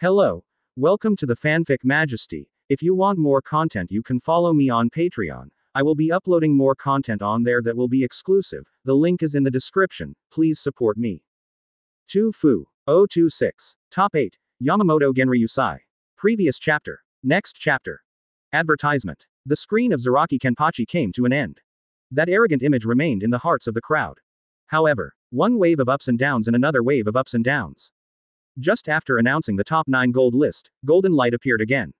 Hello. Welcome to the Fanfic Majesty. If you want more content, you can follow me on Patreon. I will be uploading more content on there that will be exclusive. The link is in the description. Please support me. 2 Fu 026. Top 8. Yamamoto Genryusai. Previous chapter. Next chapter. Advertisement. The screen of Zaraki Kenpachi came to an end. That arrogant image remained in the hearts of the crowd. However, one wave of ups and downs and another wave of ups and downs. Just after announcing the top 9 gold list, golden light appeared again.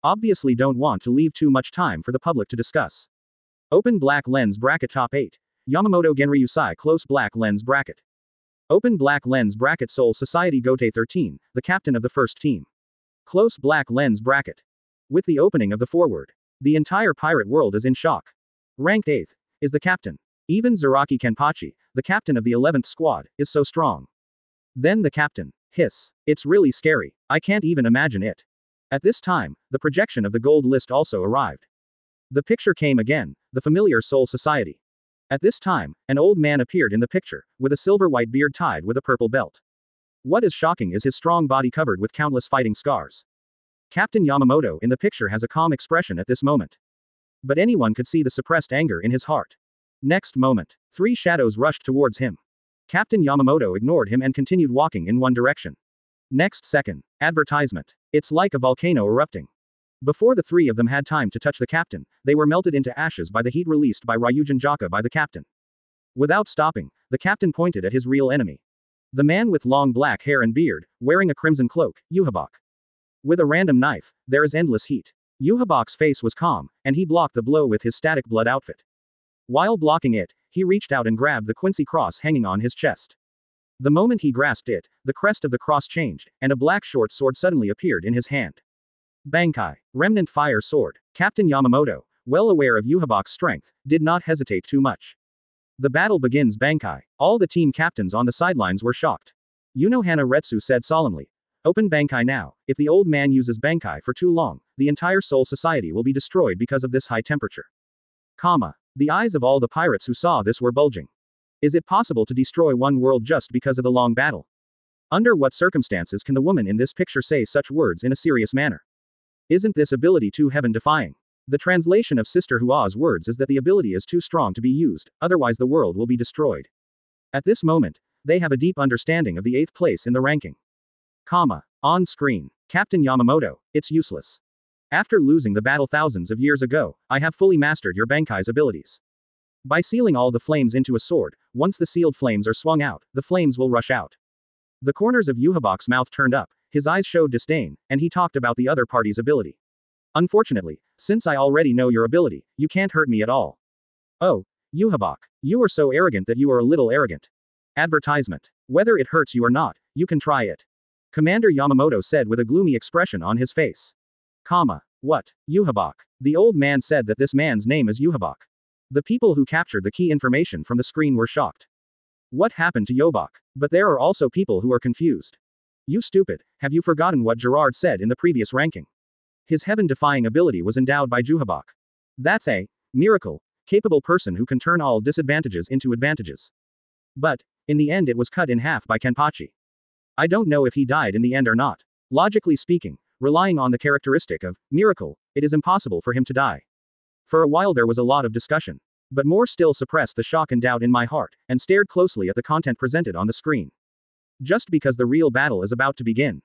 Obviously don't want to leave too much time for the public to discuss. Open black lens bracket top 8. Yamamoto Genryusai close black lens bracket. Open black lens bracket Seoul Society Gote 13, the captain of the first team. Close black lens bracket. With the opening of the forward, the entire pirate world is in shock. Ranked 8th is the captain. Even Zaraki Kenpachi, the captain of the 11th squad, is so strong. Then the captain. Hiss. It's really scary. I can't even imagine it. At this time, the projection of the gold list also arrived. The picture came again, the familiar Seoul Society. At this time, an old man appeared in the picture, with a silver-white beard tied with a purple belt. What is shocking is his strong body covered with countless fighting scars. Captain Yamamoto in the picture has a calm expression at this moment. But anyone could see the suppressed anger in his heart. Next moment, 3 shadows rushed towards him. Captain Yamamoto ignored him and continued walking in one direction. Next second, advertisement. It's like a volcano erupting. Before the 3 of them had time to touch the captain, they were melted into ashes by the heat released by Ryujin Jaka by the captain. Without stopping, the captain pointed at his real enemy. The man with long black hair and beard, wearing a crimson cloak, Yuhabak. With a random knife, there is endless heat. Yuhabak's face was calm, and he blocked the blow with his static blood outfit. While blocking it, he reached out and grabbed the Quincy cross hanging on his chest. The moment he grasped it, the crest of the cross changed, and a black short sword suddenly appeared in his hand. Bankai, remnant fire sword. Captain Yamamoto, well aware of Yuhabak's strength, did not hesitate too much. The battle begins. Bankai. All the team captains on the sidelines were shocked. Yunohana Retsu said solemnly, "Open Bankai now. If the old man uses Bankai for too long, the entire Seoul Society will be destroyed because of this high temperature." The eyes of all the pirates who saw this were bulging. Is it possible to destroy one world just because of the long battle? Under what circumstances can the woman in this picture say such words in a serious manner? Isn't this ability too heaven-defying? The translation of Sister Hua's words is that the ability is too strong to be used, otherwise the world will be destroyed. At this moment, they have a deep understanding of the 8th place in the ranking. On screen. Captain Yamamoto, it's useless. After losing the battle thousands of years ago, I have fully mastered your Bankai's abilities. By sealing all the flames into a sword, once the sealed flames are swung out, the flames will rush out. The corners of Yuhabak's mouth turned up, his eyes showed disdain, and he talked about the other party's ability. Unfortunately, since I already know your ability, you can't hurt me at all. Oh, Yuhabak, you are so arrogant that you are a little arrogant. Advertisement. Whether it hurts you or not, you can try it. Commander Yamamoto said with a gloomy expression on his face. What? Yuhabak. The old man said that this man's name is Yuhabak. The people who captured the key information from the screen were shocked. What happened to Yobak? But there are also people who are confused. You stupid, have you forgotten what Gerard said in the previous ranking? His heaven-defying ability was endowed by Yuhabak. That's a miracle, capable person who can turn all disadvantages into advantages. But, in the end it was cut in half by Kenpachi. I don't know if he died in the end or not. Logically speaking, relying on the characteristic of miracle, it is impossible for him to die. For a while there was a lot of discussion. But more still suppressed the shock and doubt in my heart, and stared closely at the content presented on the screen. Just because the real battle is about to begin.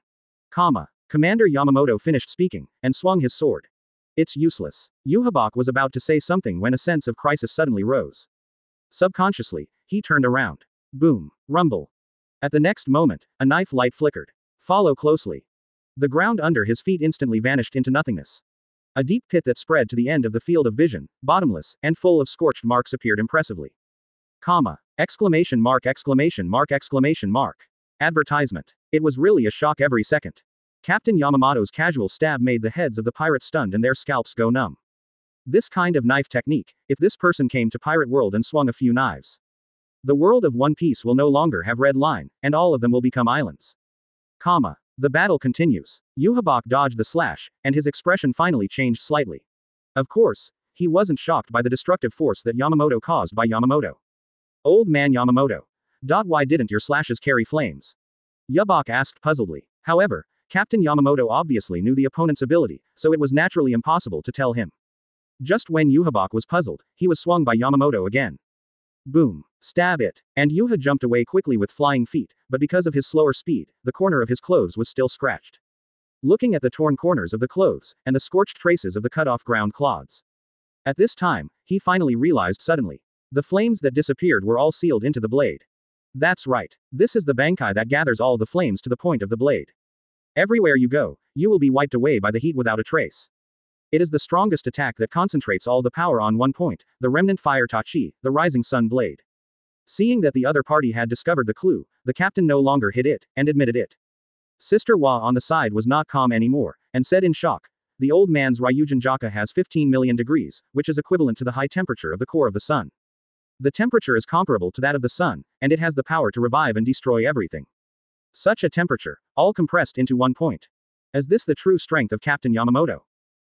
Commander Yamamoto finished speaking, and swung his sword. It's useless. Yuhabak was about to say something when a sense of crisis suddenly rose. Subconsciously, he turned around. Boom. Rumble. At the next moment, a knife light flickered. Follow closely. The ground under his feet instantly vanished into nothingness. A deep pit that spread to the end of the field of vision, bottomless, and full of scorched marks appeared impressively. Exclamation mark. Advertisement. It was really a shock every second. Captain Yamamoto's casual stab made the heads of the pirates stunned and their scalps go numb. This kind of knife technique, if this person came to Pirate World and swung a few knives. The world of One Piece will no longer have red line, and all of them will become islands. The battle continues. Yuhabak dodged the slash, and his expression finally changed slightly. Of course, he wasn't shocked by the destructive force that Yamamoto caused by Yamamoto. Old man Yamamoto. Why didn't your slashes carry flames? Yuhabak asked puzzledly. However, Captain Yamamoto obviously knew the opponent's ability, so it was naturally impossible to tell him. Just when Yuhabak was puzzled, he was swung by Yamamoto again. Boom. Stab it. And Yuha jumped away quickly with flying feet, but because of his slower speed, the corner of his clothes was still scratched. Looking at the torn corners of the clothes, and the scorched traces of the cut-off ground clods. At this time, he finally realized suddenly. The flames that disappeared were all sealed into the blade. That's right. This is the bankai that gathers all the flames to the point of the blade. Everywhere you go, you will be wiped away by the heat without a trace. It is the strongest attack that concentrates all the power on one point, the remnant fire tachi, the rising sun blade. Seeing that the other party had discovered the clue, the captain no longer hid it, and admitted it. Sister Wa on the side was not calm anymore, and said in shock, the old man's Ryujin Jaka has 15 million degrees, which is equivalent to the high temperature of the core of the sun. The temperature is comparable to that of the sun, and it has the power to revive and destroy everything. Such a temperature, all compressed into one point. Is this the true strength of Captain Yamamoto?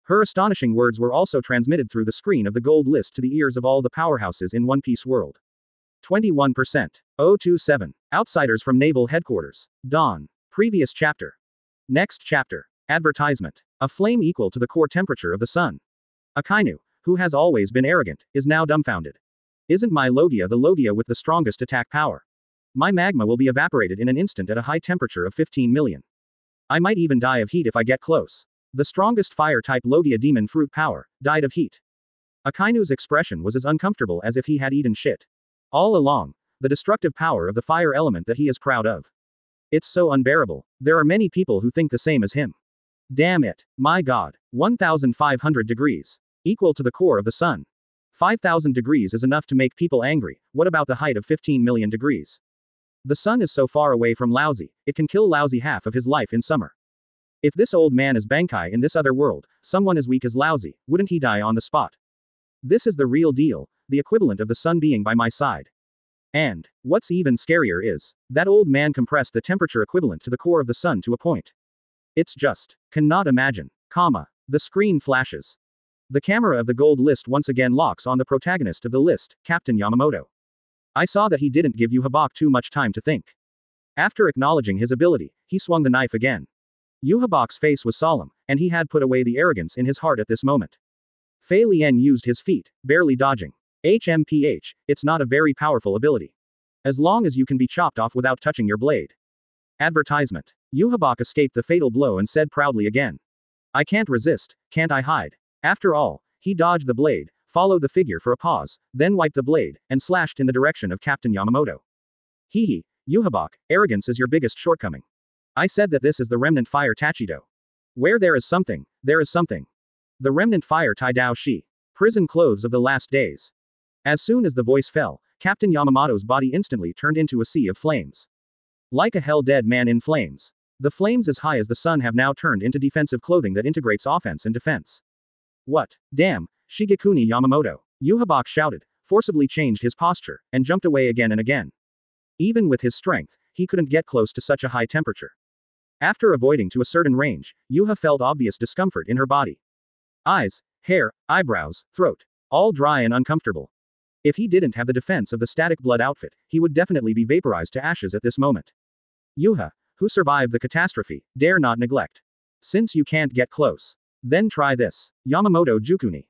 Her astonishing words were also transmitted through the screen of the gold list to the ears of all the powerhouses in One Piece world. 21%. 027. Outsiders from Naval Headquarters. Dawn. Previous chapter. Next chapter. Advertisement. A flame equal to the core temperature of the sun. Akainu, who has always been arrogant, is now dumbfounded. Isn't my Logia the Logia with the strongest attack power? My magma will be evaporated in an instant at a high temperature of 15 million. I might even die of heat if I get close. The strongest fire-type Logia demon fruit power, died of heat. Akainu's expression was as uncomfortable as if he had eaten shit. All along, the destructive power of the fire element that he is proud of. It's so unbearable. There are many people who think the same as him. Damn it. My god. 1,500 degrees. Equal to the core of the sun. 5,000 degrees is enough to make people angry, what about the height of 15 million degrees? The sun is so far away from Lousy, it can kill Lousy half of his life in summer. If this old man is Bankai in this other world, someone as weak as Lousy, wouldn't he die on the spot? This is the real deal, the equivalent of the sun being by my side. And, what's even scarier is, that old man compressed the temperature equivalent to the core of the sun to a point. It's just, cannot imagine, the screen flashes. The camera of the gold list once again locks on the protagonist of the list, Captain Yamamoto. I saw that he didn't give Yuhabak too much time to think. After acknowledging his ability, he swung the knife again. Yuhabak's face was solemn, and he had put away the arrogance in his heart at this moment. Fei Lian used his feet, barely dodging. HMPH, it's not a very powerful ability. As long as you can be chopped off without touching your blade. Advertisement. Yuhabak escaped the fatal blow and said proudly again. I can't resist, can't I hide? After all, he dodged the blade, followed the figure for a pause, then wiped the blade, and slashed in the direction of Captain Yamamoto. Hee, Yuhabak, arrogance is your biggest shortcoming. I said that this is the remnant fire Tachido. Where there is something, there is something. The remnant fire Taidao Shi. Prison clothes of the last days. As soon as the voice fell, Captain Yamamoto's body instantly turned into a sea of flames. Like a hell-dead man in flames. The flames as high as the sun have now turned into defensive clothing that integrates offense and defense. What? Damn, Shigekuni Yamamoto. Yuhabak shouted, forcibly changed his posture, and jumped away again and again. Even with his strength, he couldn't get close to such a high temperature. After avoiding to a certain range, Yuha felt obvious discomfort in her body. Eyes, hair, eyebrows, throat. All dry and uncomfortable. If he didn't have the defense of the static blood outfit, he would definitely be vaporized to ashes at this moment. Yuha, who survived the catastrophe, dare not neglect. Since you can't get close. Then try this. Yamamoto Jukuni.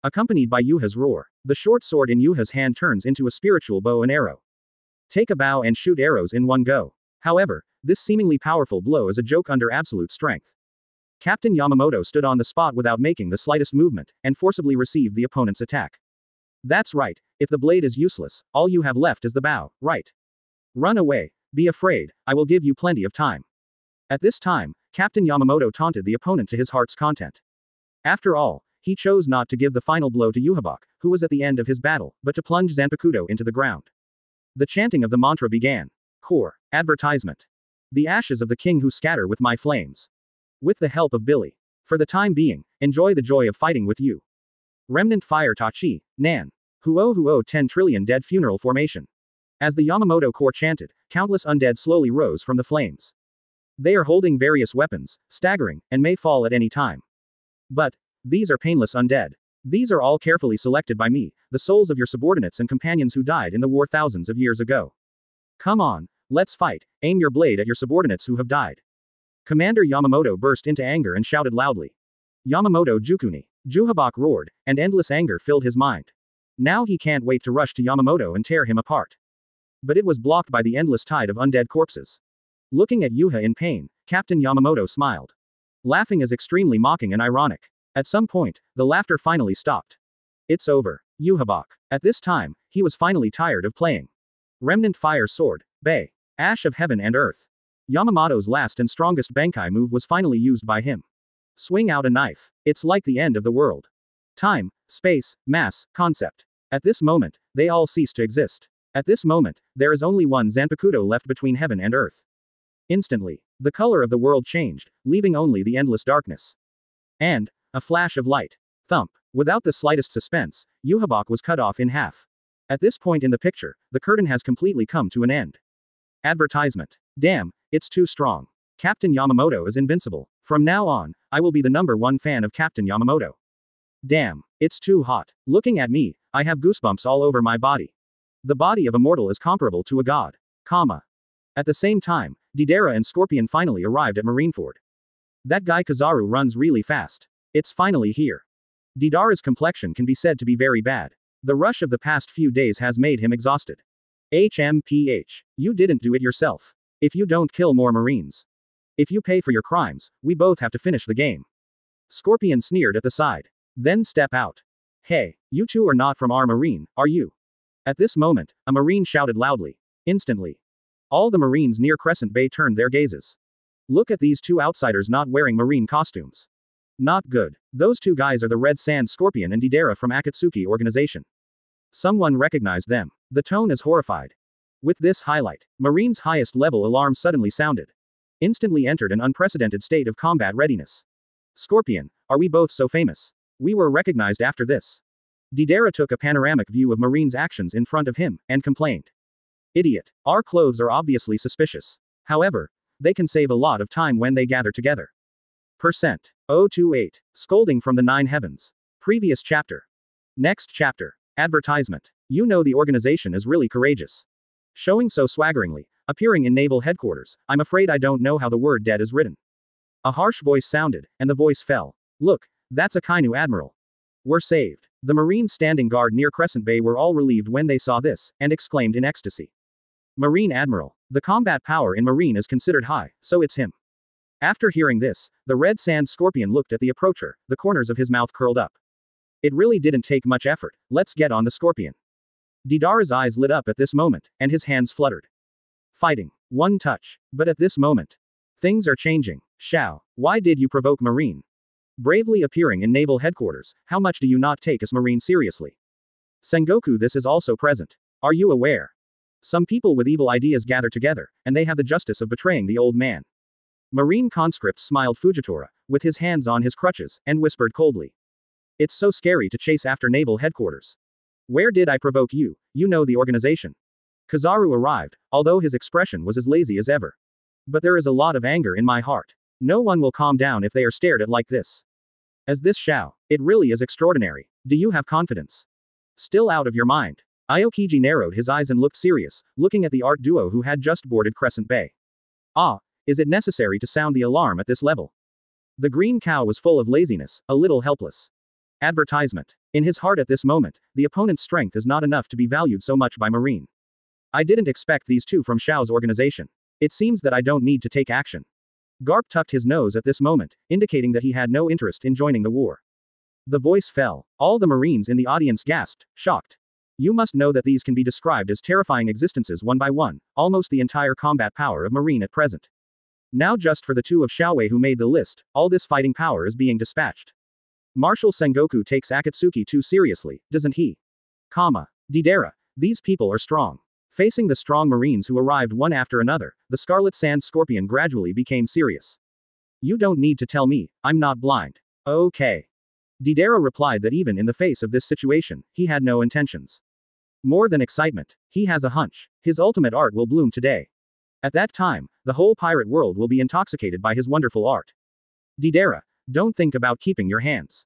Accompanied by Yuha's roar, the short sword in Yuha's hand turns into a spiritual bow and arrow. Take a bow and shoot arrows in one go. However, this seemingly powerful blow is a joke under absolute strength. Captain Yamamoto stood on the spot without making the slightest movement, and forcibly received the opponent's attack. That's right, if the blade is useless, all you have left is the bow, right? Run away, be afraid, I will give you plenty of time. At this time, Captain Yamamoto taunted the opponent to his heart's content. After all, he chose not to give the final blow to Yuhabak, who was at the end of his battle, but to plunge Zanpakuto into the ground. The chanting of the mantra began. Core. Advertisement. The ashes of the king who scatter with my flames. With the help of Billy. For the time being, enjoy the joy of fighting with you. Remnant fire Tachi, Nan. Huo 10 trillion dead funeral formation. As the Yamamoto Corps chanted, countless undead slowly rose from the flames. They are holding various weapons, staggering, and may fall at any time. But, these are painless undead. These are all carefully selected by me, the souls of your subordinates and companions who died in the war thousands of years ago. Come on, let's fight, aim your blade at your subordinates who have died. Commander Yamamoto burst into anger and shouted loudly. Yamamoto Jukuni. Juhabok roared, and endless anger filled his mind. Now he can't wait to rush to Yamamoto and tear him apart. But it was blocked by the endless tide of undead corpses. Looking at Yuha in pain, Captain Yamamoto smiled. Laughing is extremely mocking and ironic. At some point, the laughter finally stopped. It's over. Yuhabok. At this time, he was finally tired of playing. Remnant Fire Sword. Bay. Ash of Heaven and Earth. Yamamoto's last and strongest Bankai move was finally used by him. Swing out a knife. It's like the end of the world. Time, space, mass, concept. At this moment, they all cease to exist. At this moment, there is only one Zanpakuto left between heaven and earth. Instantly, the color of the world changed, leaving only the endless darkness. And, a flash of light. Thump. Without the slightest suspense, Yuhabok was cut off in half. At this point in the picture, the curtain has completely come to an end. Advertisement. Damn, it's too strong. Captain Yamamoto is invincible. From now on, I will be the #1 fan of Captain Yamamoto. Damn, it's too hot. Looking at me, I have goosebumps all over my body. The body of a mortal is comparable to a god. At the same time, Deidara and Scorpion finally arrived at Marineford. That guy Kizaru runs really fast. It's finally here. Deidara's complexion can be said to be very bad. The rush of the past few days has made him exhausted. HMPH. You didn't do it yourself. If you don't kill more Marines. If you pay for your crimes, we both have to finish the game. Scorpion sneered at the side. Then step out. Hey, you two are not from our Marine, are you? At this moment, a Marine shouted loudly. Instantly. All the Marines near Crescent Bay turned their gazes. Look at these two outsiders not wearing Marine costumes. Not good. Those two guys are the Red Sand Scorpion and Deidara from Akatsuki organization. Someone recognized them. The tone is horrified. With this highlight, Marine's highest level alarm suddenly sounded. Instantly entered an unprecedented state of combat readiness. Scorpion, are we both so famous? We were recognized after this. Deidara took a panoramic view of Marine's actions in front of him, and complained. Idiot, our clothes are obviously suspicious. However, they can save a lot of time when they gather together. Percent. 028. Scolding from the Nine Heavens. Previous chapter. Next chapter. Advertisement. You know the organization is really courageous. Showing so swaggeringly, appearing in naval headquarters, I'm afraid I don't know how the word dead is written. A harsh voice sounded, and the voice fell. Look, that's a Kainu admiral. We're saved. The Marines standing guard near Crescent Bay were all relieved when they saw this, and exclaimed in ecstasy. Marine Admiral. The combat power in Marine is considered high, so it's him. After hearing this, the Red Sand Scorpion looked at the approacher, the corners of his mouth curled up. It really didn't take much effort. Let's get on the Scorpion. Deidara's eyes lit up at this moment, and his hands fluttered. Fighting. One touch. But at this moment, things are changing. Shao, why did you provoke Marine? Bravely appearing in naval headquarters, how much do you not take us Marine seriously? Sengoku, this is also present. Are you aware? Some people with evil ideas gather together, and they have the justice of betraying the old man. Marine conscript smiled Fujitora, with his hands on his crutches, and whispered coldly. It's so scary to chase after naval headquarters. Where did I provoke you? You know the organization. Kizaru arrived, although his expression was as lazy as ever. But there is a lot of anger in my heart. No one will calm down if they are stared at like this. As this Shao, it really is extraordinary. Do you have confidence? Still out of your mind. Aokiji narrowed his eyes and looked serious, looking at the art duo who had just boarded Crescent Bay. Ah, is it necessary to sound the alarm at this level? The green cow was full of laziness, a little helpless. Advertisement. In his heart at this moment, the opponent's strength is not enough to be valued so much by Marine. I didn't expect these two from Shao's organization. It seems that I don't need to take action. Garp tucked his nose at this moment, indicating that he had no interest in joining the war. The voice fell. All the Marines in the audience gasped, shocked. You must know that these can be described as terrifying existences one by one, almost the entire combat power of Marine at present. Now just for the two of Xiaowei who made the list, all this fighting power is being dispatched. Marshal Sengoku takes Akatsuki too seriously, doesn't he? Deidara, these people are strong. Facing the strong Marines who arrived one after another, the Scarlet Sand Scorpion gradually became serious. You don't need to tell me, I'm not blind. Okay. Deidara replied that even in the face of this situation, he had no intentions. More than excitement, he has a hunch. His ultimate art will bloom today. At that time, the whole pirate world will be intoxicated by his wonderful art. Deidara, don't think about keeping your hands.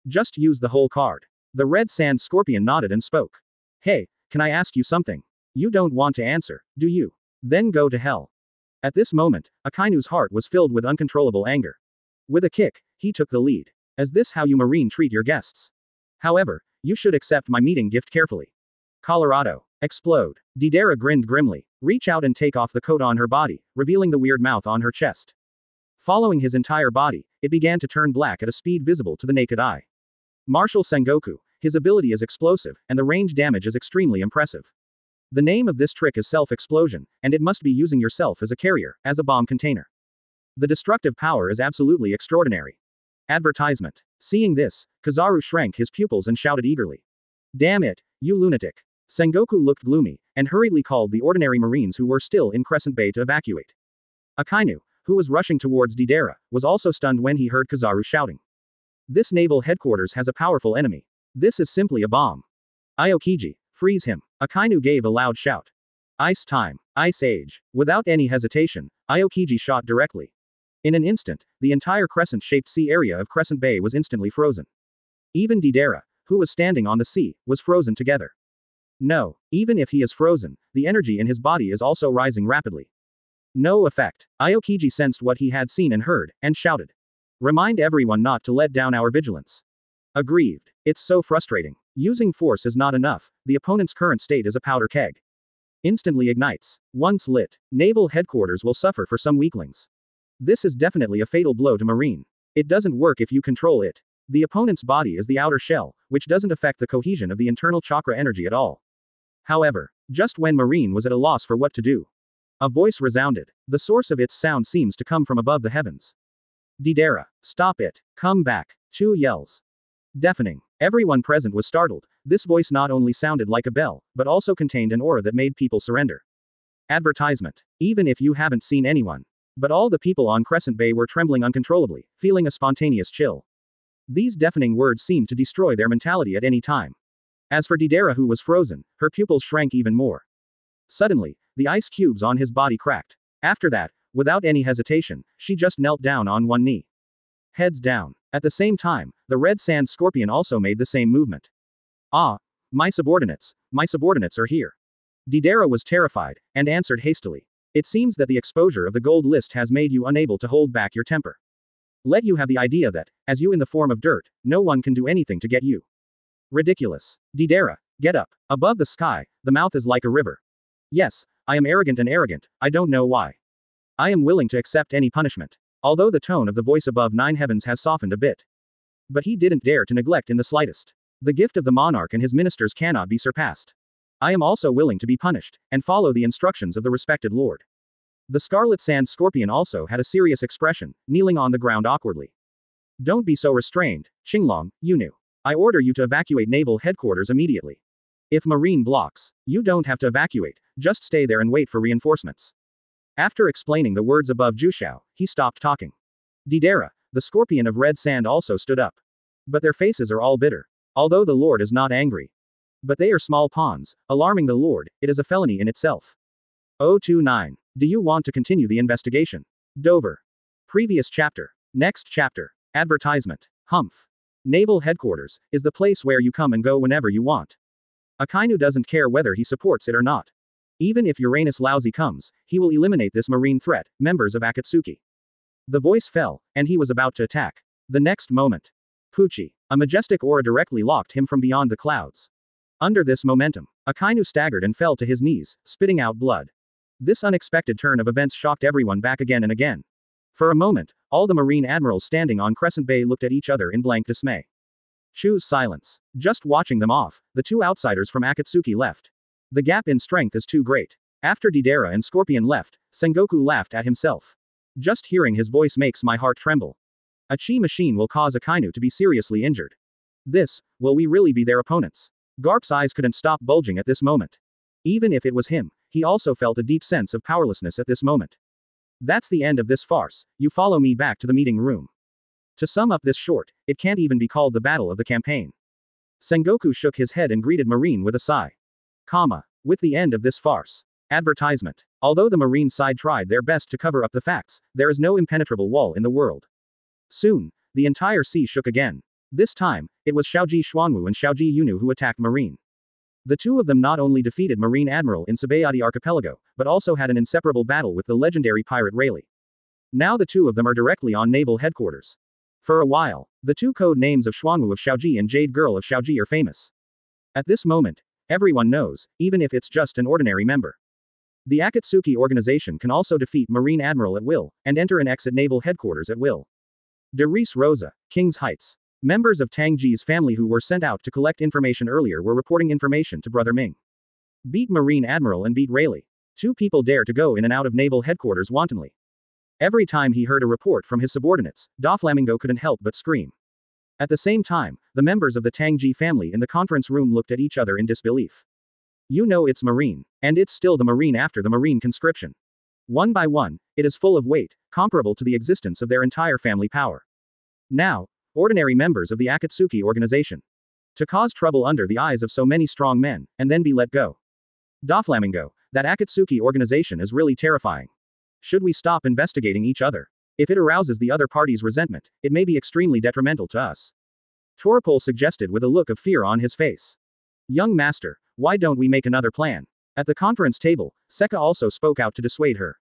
Just use the whole card. The Red Sand Scorpion nodded and spoke. Hey, can I ask you something? You don't want to answer, do you? Then go to hell. At this moment, Akainu's heart was filled with uncontrollable anger. With a kick, he took the lead. Is this how you Marine treat your guests? However, you should accept my meeting gift carefully. Colorado. Explode. Didera grinned grimly. Reach out and take off the coat on her body, revealing the weird mouth on her chest. Following his entire body, it began to turn black at a speed visible to the naked eye. Martial Sengoku. His ability is explosive, and the range damage is extremely impressive. The name of this trick is self-explosion, and it must be using yourself as a carrier, as a bomb container. The destructive power is absolutely extraordinary. Advertisement. Seeing this, Kizaru shrank his pupils and shouted eagerly. Damn it, you lunatic. Sengoku looked gloomy, and hurriedly called the ordinary Marines who were still in Crescent Bay to evacuate. Akainu, who was rushing towards Didera, was also stunned when he heard Kizaru shouting. This naval headquarters has a powerful enemy. This is simply a bomb. Aokiji, freeze him. Akainu gave a loud shout. Ice time. Ice age. Without any hesitation, Aokiji shot directly. In an instant, the entire crescent-shaped sea area of Crescent Bay was instantly frozen. Even Didera, who was standing on the sea, was frozen together. No, even if he is frozen, the energy in his body is also rising rapidly. No effect. Aokiji sensed what he had seen and heard, and shouted. Remind everyone not to let down our vigilance. Aggrieved. It's so frustrating. Using force is not enough, the opponent's current state is a powder keg. Instantly ignites. Once lit, naval headquarters will suffer for some weaklings. This is definitely a fatal blow to Marine. It doesn't work if you control it. The opponent's body is the outer shell, which doesn't affect the cohesion of the internal chakra energy at all. However, just when Marine was at a loss for what to do, a voice resounded. The source of its sound seems to come from above the heavens. Didera, stop it. Come back. 2 yells. Deafening. Everyone present was startled. This voice not only sounded like a bell, but also contained an aura that made people surrender. Advertisement. Even if you haven't seen anyone. But all the people on Crescent Bay were trembling uncontrollably, feeling a spontaneous chill. These deafening words seemed to destroy their mentality at any time. As for Didera, who was frozen, her pupils shrank even more. Suddenly, the ice cubes on his body cracked. After that, without any hesitation, she just knelt down on one knee. Heads down. At the same time, the red sand scorpion also made the same movement. Ah, my subordinates are here. Didera was terrified, and answered hastily. It seems that the exposure of the gold list has made you unable to hold back your temper. Let you have the idea that, as you in the form of dirt, no one can do anything to get you. Ridiculous. Didera, get up. Above the sky, the mouth is like a river. Yes, I am arrogant and arrogant, I don't know why. I am willing to accept any punishment. Although the tone of the voice above 9 heavens has softened a bit. But he didn't dare to neglect in the slightest. The gift of the monarch and his ministers cannot be surpassed. I am also willing to be punished, and follow the instructions of the respected lord. The scarlet sand scorpion also had a serious expression, kneeling on the ground awkwardly. Don't be so restrained, Qinglong, Yunu. I order you to evacuate naval headquarters immediately. If Marine blocks, you don't have to evacuate, just stay there and wait for reinforcements. After explaining the words above Jushao, he stopped talking. Didera, the scorpion of red sand, also stood up. But their faces are all bitter. Although the lord is not angry. But they are small pawns, alarming the lord, it is a felony in itself. 029. Do you want to continue the investigation? Dover. Previous chapter. Next chapter. Advertisement. Humph. Naval headquarters is the place where you come and go whenever you want. Akainu doesn't care whether he supports it or not. Even if Uranus Lousy comes, he will eliminate this marine threat, members of Akatsuki. The voice fell, and he was about to attack. The next moment. Pucci. A majestic aura directly locked him from beyond the clouds. Under this momentum, Akainu staggered and fell to his knees, spitting out blood. This unexpected turn of events shocked everyone back again and again. For a moment, all the marine admirals standing on Crescent Bay looked at each other in blank dismay. Choose silence. Just watching them off, the 2 outsiders from Akatsuki left. The gap in strength is too great. After Didera and Scorpion left, Sengoku laughed at himself. Just hearing his voice makes my heart tremble. A chi machine will cause Akainu to be seriously injured. Will we really be their opponents? Garp's eyes couldn't stop bulging at this moment. Even if it was him, he also felt a deep sense of powerlessness at this moment. That's the end of this farce, you follow me back to the meeting room. To sum up this short, it can't even be called the battle of the campaign. Sengoku shook his head and greeted Marine with a sigh. With the end of this farce. Advertisement. Although the Marine side tried their best to cover up the facts, there is no impenetrable wall in the world. Soon, the entire sea shook again. This time, it was Xiaoji Xuanwu and Xiaoji Yunu who attacked Marine. The two of them not only defeated Marine Admiral in Sabayati Archipelago, but also had an inseparable battle with the legendary pirate Rayleigh. Now the two of them are directly on naval headquarters. For a while, the two code names of Xuanwu of Shaoji and Jade Girl of Shaoji are famous. At this moment, everyone knows, even if it's just an ordinary member. The Akatsuki organization can also defeat Marine Admiral at will, and enter and exit naval headquarters at will. De Reese Rosa, King's Heights. Members of Tang Ji's family who were sent out to collect information earlier were reporting information to Brother Ming. Beat Marine Admiral and beat Rayleigh. Two people dare to go in and out of naval headquarters wantonly. Every time he heard a report from his subordinates, Doflamingo couldn't help but scream. At the same time, the members of the Tang Ji family in the conference room looked at each other in disbelief. You know it's Marine, and it's still the Marine after the Marine conscription. One by one, it is full of weight, comparable to the existence of their entire family power. Now, ordinary members of the Akatsuki organization. To cause trouble under the eyes of so many strong men, and then be let go. Doflamingo, that Akatsuki organization is really terrifying. Should we stop investigating each other? If it arouses the other party's resentment, it may be extremely detrimental to us. Torpol suggested with a look of fear on his face. Young master, why don't we make another plan? At the conference table, Seka also spoke out to dissuade her.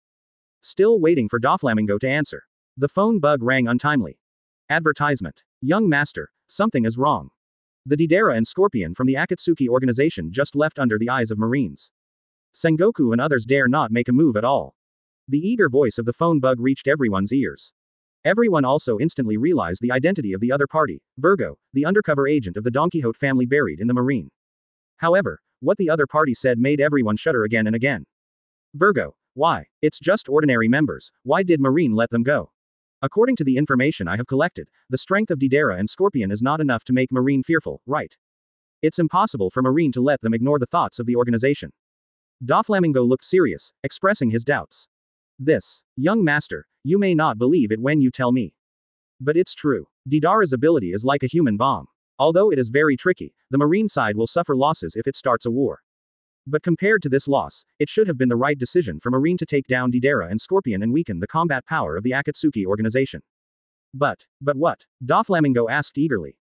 Still waiting for Doflamingo to answer. The phone bug rang untimely. Advertisement. Young master, something is wrong. The Deidara and Scorpion from the Akatsuki organization just left under the eyes of Marines. Sengoku and others dare not make a move at all. The eager voice of the phone bug reached everyone's ears. Everyone also instantly realized the identity of the other party, Virgo, the undercover agent of the Don Quixote family buried in the marine. However, what the other party said made everyone shudder again and again. Virgo, why? It's just ordinary members, why did Marine let them go? According to the information I have collected, the strength of Deidara and Scorpion is not enough to make Marine fearful, right? It's impossible for Marine to let them ignore the thoughts of the organization. Doflamingo looked serious, expressing his doubts. This, young master, you may not believe it when you tell me. But it's true. Deidara's ability is like a human bomb. Although it is very tricky, the Marine side will suffer losses if it starts a war. But compared to this loss, it should have been the right decision for Marine to take down Deidara and Scorpion and weaken the combat power of the Akatsuki organization. But what? Doflamingo asked eagerly.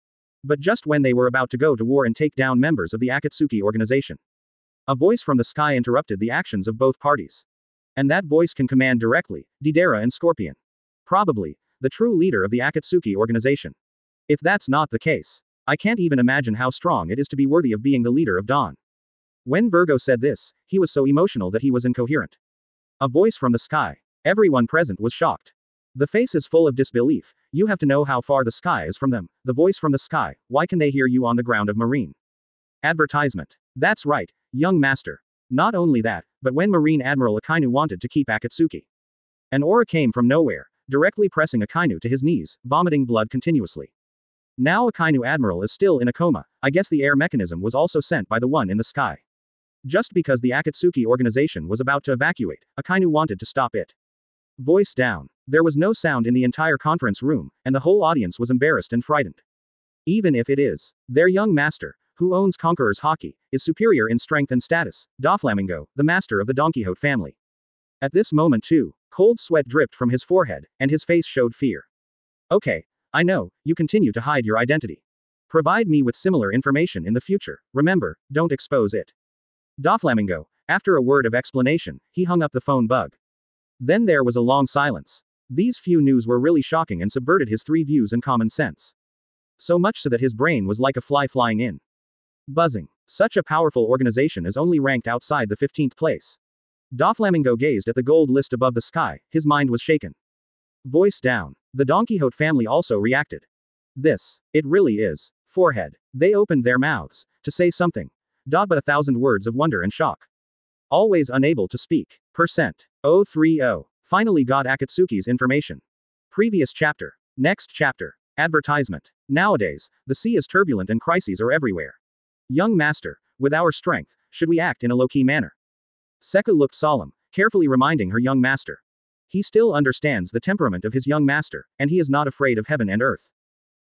But just when they were about to go to war and take down members of the Akatsuki organization. A voice from the sky interrupted the actions of both parties. And that voice can command directly, Deidara and Scorpion. Probably, the true leader of the Akatsuki organization. If that's not the case, I can't even imagine how strong it is to be worthy of being the leader of Dawn. When Virgo said this, he was so emotional that he was incoherent. A voice from the sky. Everyone present was shocked. The face is full of disbelief. You have to know how far the sky is from them. The voice from the sky, why can they hear you on the ground of Marine? Advertisement. That's right, young master. Not only that, but when Marine Admiral Akainu wanted to keep Akatsuki. An aura came from nowhere, directly pressing Akainu to his knees, vomiting blood continuously. Now Akainu Admiral is still in a coma, I guess the air mechanism was also sent by the one in the sky. Just because the Akatsuki organization was about to evacuate, Akainu wanted to stop it. Voice down. There was no sound in the entire conference room, and the whole audience was embarrassed and frightened. Even if it is their young master, who owns Conqueror's Hockey, is superior in strength and status, Doflamingo, the master of the Don Quixote family. At this moment too, cold sweat dripped from his forehead, and his face showed fear. Okay, I know, you continue to hide your identity. Provide me with similar information in the future, remember, don't expose it. Doflamingo, after a word of explanation, he hung up the phone bug. Then there was a long silence. These few news were really shocking and subverted his three views and common sense. So much so that his brain was like a fly flying in. Buzzing. Such a powerful organization is only ranked outside the 15th place. Doflamingo gazed at the gold list above the sky, his mind was shaken. Voice down. The Don Quixote family also reacted. This, it really is. Forehead. They opened their mouths to say something. But 1,000 words of wonder and shock. Always unable to speak. Percent. 030. Finally got Akatsuki's information. Previous chapter. Next chapter. Advertisement. Nowadays, the sea is turbulent and crises are everywhere. Young master, with our strength, should we act in a low-key manner? Seka looked solemn, carefully reminding her young master. He still understands the temperament of his young master, and he is not afraid of heaven and earth.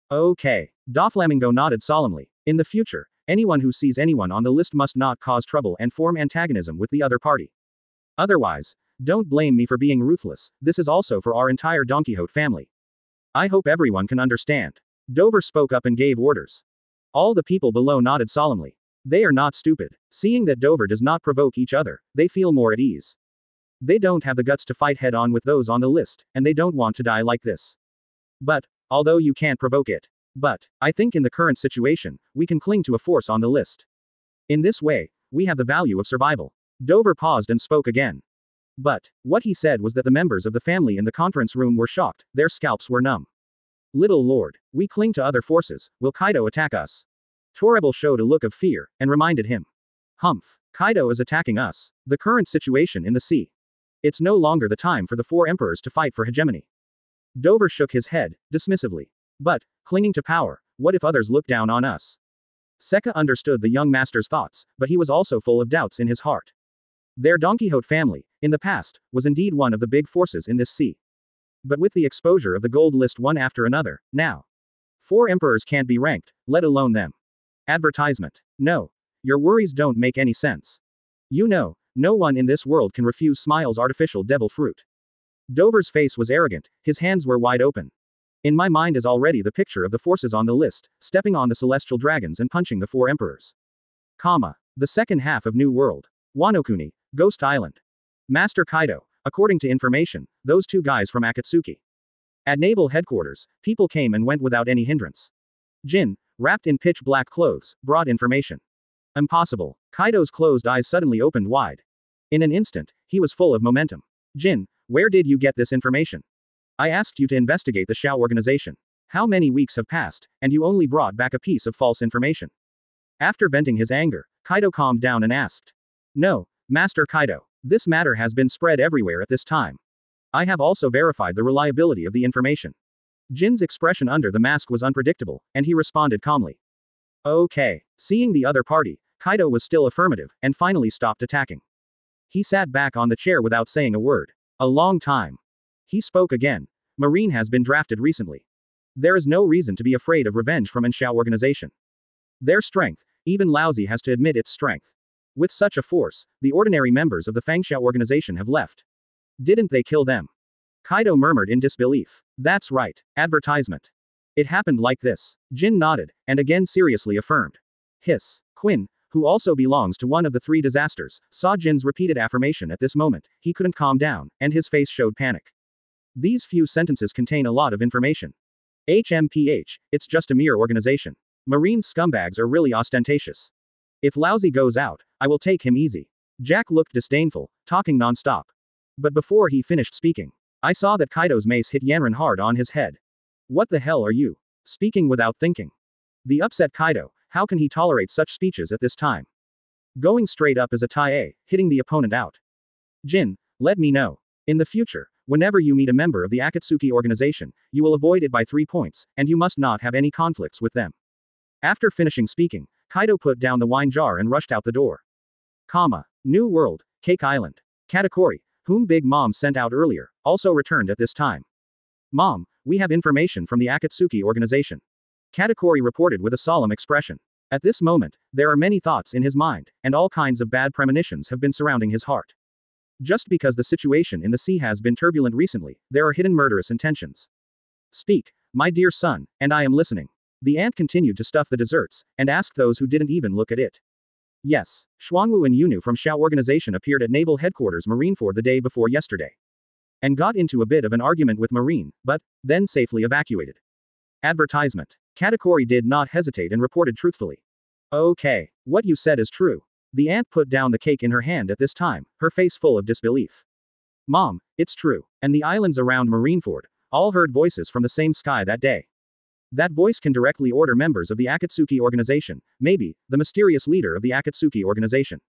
Okay. Doflamingo nodded solemnly. In the future, anyone who sees anyone on the list must not cause trouble and form antagonism with the other party. Otherwise, don't blame me for being ruthless, this is also for our entire Don Quixote family. I hope everyone can understand. Dover spoke up and gave orders. All the people below nodded solemnly. They are not stupid. Seeing that Dover does not provoke each other, they feel more at ease. They don't have the guts to fight head on with those on the list, and they don't want to die like this. But, although you can't provoke it. But, I think in the current situation, we can cling to a force on the list. In this way, we have the value of survival. Dover paused and spoke again. But, what he said was that the members of the family in the conference room were shocked, their scalps were numb. Little Lord, we cling to other forces, will Kaido attack us? Torrebel showed a look of fear, and reminded him. Humph. Kaido is attacking us. The current situation in the sea. It's no longer the time for the four emperors to fight for hegemony. Dover shook his head, dismissively. But, clinging to power, what if others look down on us? Sekka understood the young master's thoughts, but he was also full of doubts in his heart. Their Don Quixote family, in the past, was indeed one of the big forces in this sea. But with the exposure of the gold list one after another, now. 4 emperors can't be ranked, let alone them. Advertisement. No. Your worries don't make any sense. You know, no one in this world can refuse Smile's artificial devil fruit. Dover's face was arrogant, his hands were wide open. In my mind is already the picture of the forces on the list, stepping on the celestial dragons and punching the 4 emperors. The second half of New World. Wano Kuni, Ghost Island. Master Kaido, according to information, those 2 guys from Akatsuki. At naval headquarters, people came and went without any hindrance. Jin, wrapped in pitch black clothes, brought information. Impossible. Kaido's closed eyes suddenly opened wide. In an instant, he was full of momentum. Jin, where did you get this information? I asked you to investigate the Shao organization. How many weeks have passed, and you only brought back a piece of false information? After venting his anger, Kaido calmed down and asked. No, Master Kaido. This matter has been spread everywhere at this time. I have also verified the reliability of the information. Jin's expression under the mask was unpredictable, and he responded calmly. Okay. Seeing the other party, Kaido was still affirmative, and finally stopped attacking. He sat back on the chair without saying a word. A long time. He spoke again. Marine has been drafted recently. There is no reason to be afraid of revenge from Shao organization. Their strength, even lousy has to admit its strength. With such a force, the ordinary members of the Fangshao organization have left. Didn't they kill them? Kaido murmured in disbelief. That's right. Advertisement. It happened like this. Jin nodded, and again seriously affirmed. Hiss. Quinn, who also belongs to one of the 3 disasters, saw Jin's repeated affirmation at this moment. He couldn't calm down, and his face showed panic. These few sentences contain a lot of information. HMPH, it's just a mere organization. Marine scumbags are really ostentatious. If Lousy goes out, I will take him easy. Jack looked disdainful, talking non-stop. But before he finished speaking, I saw that Kaido's mace hit Yanran hard on his head. What the hell are you? Speaking without thinking. The upset Kaido, how can he tolerate such speeches at this time? Going straight up as a tie-A, hitting the opponent out. Jin, let me know. In the future, whenever you meet a member of the Akatsuki organization, you will avoid it by 3 points, and you must not have any conflicts with them. After finishing speaking, Kaido put down the wine jar and rushed out the door. New World, Cake Island. Katakuri, whom Big Mom sent out earlier, also returned at this time. Mom, we have information from the Akatsuki organization. Katakuri reported with a solemn expression. At this moment, there are many thoughts in his mind, and all kinds of bad premonitions have been surrounding his heart. Just because the situation in the sea has been turbulent recently, there are hidden murderous intentions. Speak, my dear son, and I am listening. The ant continued to stuff the desserts, and asked those who didn't even look at it. Yes, Xuanwu and Yunu from Shao organization appeared at Naval Headquarters Marineford the day before yesterday. And got into a bit of an argument with Marine, but, then safely evacuated. Advertisement. Katakuri did not hesitate and reported truthfully. Okay, what you said is true. The ant put down the cake in her hand at this time, her face full of disbelief. Mom, it's true, and the islands around Marineford, all heard voices from the same sky that day. That voice can directly order members of the Akatsuki organization, maybe, the mysterious leader of the Akatsuki organization.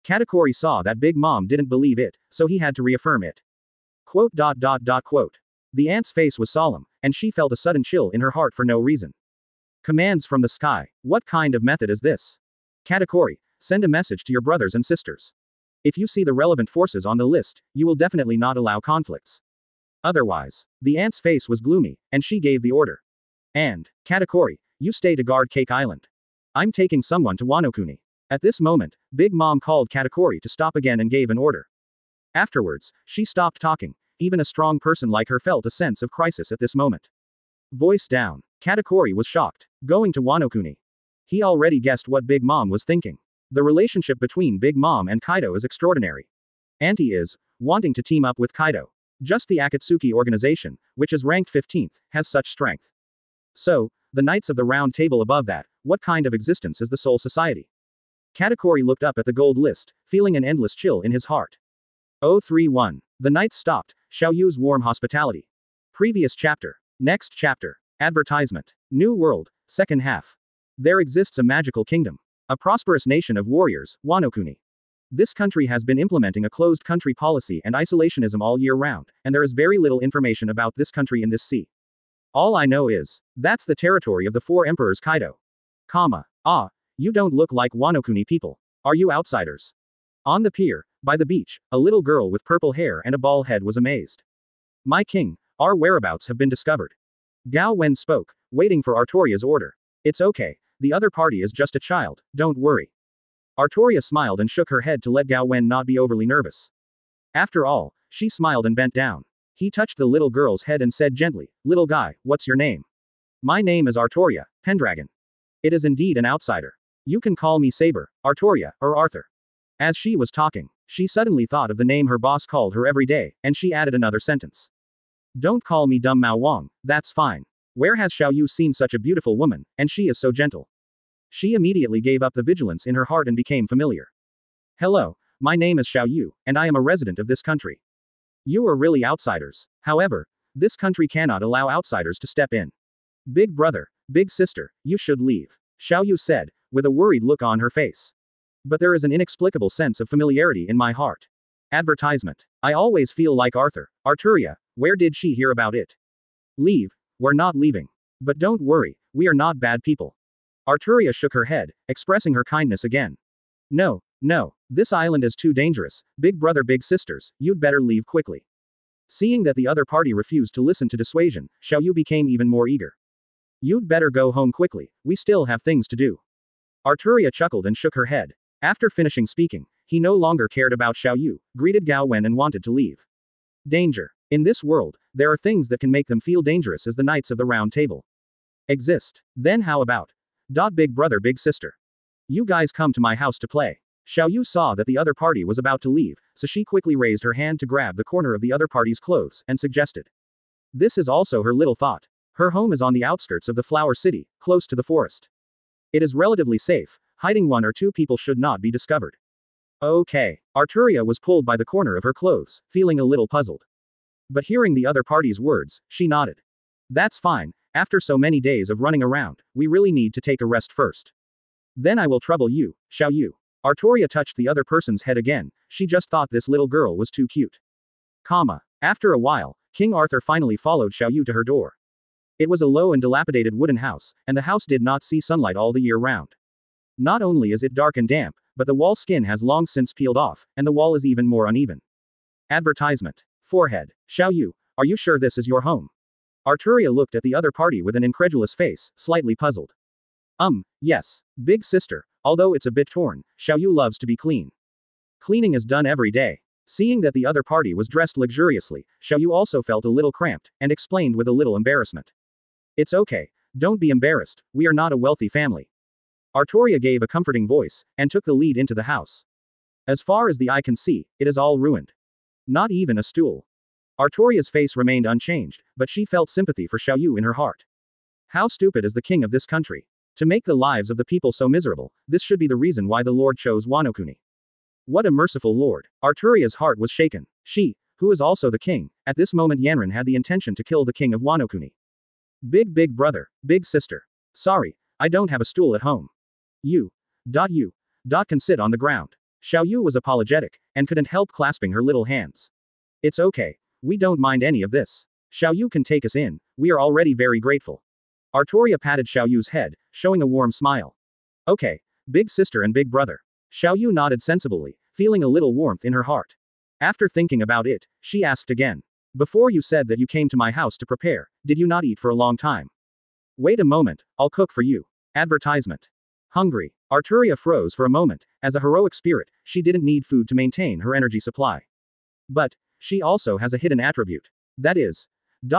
Katakuri saw that Big Mom didn't believe it, so he had to reaffirm it. Quote. The ant's face was solemn, and she felt a sudden chill in her heart for no reason. Commands from the sky. What kind of method is this? Katakuri, send a message to your brothers and sisters. If you see the relevant forces on the list, you will definitely not allow conflicts. Otherwise, the ant's face was gloomy, and she gave the order. And, Katakuri, you stay to guard Cake Island. I'm taking someone to Wano Kuni. At this moment, Big Mom called Katakuri to stop again and gave an order. Afterwards, she stopped talking. Even a strong person like her felt a sense of crisis at this moment. Voice down. Katakuri was shocked. Going to Wano Kuni. He already guessed what Big Mom was thinking. The relationship between Big Mom and Kaido is extraordinary. Auntie is wanting to team up with Kaido. Just the Akatsuki organization, which is ranked 15th, has such strength. So, the Knights of the Round Table above that, what kind of existence is the Soul Society? Katakuri looked up at the gold list, feeling an endless chill in his heart. 031. The Knights stopped, Xiao Yu's warm hospitality. Previous chapter. Next chapter. Advertisement. New World, second half. There exists a magical kingdom. A prosperous nation of warriors, Wano-kuni. This country has been implementing a closed country policy and isolationism all year round, and there is very little information about this country in this sea. All I know is, that's the territory of the four emperors Kaido. Ah, you don't look like Wano-kuni people. Are you outsiders? On the pier, by the beach, a little girl with purple hair and a bald head was amazed. My king, our whereabouts have been discovered. Gao Wen spoke, waiting for Artoria's order. It's okay, the other party is just a child, don't worry. Artoria smiled and shook her head to let Gao Wen not be overly nervous. After all, she smiled and bent down. He touched the little girl's head and said gently, "Little guy, what's your name?" "My name is Artoria, Pendragon." "It is indeed an outsider. You can call me Saber, Artoria, or Arthur." As she was talking, she suddenly thought of the name her boss called her every day, and she added another sentence. "Don't call me Dumb Mao Wang, that's fine. Where has Xiao Yu seen such a beautiful woman, and she is so gentle?" She immediately gave up the vigilance in her heart and became familiar. "Hello, my name is Xiao Yu, and I am a resident of this country. You are really outsiders. However, this country cannot allow outsiders to step in. Big brother, big sister, you should leave," Xiao Yu said, with a worried look on her face. "But there is an inexplicable sense of familiarity in my heart." Advertisement. I always feel like Arthur. Arturia, where did she hear about it? Leave. We're not leaving. But don't worry, we are not bad people. Arturia shook her head, expressing her kindness again. No, this island is too dangerous, big brother big sisters, you'd better leave quickly. Seeing that the other party refused to listen to dissuasion, Xiao Yu became even more eager. You'd better go home quickly, we still have things to do. Arturia chuckled and shook her head. After finishing speaking, he no longer cared about Xiao Yu, greeted Gao Wen and wanted to leave. Danger. In this world, there are things that can make them feel dangerous as the Knights of the Round Table exist. Then how about? Big brother big sister. You guys come to my house to play. Xiao Yu saw that the other party was about to leave, so she quickly raised her hand to grab the corner of the other party's clothes, and suggested. This is also her little thought. Her home is on the outskirts of the Flower City, close to the forest. It is relatively safe, hiding one or two people should not be discovered. Okay. Arturia was pulled by the corner of her clothes, feeling a little puzzled. But hearing the other party's words, she nodded. That's fine, after so many days of running around, we really need to take a rest first. Then I will trouble you, Xiao Yu. Artoria touched the other person's head again, she just thought this little girl was too cute. After a while, King Arthur finally followed Xiao Yu to her door. It was a low and dilapidated wooden house, and the house did not see sunlight all the year round. Not only is it dark and damp, but the wall skin has long since peeled off, and the wall is even more uneven. Advertisement. Forehead. Xiao Yu, are you sure this is your home? Arturia looked at the other party with an incredulous face, slightly puzzled. Yes. Big sister, although it's a bit torn, Xiao Yu loves to be clean. Cleaning is done every day. Seeing that the other party was dressed luxuriously, Xiao Yu also felt a little cramped, and explained with a little embarrassment. It's okay, don't be embarrassed, we are not a wealthy family. Artoria gave a comforting voice, and took the lead into the house. As far as the eye can see, it is all ruined. Not even a stool. Artoria's face remained unchanged, but she felt sympathy for Xiao Yu in her heart. How stupid is the king of this country? To make the lives of the people so miserable, this should be the reason why the Lord chose Wano-kuni. What a merciful Lord. Arturia's heart was shaken. She, who is also the king, at this moment Yanran had the intention to kill the king of Wano-kuni. Big brother, big sister. Sorry, I don't have a stool at home. You can sit on the ground. Xiao Yu was apologetic, and couldn't help clasping her little hands. It's okay. We don't mind any of this. Xiao Yu can take us in, we are already very grateful. Artoria patted Xiao Yu's head, showing a warm smile. Okay, big sister and big brother. Xiao Yu nodded sensibly, feeling a little warmth in her heart. After thinking about it, she asked again. Before you said that you came to my house to prepare, did you not eat for a long time? Wait a moment, I'll cook for you. Advertisement. Hungry. Arturia froze for a moment. As a heroic spirit, she didn't need food to maintain her energy supply. But she also has a hidden attribute. That is,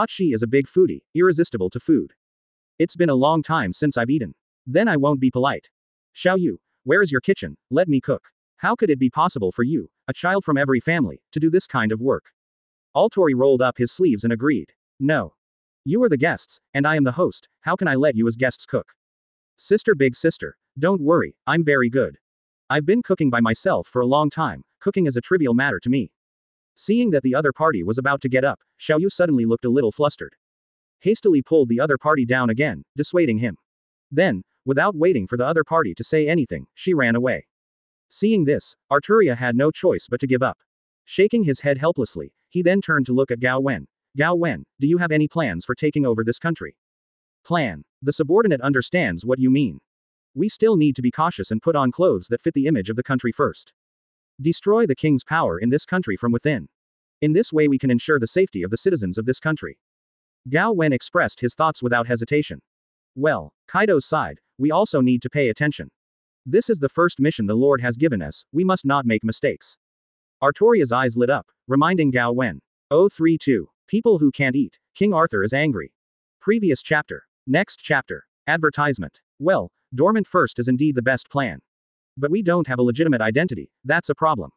she is a big foodie, irresistible to food. It's been a long time since I've eaten. Then I won't be polite. Xiao Yu, where is your kitchen? Let me cook. How could it be possible for you, a child from every family, to do this kind of work? Altori rolled up his sleeves and agreed. No. You are the guests, and I am the host, how can I let you as guests cook? Sister, big sister, don't worry, I'm very good. I've been cooking by myself for a long time, cooking is a trivial matter to me. Seeing that the other party was about to get up, Xiao Yu suddenly looked a little flustered. Hastily pulled the other party down again, dissuading him. Then, without waiting for the other party to say anything, she ran away. Seeing this, Arturia had no choice but to give up. Shaking his head helplessly, he then turned to look at Gao Wen. Gao Wen, do you have any plans for taking over this country? Plan. The subordinate understands what you mean. We still need to be cautious and put on clothes that fit the image of the country first. Destroy the king's power in this country from within. In this way we can ensure the safety of the citizens of this country. Gao Wen expressed his thoughts without hesitation. Well, Kaido's side, we also need to pay attention. This is the first mission the Lord has given us, we must not make mistakes. Artoria's eyes lit up, reminding Gao Wen. 032. People who can't eat. King Arthur is angry. Previous chapter. Next chapter. Advertisement. Well, dormant first is indeed the best plan. But we don't have a legitimate identity, that's a problem.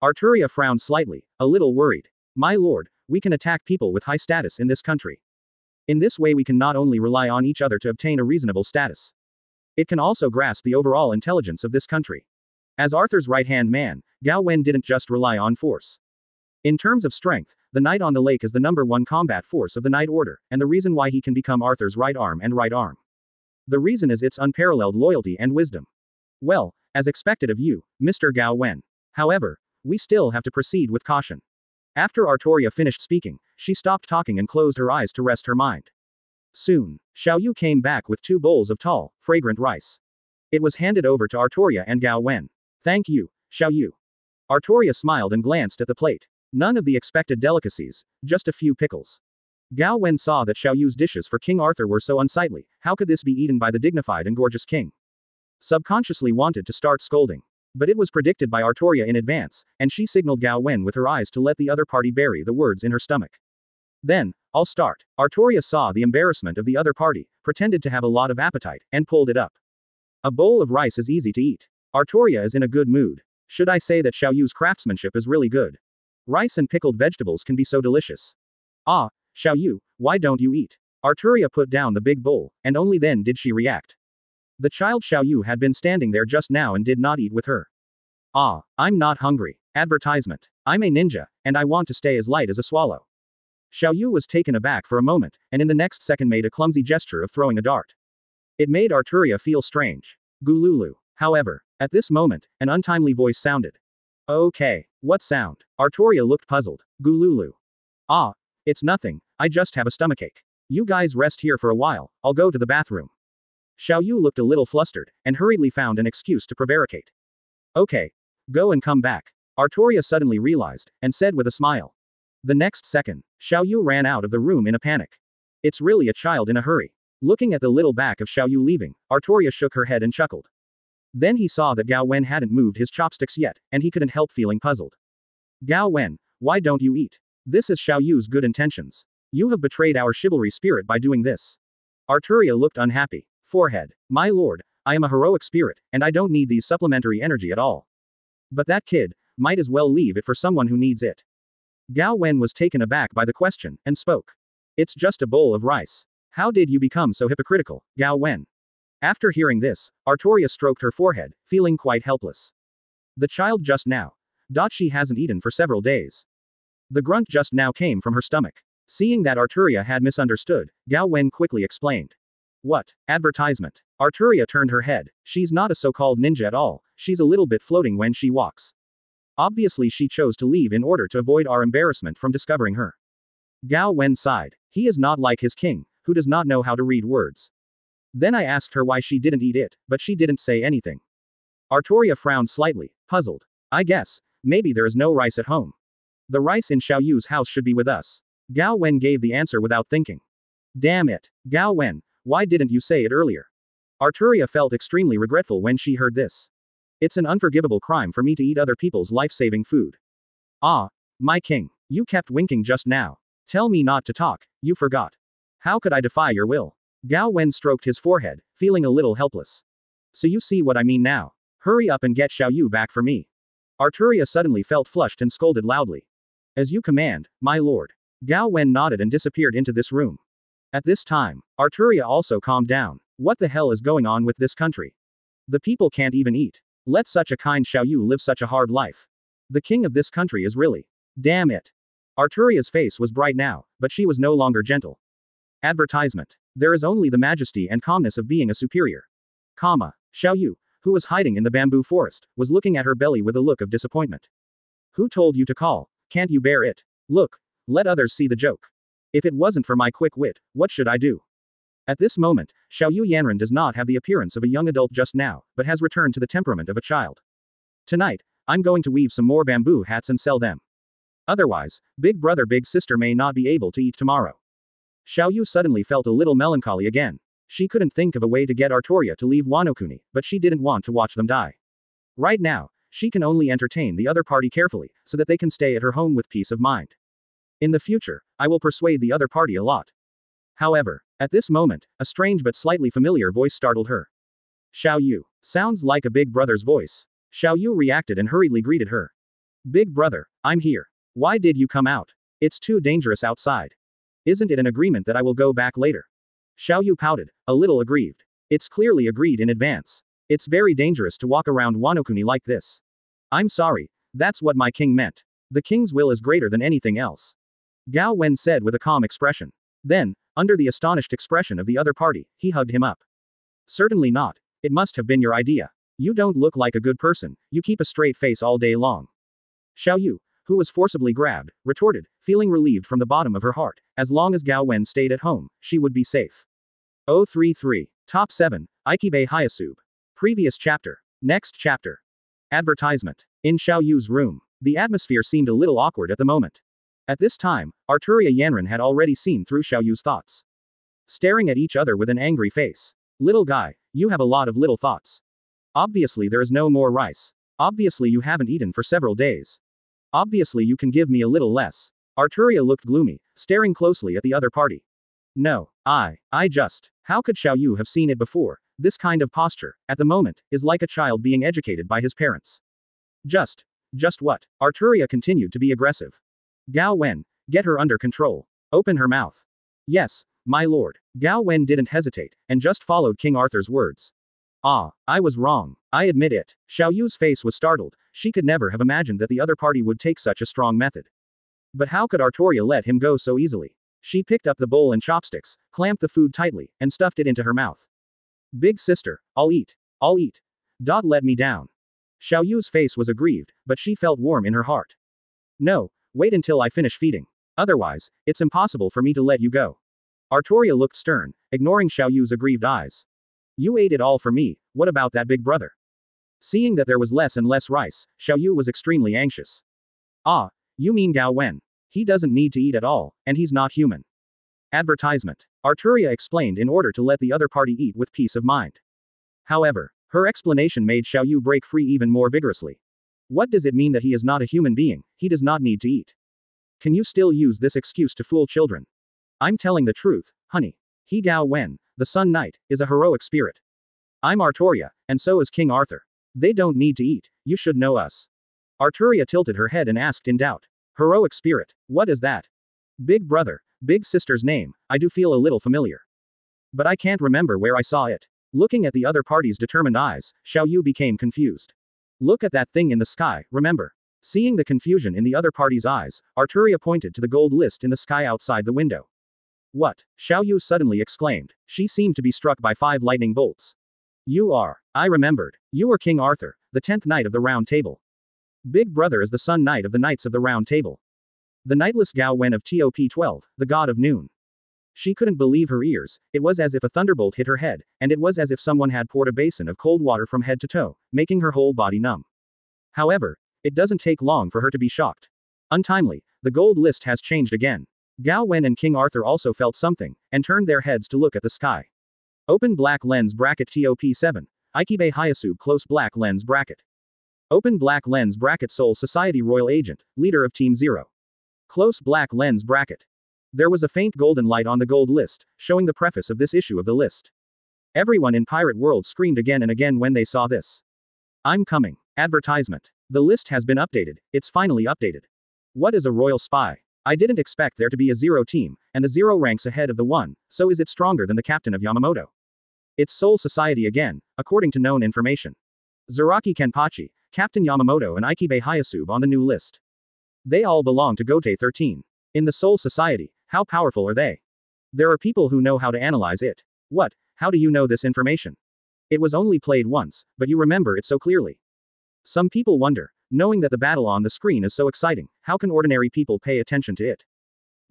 Arturia frowned slightly, a little worried. My lord, we can attack people with high status in this country. In this way we can not only rely on each other to obtain a reasonable status. It can also grasp the overall intelligence of this country. As Arthur's right-hand man, Gao Wen didn't just rely on force. In terms of strength, the Knight on the Lake is the #1 combat force of the Knight Order, and the reason why he can become Arthur's right arm and right arm. The reason is its unparalleled loyalty and wisdom. Well, as expected of you, Mr. Gao Wen. However, we still have to proceed with caution. After Artoria finished speaking, she stopped talking and closed her eyes to rest her mind. Soon, Xiao Yu came back with 2 bowls of tall, fragrant rice. It was handed over to Artoria and Gao Wen. Thank you, Xiao Yu. Artoria smiled and glanced at the plate. None of the expected delicacies, just a few pickles. Gao Wen saw that Xiao Yu's dishes for King Arthur were so unsightly, how could this be eaten by the dignified and gorgeous king? Subconsciously wanted to start scolding. But it was predicted by Artoria in advance, and she signaled Gao Wen with her eyes to let the other party bury the words in her stomach. Then, I'll start. Artoria saw the embarrassment of the other party, pretended to have a lot of appetite, and pulled it up. A bowl of rice is easy to eat. Artoria is in a good mood. Should I say that Xiao Yu's craftsmanship is really good? Rice and pickled vegetables can be so delicious. Ah, Xiao Yu, why don't you eat? Arturia put down the big bowl, and only then did she react. The child Xiao Yu had been standing there just now and did not eat with her. Ah, I'm not hungry. Advertisement. I'm a ninja, and I want to stay as light as a swallow. Xiao Yu was taken aback for a moment, and in the next second made a clumsy gesture of throwing a dart. It made Arturia feel strange. Gululu. However, at this moment, an untimely voice sounded. Okay, what sound? Arturia looked puzzled. Gululu. Ah, it's nothing, I just have a stomachache. You guys rest here for a while, I'll go to the bathroom. Xiao Yu looked a little flustered, and hurriedly found an excuse to prevaricate. Okay. Go and come back. Arturia suddenly realized, and said with a smile. The next second, Xiao Yu ran out of the room in a panic. It's really a child in a hurry. Looking at the little back of Xiao Yu leaving, Arturia shook her head and chuckled. Then he saw that Gao Wen hadn't moved his chopsticks yet, and he couldn't help feeling puzzled. Gao Wen, why don't you eat? This is Xiao Yu's good intentions. You have betrayed our chivalry spirit by doing this. Arturia looked unhappy. Forehead. My lord, I am a heroic spirit, and I don't need these supplementary energy at all. But that kid, might as well leave it for someone who needs it. Gao Wen was taken aback by the question, and spoke. It's just a bowl of rice. How did you become so hypocritical, Gao Wen? After hearing this, Arturia stroked her forehead, feeling quite helpless. The child just now. She hasn't eaten for several days. The grunt just now came from her stomach. Seeing that Arturia had misunderstood, Gao Wen quickly explained. What? Advertisement. Arturia turned her head. She's not a so-called ninja at all, she's a little bit floating when she walks. Obviously she chose to leave in order to avoid our embarrassment from discovering her. Gao Wen sighed. He is not like his king, who does not know how to read words. Then I asked her why she didn't eat it, but she didn't say anything. Arturia frowned slightly, puzzled. I guess, maybe there is no rice at home. The rice in Xiao Yu's house should be with us. Gao Wen gave the answer without thinking. Damn it. Gao Wen, why didn't you say it earlier? Arturia felt extremely regretful when she heard this. It's an unforgivable crime for me to eat other people's life-saving food. Ah, my king, you kept winking just now. Tell me not to talk, you forgot. How could I defy your will? Gao Wen stroked his forehead, feeling a little helpless. So you see what I mean now. Hurry up and get Xiao Yu back for me. Arturia suddenly felt flushed and scolded loudly. As you command, my lord. Gao Wen nodded and disappeared into this room. At this time, Arturia also calmed down. What the hell is going on with this country? The people can't even eat. Let such a kind Xiao Yu live such a hard life. The king of this country is really. Damn it. Arturia's face was bright now, but she was no longer gentle. Advertisement. There is only the majesty and calmness of being a superior. Xiao Yu, who was hiding in the bamboo forest, was looking at her belly with a look of disappointment. Who told you to call? Can't you bear it? Look. Let others see the joke. If it wasn't for my quick wit, what should I do? At this moment, Xiao Yu Yanran does not have the appearance of a young adult just now, but has returned to the temperament of a child. Tonight, I'm going to weave some more bamboo hats and sell them. Otherwise, big brother big sister may not be able to eat tomorrow. Xiao Yu suddenly felt a little melancholy again. She couldn't think of a way to get Arturia to leave Wanokuni, but she didn't want to watch them die. Right now, she can only entertain the other party carefully, so that they can stay at her home with peace of mind. In the future, I will persuade the other party a lot. However, at this moment, a strange but slightly familiar voice startled her. Xiao Yu. Sounds like a big brother's voice. Xiao Yu reacted and hurriedly greeted her. Big brother, I'm here. Why did you come out? It's too dangerous outside. Isn't it an agreement that I will go back later? Xiao Yu pouted, a little aggrieved. It's clearly agreed in advance. It's very dangerous to walk around Wanokuni like this. I'm sorry, that's what my king meant. The king's will is greater than anything else. Gao Wen said with a calm expression. Then, under the astonished expression of the other party, he hugged him up. Certainly not. It must have been your idea. You don't look like a good person, you keep a straight face all day long. Xiao Yu, who was forcibly grabbed, retorted, feeling relieved from the bottom of her heart. As long as Gao Wen stayed at home, she would be safe. 033. Top 7. Ikibe Hyasub. Previous chapter. Next chapter. Advertisement. In Xiao Yu's room. The atmosphere seemed a little awkward at the moment. At this time, Arturia Yanran had already seen through Xiao Yu's thoughts. Staring at each other with an angry face. Little guy, you have a lot of little thoughts. Obviously there is no more rice. Obviously you haven't eaten for several days. Obviously you can give me a little less. Arturia looked gloomy, staring closely at the other party. No, I just. How could Xiao Yu have seen it before? This kind of posture, at the moment, is like a child being educated by his parents. Just what? Arturia continued to be aggressive. Gao Wen, get her under control. Open her mouth. Yes, my lord. Gao Wen didn't hesitate, and just followed King Arthur's words. I was wrong. I admit it. Xiao Yu's face was startled. She could never have imagined that the other party would take such a strong method. But how could Arturia let him go so easily? She picked up the bowl and chopsticks, clamped the food tightly, and stuffed it into her mouth. Big sister, I'll eat. Don't let me down. Xiao Yu's face was aggrieved, but she felt warm in her heart. No, wait until I finish feeding. Otherwise, it's impossible for me to let you go. Arturia looked stern, ignoring Xiao Yu's aggrieved eyes. You ate it all for me, what about that big brother? Seeing that there was less and less rice, Xiao Yu was extremely anxious. You mean Gao Wen? He doesn't need to eat at all, and he's not human. Advertisement. Arturia explained in order to let the other party eat with peace of mind. However, her explanation made Xiao Yu break free even more vigorously. What does it mean that he is not a human being? He does not need to eat. Can you still use this excuse to fool children? I'm telling the truth, honey. He Gao Wen, the Sun Knight, is a heroic spirit. I'm Arturia, and so is King Arthur. They don't need to eat, you should know us. Arturia tilted her head and asked in doubt. Heroic spirit, what is that? Big brother, big sister's name, I do feel a little familiar. But I can't remember where I saw it. Looking at the other party's determined eyes, Xiao Yu became confused. Look at that thing in the sky, remember? Seeing the confusion in the other party's eyes, Arturia pointed to the gold list in the sky outside the window. What? Xiao Yu suddenly exclaimed. She seemed to be struck by 5 lightning bolts. I remembered. You were King Arthur, the 10th Knight of the Round Table. Big brother is the Sun Knight of the Knights of the Round Table. The knightless Gao Wen of TOP 12, the god of noon. She couldn't believe her ears, it was as if a thunderbolt hit her head, and it was as if someone had poured a basin of cold water from head to toe, making her whole body numb. However, it doesn't take long for her to be shocked. Untimely, the gold list has changed again. Gao Wen and King Arthur also felt something, and turned their heads to look at the sky. Open black lens bracket TOP 7. Ikibe Hyasub close black lens bracket. Open black lens bracket Soul Society Royal Agent, leader of Team 0. Close black lens bracket. There was a faint golden light on the gold list, showing the preface of this issue of the list. Everyone in Pirate World screamed again and again when they saw this. I'm coming. Advertisement. The list has been updated, it's finally updated. What is a royal spy? I didn't expect there to be a 0 team, and the 0 ranks ahead of the 1, so is it stronger than the captain of Yamamoto? It's Soul Society again, according to known information. Zaraki Kenpachi, Captain Yamamoto and Ikibe Hayasube on the new list. They all belong to Gote 13. In the Soul Society, how powerful are they? There are people who know how to analyze it. What? How do you know this information? It was only played once, but you remember it so clearly. Some people wonder, knowing that the battle on the screen is so exciting, how can ordinary people pay attention to it?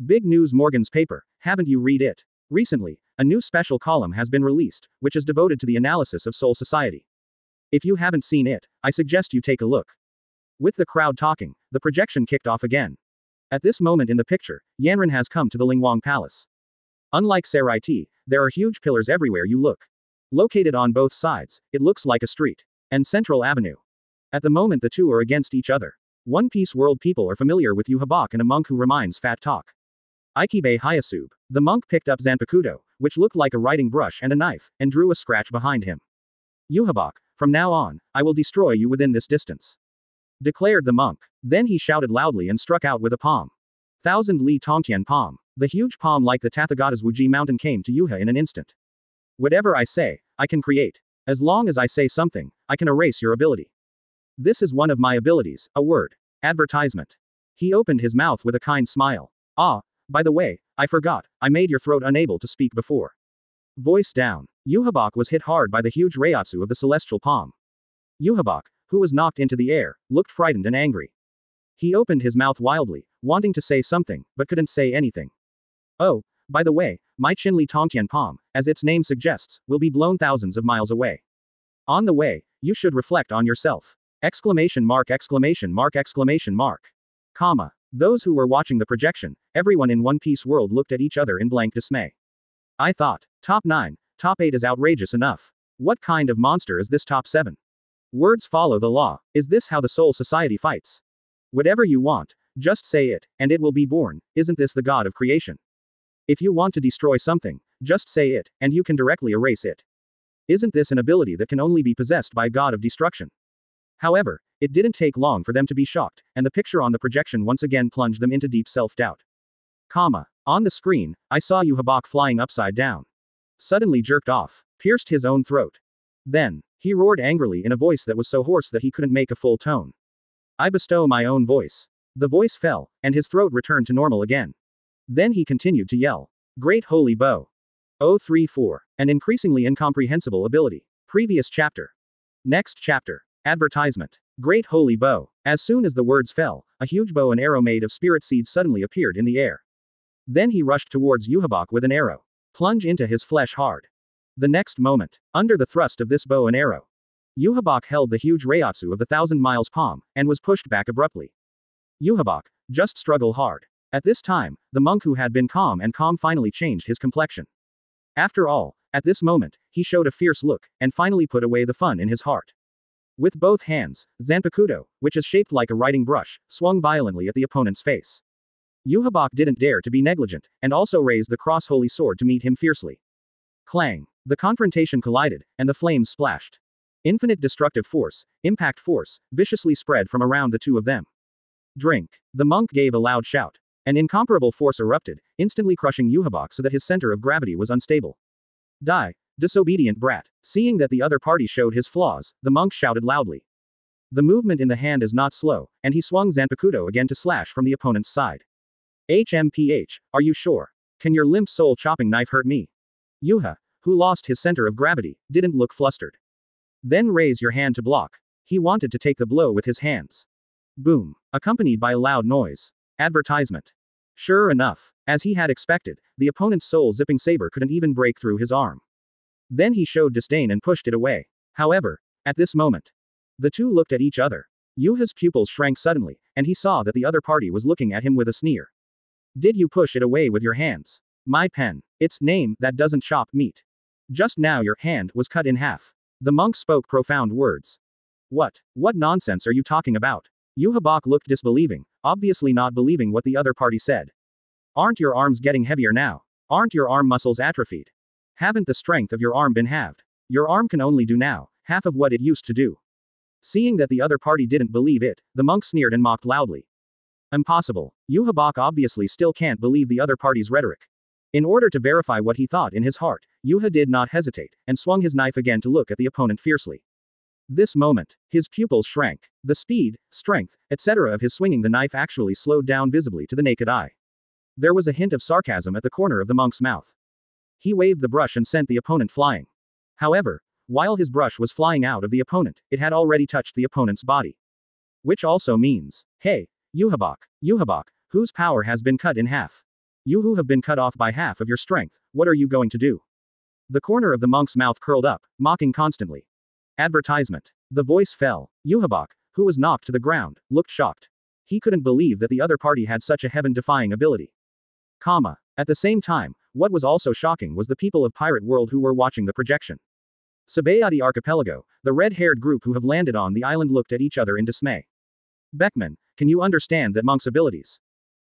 Big News Morgan's paper, haven't you read it? Recently, a new special column has been released, which is devoted to the analysis of Soul Society. If you haven't seen it, I suggest you take a look. With the crowd talking, the projection kicked off again. At this moment in the picture, Yanran has come to the Lingwang Palace. Unlike Seraiti, there are huge pillars everywhere you look. Located on both sides, it looks like a street. And Central Avenue. At the moment the two are against each other. One Piece World people are familiar with Yuhabak and a monk who reminds Fat Talk. Ikibe Hayasube. The monk picked up Zanpakuto, which looked like a writing brush and a knife, and drew a scratch behind him. Yuhabak, from now on, I will destroy you within this distance. Declared the monk. Then he shouted loudly and struck out with a palm. 1,000 Li Tongtian palm. The huge palm like the Tathagata's Wuji mountain came to Yuha in an instant. Whatever I say, I can create. As long as I say something, I can erase your ability. This is one of my abilities, a word. Advertisement. He opened his mouth with a kind smile. Ah, by the way, I forgot, I made your throat unable to speak before. Voice down. Yuhabak was hit hard by the huge Reiatsu of the celestial palm. Yuhabak, who was knocked into the air, looked frightened and angry. He opened his mouth wildly, wanting to say something, but couldn't say anything. Oh, by the way, my Chinli Tongtian palm, as its name suggests, will be blown thousands of miles away. On the way, you should reflect on yourself. Exclamation mark exclamation mark exclamation mark. Comma. Those who were watching the projection, everyone in One Piece World looked at each other in blank dismay. I thought, top 9, top 8 is outrageous enough. What kind of monster is this top 7? Words follow the law. Is this how the Soul Society fights? Whatever you want, just say it, and it will be born. Isn't this the god of creation? If you want to destroy something, just say it, and you can directly erase it. Isn't this an ability that can only be possessed by a god of destruction? However, it didn't take long for them to be shocked, and the picture on the projection once again plunged them into deep self-doubt. Comma. On the screen, I saw Yuhabak flying upside down. Suddenly jerked off, pierced his own throat. Then, he roared angrily in a voice that was so hoarse that he couldn't make a full tone. I bestow my own voice. The voice fell, and his throat returned to normal again. Then he continued to yell. Great Holy Bow. 034. An increasingly incomprehensible ability. Previous chapter. Next chapter. Advertisement. Great Holy Bow. As soon as the words fell, a huge bow and arrow made of spirit seeds suddenly appeared in the air. Then he rushed towards Yuhabak with an arrow. Plunge into his flesh hard. The next moment, under the thrust of this bow and arrow, Yuhabak held the huge Reiatsu of the 1,000 miles palm, and was pushed back abruptly. Yuhabak, just struggle hard. At this time, the monk who had been calm finally changed his complexion. After all, at this moment, he showed a fierce look, and finally put away the fun in his heart. With both hands, Zanpakuto, which is shaped like a writing brush, swung violently at the opponent's face. Yuhabak didn't dare to be negligent, and also raised the cross-holy sword to meet him fiercely. Clang! The confrontation collided, and the flames splashed. Infinite destructive force, impact force, viciously spread from around the two of them. Drink! The monk gave a loud shout. An incomparable force erupted, instantly crushing Yuhabak so that his center of gravity was unstable. Die! Disobedient brat. Seeing that the other party showed his flaws, the monk shouted loudly. The movement in the hand is not slow, and he swung Zanpakuto again to slash from the opponent's side. HMPH, are you sure? Can your limp soul chopping knife hurt me? Yuha, who lost his center of gravity, didn't look flustered. Then raise your hand to block. He wanted to take the blow with his hands. Boom, accompanied by a loud noise. Advertisement. Sure enough, as he had expected, the opponent's soul-zipping saber couldn't even break through his arm. Then he showed disdain and pushed it away. However, at this moment, the two looked at each other. Yuha's pupils shrank suddenly, and he saw that the other party was looking at him with a sneer. Did you push it away with your hands? My pen. Its name, that doesn't chop meat. Just now your hand was cut in half. The monk spoke profound words. What nonsense are you talking about? Yuhabak looked disbelieving, obviously not believing what the other party said. Aren't your arms getting heavier now? Aren't your arm muscles atrophied? Haven't the strength of your arm been halved? Your arm can only do now half of what it used to do. Seeing that the other party didn't believe it, the monk sneered and mocked loudly. Impossible. Yuhabak obviously still can't believe the other party's rhetoric. In order to verify what he thought in his heart, Yuha did not hesitate, and swung his knife again to look at the opponent fiercely. This moment, his pupils shrank. The speed, strength, etc. of his swinging the knife actually slowed down visibly to the naked eye. There was a hint of sarcasm at the corner of the monk's mouth. He waved the brush and sent the opponent flying. However, while his brush was flying out of the opponent, it had already touched the opponent's body. Which also means, hey, Yuhabak, whose power has been cut in half. You who have been cut off by half of your strength, what are you going to do? The corner of the monk's mouth curled up, mocking constantly. Advertisement. The voice fell. Yuhabak, who was knocked to the ground, looked shocked. He couldn't believe that the other party had such a heaven-defying ability. At the same time, what was also shocking was the people of Pirate World who were watching the projection. Sabayati Archipelago, the red-haired group who have landed on the island looked at each other in dismay. Beckman, can you understand that monk's abilities?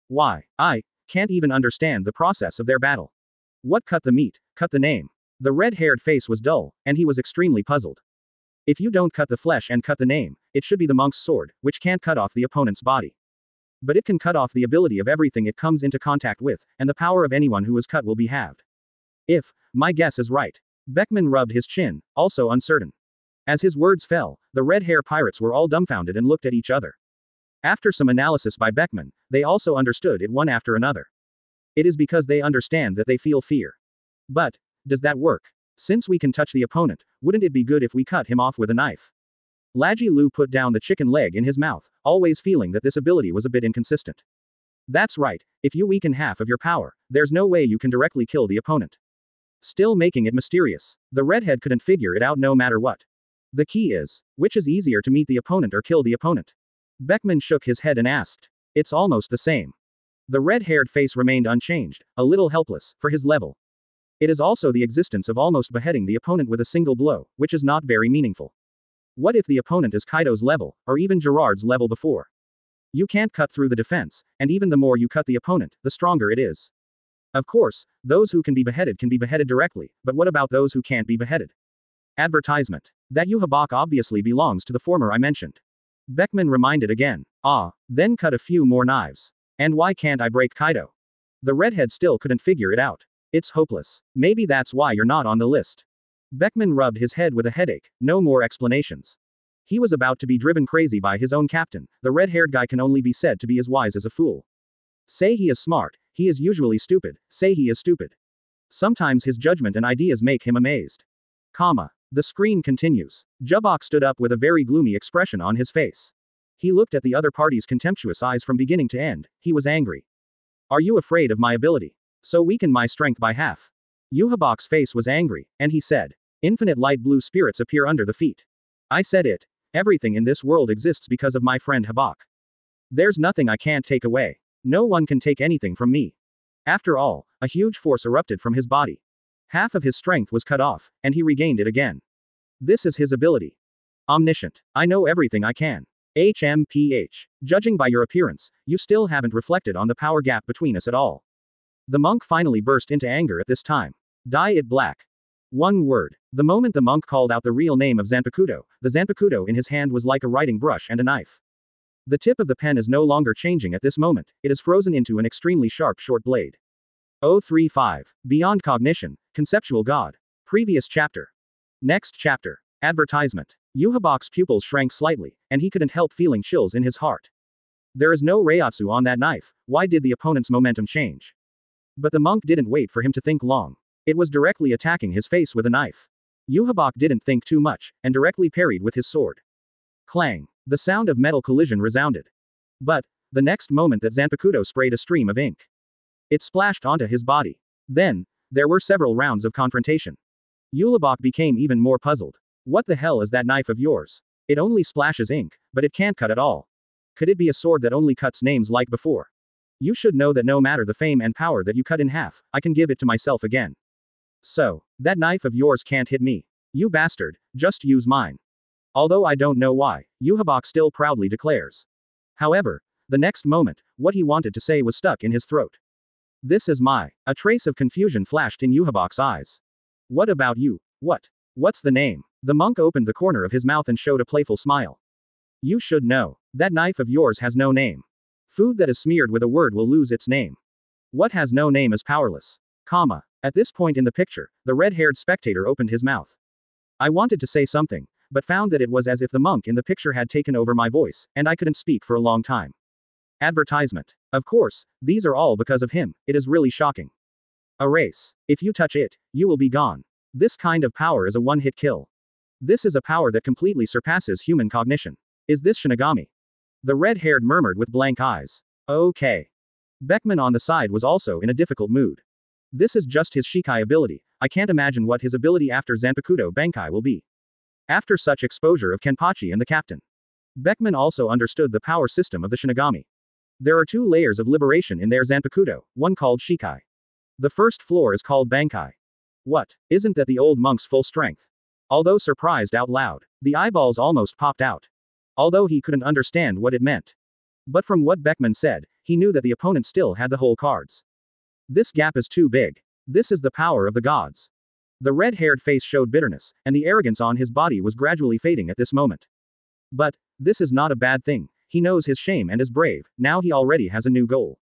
Why, I can't even understand the process of their battle. What cut the meat, cut the name? The red-haired face was dull, and he was extremely puzzled. If you don't cut the flesh and cut the name, it should be the monk's sword, which can't cut off the opponent's body. But it can cut off the ability of everything it comes into contact with, and the power of anyone who is cut will be halved. If my guess is right. Beckman rubbed his chin, also uncertain. As his words fell, the red-hair pirates were all dumbfounded and looked at each other. After some analysis by Beckman, they also understood it one after another. It is because they understand that they feel fear. But, does that work? Since we can touch the opponent, wouldn't it be good if we cut him off with a knife? Laji Lu put down the chicken leg in his mouth, always feeling that this ability was a bit inconsistent. That's right, if you weaken half of your power, there's no way you can directly kill the opponent. Still making it mysterious. The redhead couldn't figure it out no matter what. The key is, which is easier to meet the opponent or kill the opponent? Beckman shook his head and asked. It's almost the same. The red-haired face remained unchanged, a little helpless, for his level. It is also the existence of almost beheading the opponent with a single blow, which is not very meaningful. What if the opponent is Kaido's level, or even Gerard's level before? You can't cut through the defense, and even the more you cut the opponent, the stronger it is. Of course, those who can be beheaded directly, but what about those who can't be beheaded? Advertisement. That Yuhabak obviously belongs to the former I mentioned. Beckman reminded again. Then cut a few more knives. And why can't I break Kaido? The redhead still couldn't figure it out. It's hopeless. Maybe that's why you're not on the list. Beckman rubbed his head with a headache, no more explanations. He was about to be driven crazy by his own captain. The red-haired guy can only be said to be as wise as a fool. Say he is smart, he is usually stupid. Say he is stupid. Sometimes his judgment and ideas make him amazed. The screen continues. Jubok stood up with a very gloomy expression on his face. He looked at the other party's contemptuous eyes from beginning to end. He was angry. Are you afraid of my ability? So weaken my strength by half. Yuhabok's face was angry, and he said, infinite light blue spirits appear under the feet. I said it. Everything in this world exists because of my friend Habak. There's nothing I can't take away. No one can take anything from me. After all, a huge force erupted from his body. Half of his strength was cut off, and he regained it again. This is his ability. Omniscient. I know everything I can. HMPH. Judging by your appearance, you still haven't reflected on the power gap between us at all. The monk finally burst into anger at this time. Dye it black. One word. The moment the monk called out the real name of Zanpakuto, the Zanpakuto in his hand was like a writing brush and a knife. The tip of the pen is no longer changing at this moment, it is frozen into an extremely sharp short blade. 035. Beyond Cognition, Conceptual God. Previous chapter. Next chapter. Advertisement. Yuhabok's pupils shrank slightly, and he couldn't help feeling chills in his heart. There is no Reiatsu on that knife, why did the opponent's momentum change? But the monk didn't wait for him to think long. It was directly attacking his face with a knife. Yuhabok didn't think too much, and directly parried with his sword. Clang. The sound of metal collision resounded. But, the next moment that Zanpakuto sprayed a stream of ink. It splashed onto his body. Then, there were several rounds of confrontation. Yuhabok became even more puzzled. What the hell is that knife of yours? It only splashes ink, but it can't cut at all. Could it be a sword that only cuts names like before? You should know that no matter the fame and power that you cut in half, I can give it to myself again. So, that knife of yours can't hit me. You bastard, just use mine. Although I don't know why, Yuhabok still proudly declares. However, the next moment, what he wanted to say was stuck in his throat. This is my. A trace of confusion flashed in Yuhabok's eyes. What about you? What's the name? The monk opened the corner of his mouth and showed a playful smile. You should know. That knife of yours has no name. Food that is smeared with a word will lose its name. What has no name is powerless. Comma. At this point in the picture, the red-haired spectator opened his mouth. I wanted to say something, but found that it was as if the monk in the picture had taken over my voice, and I couldn't speak for a long time. Advertisement. Of course, these are all because of him, it is really shocking. Erase. If you touch it, you will be gone. This kind of power is a one-hit kill. This is a power that completely surpasses human cognition. Is this Shinigami? The red-haired murmured with blank eyes. Okay. Beckman on the side was also in a difficult mood. This is just his Shikai ability, I can't imagine what his ability after Zanpakuto Bankai will be. After such exposure of Kenpachi and the captain. Beckman also understood the power system of the Shinigami. There are two layers of liberation in their Zanpakuto, one called Shikai. The first floor is called Bankai. What? Isn't that the old monk's full strength? Although surprised out loud, the eyeballs almost popped out. Although he couldn't understand what it meant. But from what Beckman said, he knew that the opponent still had the whole cards. This gap is too big. This is the power of the gods. The red-haired face showed bitterness, and the arrogance on his body was gradually fading at this moment. But, this is not a bad thing, he knows his shame and is brave, now he already has a new goal.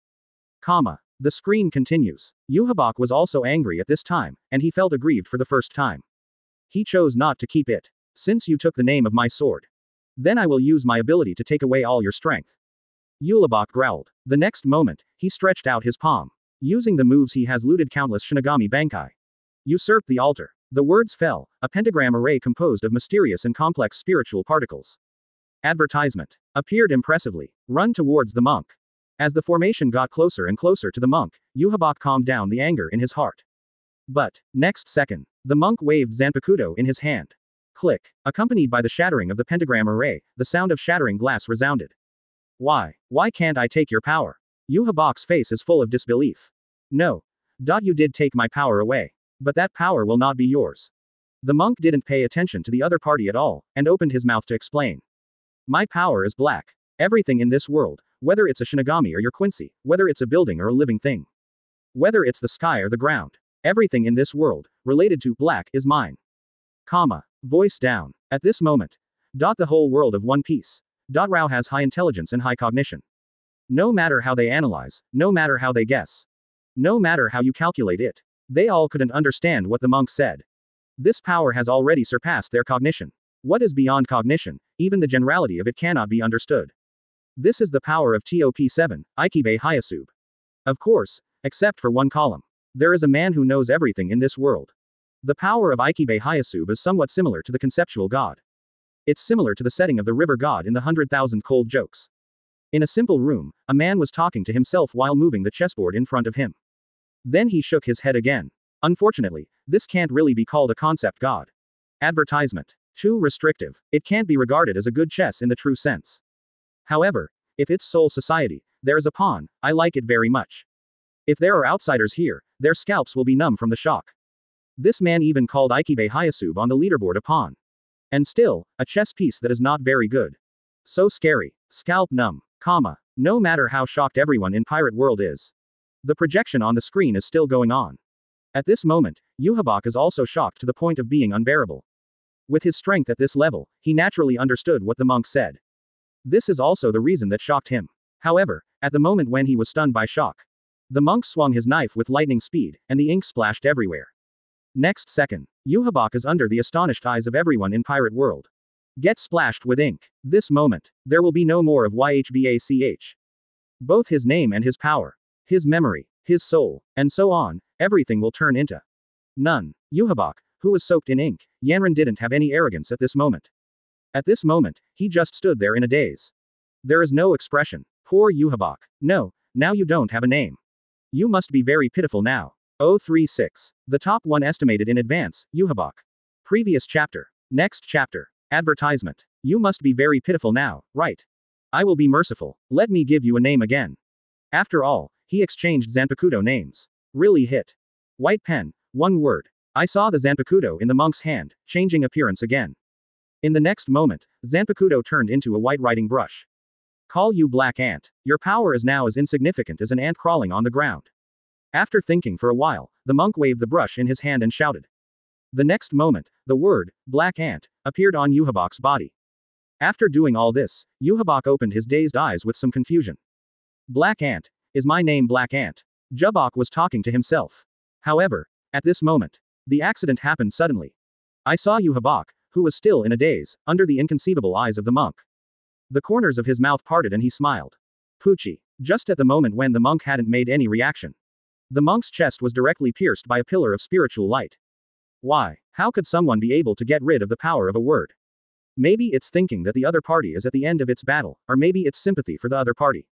Comma. The screen continues. Yuhabok was also angry at this time, and he felt aggrieved for the first time. He chose not to keep it. Since you took the name of my sword. Then I will use my ability to take away all your strength. Yuhabok growled. The next moment, he stretched out his palm. Using the moves he has looted countless Shinigami Bankai. Usurped the altar. The words fell, a pentagram array composed of mysterious and complex spiritual particles. Advertisement. Appeared impressively. Run towards the monk. As the formation got closer and closer to the monk, Yuhabok calmed down the anger in his heart. But, next second, the monk waved Zanpakuto in his hand. Click. Accompanied by the shattering of the pentagram array, the sound of shattering glass resounded. Why can't I take your power? Yuhabok's face is full of disbelief. No. You did take my power away. But that power will not be yours. The monk didn't pay attention to the other party at all, and opened his mouth to explain. My power is black. Everything in this world, whether it's a Shinigami or your Quincy, whether it's a building or a living thing. Whether it's the sky or the ground. Everything in this world, related to black, is mine. Comma. Voice down. At this moment. The whole world of One Piece. Rao has high intelligence and high cognition. No matter how they analyze, no matter how they guess. No matter how you calculate it. They all couldn't understand what the monk said. This power has already surpassed their cognition. What is beyond cognition, even the generality of it cannot be understood. This is the power of TOP7, Ikibe Hyasube. Of course, except for one column. There is a man who knows everything in this world. The power of Ikibe Hyasube is somewhat similar to the conceptual god. It's similar to the setting of the river god in the 100,000 Cold Jokes. In a simple room, a man was talking to himself while moving the chessboard in front of him. Then he shook his head again. Unfortunately, this can't really be called a concept god. Advertisement. Too restrictive. It can't be regarded as a good chess in the true sense. However, if it's Soul Society, there is a pawn, I like it very much. If there are outsiders here, their scalps will be numb from the shock. This man even called Ikibe Hyasube on the leaderboard a pawn. And still, a chess piece that is not very good. So scary. Scalp numb. Comma. No matter how shocked everyone in Pirate World is. The projection on the screen is still going on. At this moment, Yuhabok is also shocked to the point of being unbearable. With his strength at this level, he naturally understood what the monk said. This is also the reason that shocked him. However, at the moment when he was stunned by shock, the monk swung his knife with lightning speed, and the ink splashed everywhere. Next second, Yuhabok is under the astonished eyes of everyone in Pirate World. Get splashed with ink. This moment, there will be no more of YHBACH. Both his name and his power, his memory, his soul, and so on, everything will turn into none. Yuhabok, who was soaked in ink, Yanran didn't have any arrogance at this moment. At this moment, he just stood there in a daze. There is no expression. Poor Yuhabok. No, now you don't have a name. You must be very pitiful now. 036. The top one estimated in advance, Yuhabok. Previous chapter. Next chapter. Advertisement. You must be very pitiful now, right? I will be merciful. Let me give you a name again. After all, he exchanged Zanpakuto names. Really hit. White pen, one word. I saw the Zanpakuto in the monk's hand, changing appearance again. In the next moment, Zanpakuto turned into a white writing brush. Call you Black Ant. Your power is now as insignificant as an ant crawling on the ground. After thinking for a while, the monk waved the brush in his hand and shouted. The next moment, the word, Black Ant, appeared on Yuhabok's body. After doing all this, Yuhabok opened his dazed eyes with some confusion. Black Ant, is my name Black Ant? Jubok was talking to himself. However, at this moment, the accident happened suddenly. I saw Yuhabok, who was still in a daze, under the inconceivable eyes of the monk. The corners of his mouth parted and he smiled. Poochie. Just at the moment when the monk hadn't made any reaction. The monk's chest was directly pierced by a pillar of spiritual light. Why? How could someone be able to get rid of the power of a word? Maybe it's thinking that the other party is at the end of its battle, or maybe it's sympathy for the other party.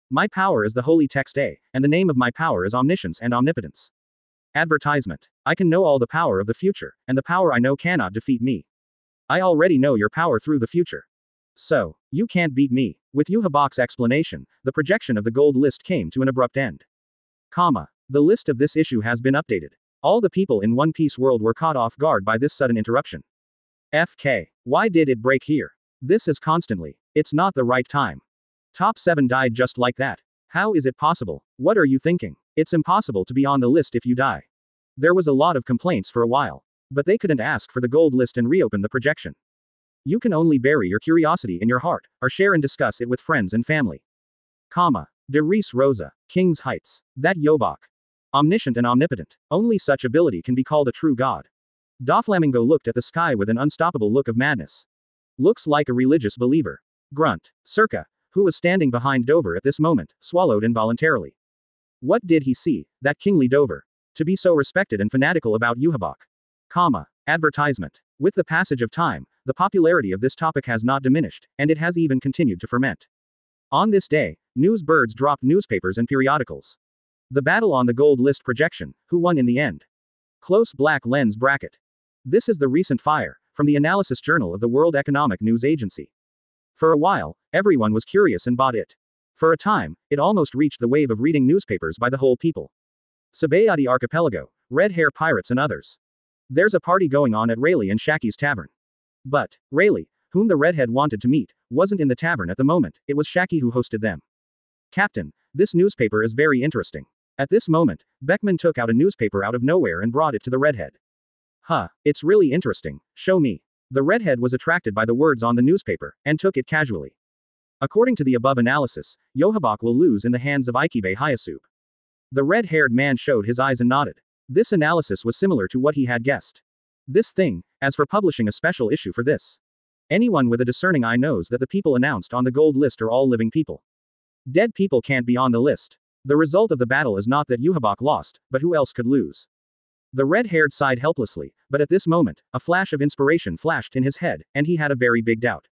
My power is the holy text A, and the name of my power is omniscience and omnipotence. Advertisement. I can know all the power of the future, and the power I know cannot defeat me. I already know your power through the future. So, you can't beat me. With Yuhabok's explanation, the projection of the gold list came to an abrupt end. The list of this issue has been updated. All the people in One Piece world were caught off guard by this sudden interruption. FK. Why did it break here? This is constantly. It's not the right time. Top 7 died just like that. How is it possible? What are you thinking? It's impossible to be on the list if you die. There was a lot of complaints for a while. But they couldn't ask for the gold list and reopen the projection. You can only bury your curiosity in your heart, or share and discuss it with friends and family. De Reese Rosa. King's Heights. That Yobok. Omniscient and omnipotent. Only such ability can be called a true god. Doflamingo looked at the sky with an unstoppable look of madness. Looks like a religious believer. Grunt. Circa, who was standing behind Dover at this moment, swallowed involuntarily. What did he see, that kingly Dover? To be so respected and fanatical about Yuhabok. Advertisement. With the passage of time, the popularity of this topic has not diminished, and it has even continued to ferment. On this day, news birds dropped newspapers and periodicals. The battle on the gold list projection, who won in the end? Close black lens bracket. This is the recent fire, from the Analysis Journal of the World Economic News Agency. For a while, everyone was curious and bought it. For a time, it almost reached the wave of reading newspapers by the whole people. Sabayati Archipelago, Red Hair Pirates and others. There's a party going on at Rayleigh and Shaki's tavern. But, Rayleigh, whom the redhead wanted to meet, wasn't in the tavern at the moment, it was Shaki who hosted them. Captain, this newspaper is very interesting. At this moment, Beckman took out a newspaper out of nowhere and brought it to the redhead. It's really interesting, show me. The redhead was attracted by the words on the newspaper, and took it casually. According to the above analysis, Yuhabok will lose in the hands of Ikibe Hayasube. The red-haired man showed his eyes and nodded. This analysis was similar to what he had guessed. This thing, as for publishing a special issue for this. Anyone with a discerning eye knows that the people announced on the gold list are all living people. Dead people can't be on the list. The result of the battle is not that Yuhabok lost, but who else could lose? The red-haired sighed helplessly, but at this moment, a flash of inspiration flashed in his head, and he had a very big doubt.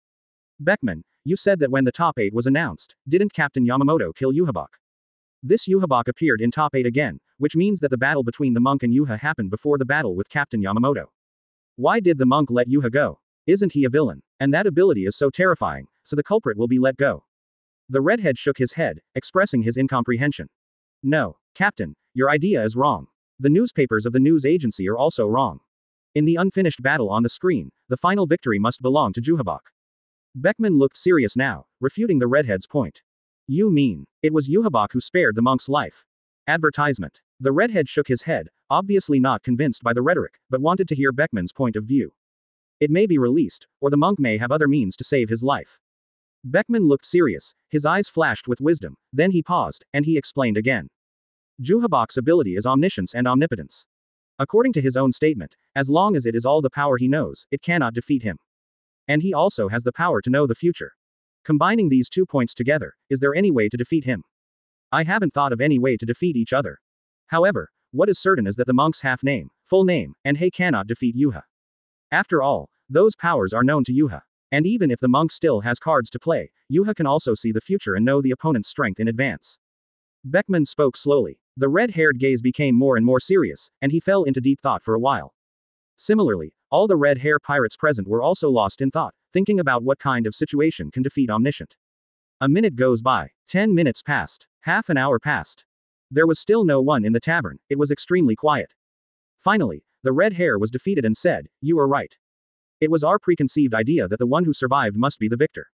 Beckman, you said that when the top 8 was announced, didn't Captain Yamamoto kill Yuhabok? This Yuhabok appeared in top 8 again, which means that the battle between the monk and Yuha happened before the battle with Captain Yamamoto. Why did the monk let Yuha go? Isn't he a villain? And that ability is so terrifying, so the culprit will be let go. The redhead shook his head, expressing his incomprehension. No, Captain, your idea is wrong. The newspapers of the news agency are also wrong. In the unfinished battle on the screen, the final victory must belong to Yuhabok. Beckman looked serious now, refuting the redhead's point. You mean, it was Yuhabok who spared the monk's life? Advertisement. The redhead shook his head, obviously not convinced by the rhetoric, but wanted to hear Beckman's point of view. It may be released, or the monk may have other means to save his life. Beckman looked serious, his eyes flashed with wisdom, then he paused, and he explained again. Yuhabok's ability is omniscience and omnipotence. According to his own statement, as long as it is all the power he knows, it cannot defeat him. And he also has the power to know the future. Combining these 2 points together, is there any way to defeat him? I haven't thought of any way to defeat each other. However, what is certain is that the monk's half-name, full name, and Hei cannot defeat Yuha. After all, those powers are known to Yuha. And even if the monk still has cards to play, Yuha can also see the future and know the opponent's strength in advance. Beckman spoke slowly. The red-haired gaze became more and more serious, and he fell into deep thought for a while. Similarly, all the red hair pirates present were also lost in thought, thinking about what kind of situation can defeat Omniscient. A minute goes by. 10 minutes passed. Half an hour passed. There was still no one in the tavern, it was extremely quiet. Finally, the red hair was defeated and said, "You are right. It was our preconceived idea that the one who survived must be the victor.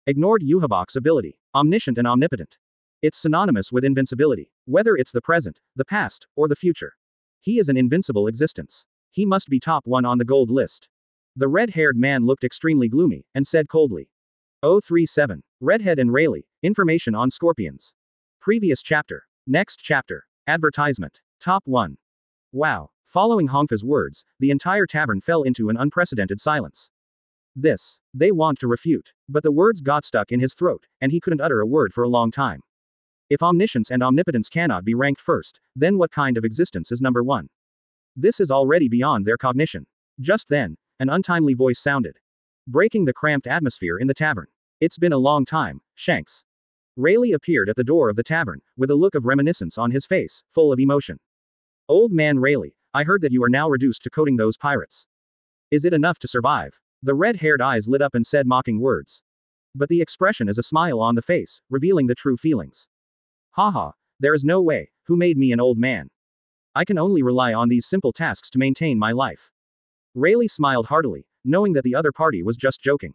Ignored Yuhabok's ability. Omniscient and omnipotent. It's synonymous with invincibility. Whether it's the present, the past, or the future. He is an invincible existence. He must be top 1 on the gold list. The red-haired man looked extremely gloomy, and said coldly. 037. Redhead and Rayleigh. Information on scorpions. Previous chapter. Next chapter. Advertisement. Top 1. Wow. Following Hongfa's words, the entire tavern fell into an unprecedented silence. This. They want to refute. But the words got stuck in his throat, and he couldn't utter a word for a long time. If omniscience and omnipotence cannot be ranked first, then what kind of existence is number 1? This is already beyond their cognition. Just then, an untimely voice sounded, breaking the cramped atmosphere in the tavern. It's been a long time, Shanks. Rayleigh appeared at the door of the tavern, with a look of reminiscence on his face, full of emotion. Old man Rayleigh, I heard that you are now reduced to coating those pirates. Is it enough to survive? The red-haired eyes lit up and said mocking words. But the expression is a smile on the face, revealing the true feelings. Haha, there is no way. Who made me an old man? I can only rely on these simple tasks to maintain my life. Rayleigh smiled heartily, knowing that the other party was just joking.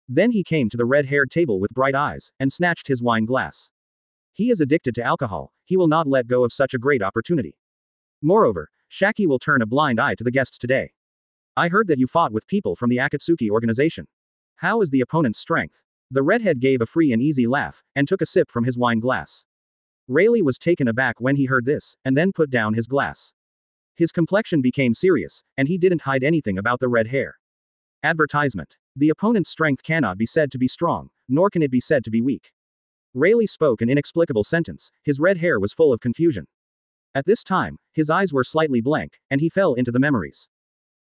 Then he came to the red-haired table with bright eyes, and snatched his wine glass. He is addicted to alcohol, he will not let go of such a great opportunity. Moreover, Shaki will turn a blind eye to the guests today. I heard that you fought with people from the Akatsuki organization. How is the opponent's strength? The redhead gave a free and easy laugh, and took a sip from his wine glass. Rayleigh was taken aback when he heard this, and then put down his glass. His complexion became serious, and he didn't hide anything about the red hair. Advertisement. The opponent's strength cannot be said to be strong, nor can it be said to be weak. Rayleigh spoke an inexplicable sentence, his red hair was full of confusion. At this time, his eyes were slightly blank, and he fell into the memories.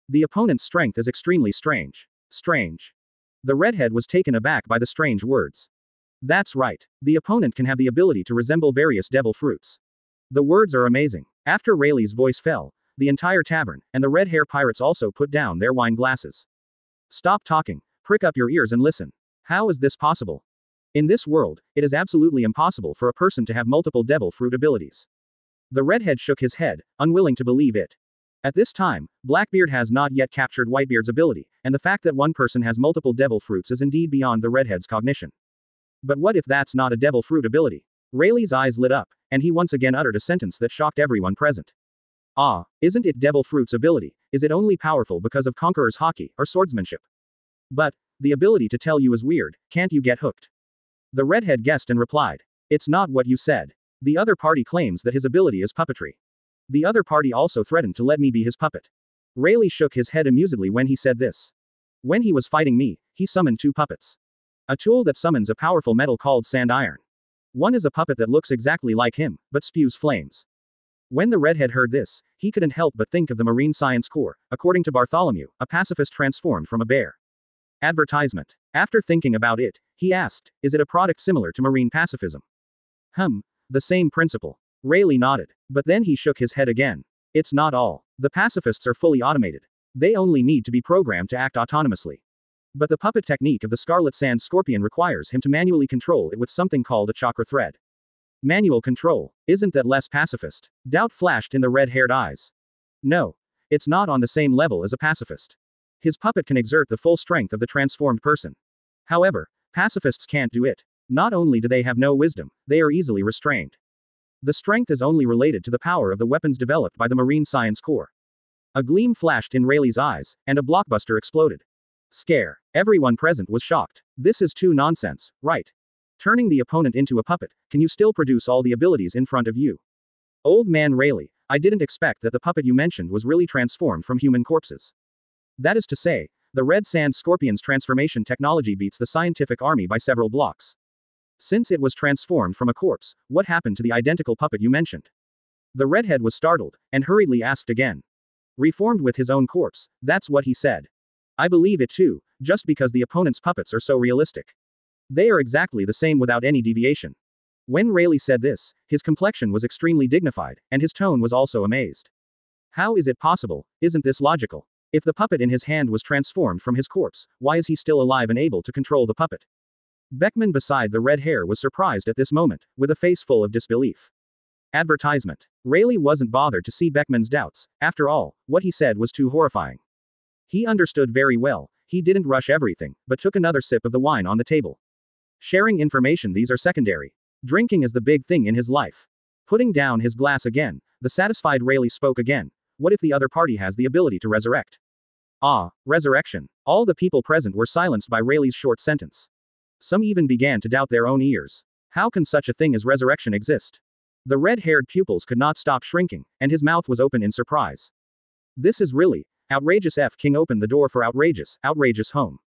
The opponent's strength is extremely strange. Strange. The redhead was taken aback by the strange words. That's right. The opponent can have the ability to resemble various devil fruits. The words are amazing. After Rayleigh's voice fell, the entire tavern, and the red hair pirates also put down their wine glasses. Stop talking. Prick up your ears and listen. How is this possible? In this world, it is absolutely impossible for a person to have multiple devil fruit abilities. The redhead shook his head, unwilling to believe it. At this time, Blackbeard has not yet captured Whitebeard's ability, and the fact that one person has multiple devil fruits is indeed beyond the redhead's cognition. But what if that's not a devil fruit ability? Rayleigh's eyes lit up, and he once again uttered a sentence that shocked everyone present. Ah, isn't it devil fruit's ability? Is it only powerful because of conqueror's hockey, or swordsmanship? But, the ability to tell you is weird, can't you get hooked? The redhead guessed and replied. It's not what you said. The other party claims that his ability is puppetry. The other party also threatened to let me be his puppet. Rayleigh shook his head amusedly when he said this. When he was fighting me, he summoned 2 puppets. A tool that summons a powerful metal called sand iron. One is a puppet that looks exactly like him, but spews flames. When the redhead heard this, he couldn't help but think of the Marine Science Corps, according to Bartholomew, a pacifist transformed from a bear. Advertisement. After thinking about it, he asked, is it a product similar to marine pacifism? The same principle. Rayleigh nodded. But then he shook his head again. It's not all. The pacifists are fully automated. They only need to be programmed to act autonomously. But the puppet technique of the Scarlet Sand Scorpion requires him to manually control it with something called a chakra thread. Manual control. Isn't that less pacifist? Doubt flashed in the red-haired eyes. No. It's not on the same level as a pacifist. His puppet can exert the full strength of the transformed person. However, pacifists can't do it. Not only do they have no wisdom, they are easily restrained. The strength is only related to the power of the weapons developed by the Marine Science Corps. A gleam flashed in Rayleigh's eyes, and a blockbuster exploded. Scare. Everyone present was shocked. This is too nonsense, right? Turning the opponent into a puppet, can you still produce all the abilities in front of you? Old man Rayleigh, I didn't expect that the puppet you mentioned was really transformed from human corpses. That is to say, the Red Sand Scorpion's transformation technology beats the scientific army by several blocks. Since it was transformed from a corpse, what happened to the identical puppet you mentioned? The redhead was startled, and hurriedly asked again. Reformed with his own corpse, that's what he said. I believe it too, just because the opponent's puppets are so realistic. They are exactly the same without any deviation. When Rayleigh said this, his complexion was extremely dignified, and his tone was also amazed. How is it possible? Isn't this logical? If the puppet in his hand was transformed from his corpse, why is he still alive and able to control the puppet? Beckman beside the red hair was surprised at this moment, with a face full of disbelief. Advertisement. Rayleigh wasn't bothered to see Beckman's doubts. After all, what he said was too horrifying. He understood very well. He didn't rush everything, but took another sip of the wine on the table. Sharing information, these are secondary. Drinking is the big thing in his life. Putting down his glass again, the satisfied Rayleigh spoke again. What if the other party has the ability to resurrect? Ah, resurrection. All the people present were silenced by Rayleigh's short sentence. Some even began to doubt their own ears. How can such a thing as resurrection exist? The red-haired pupils could not stop shrinking, and his mouth was open in surprise. This is really outrageous. King opened the door for outrageous home.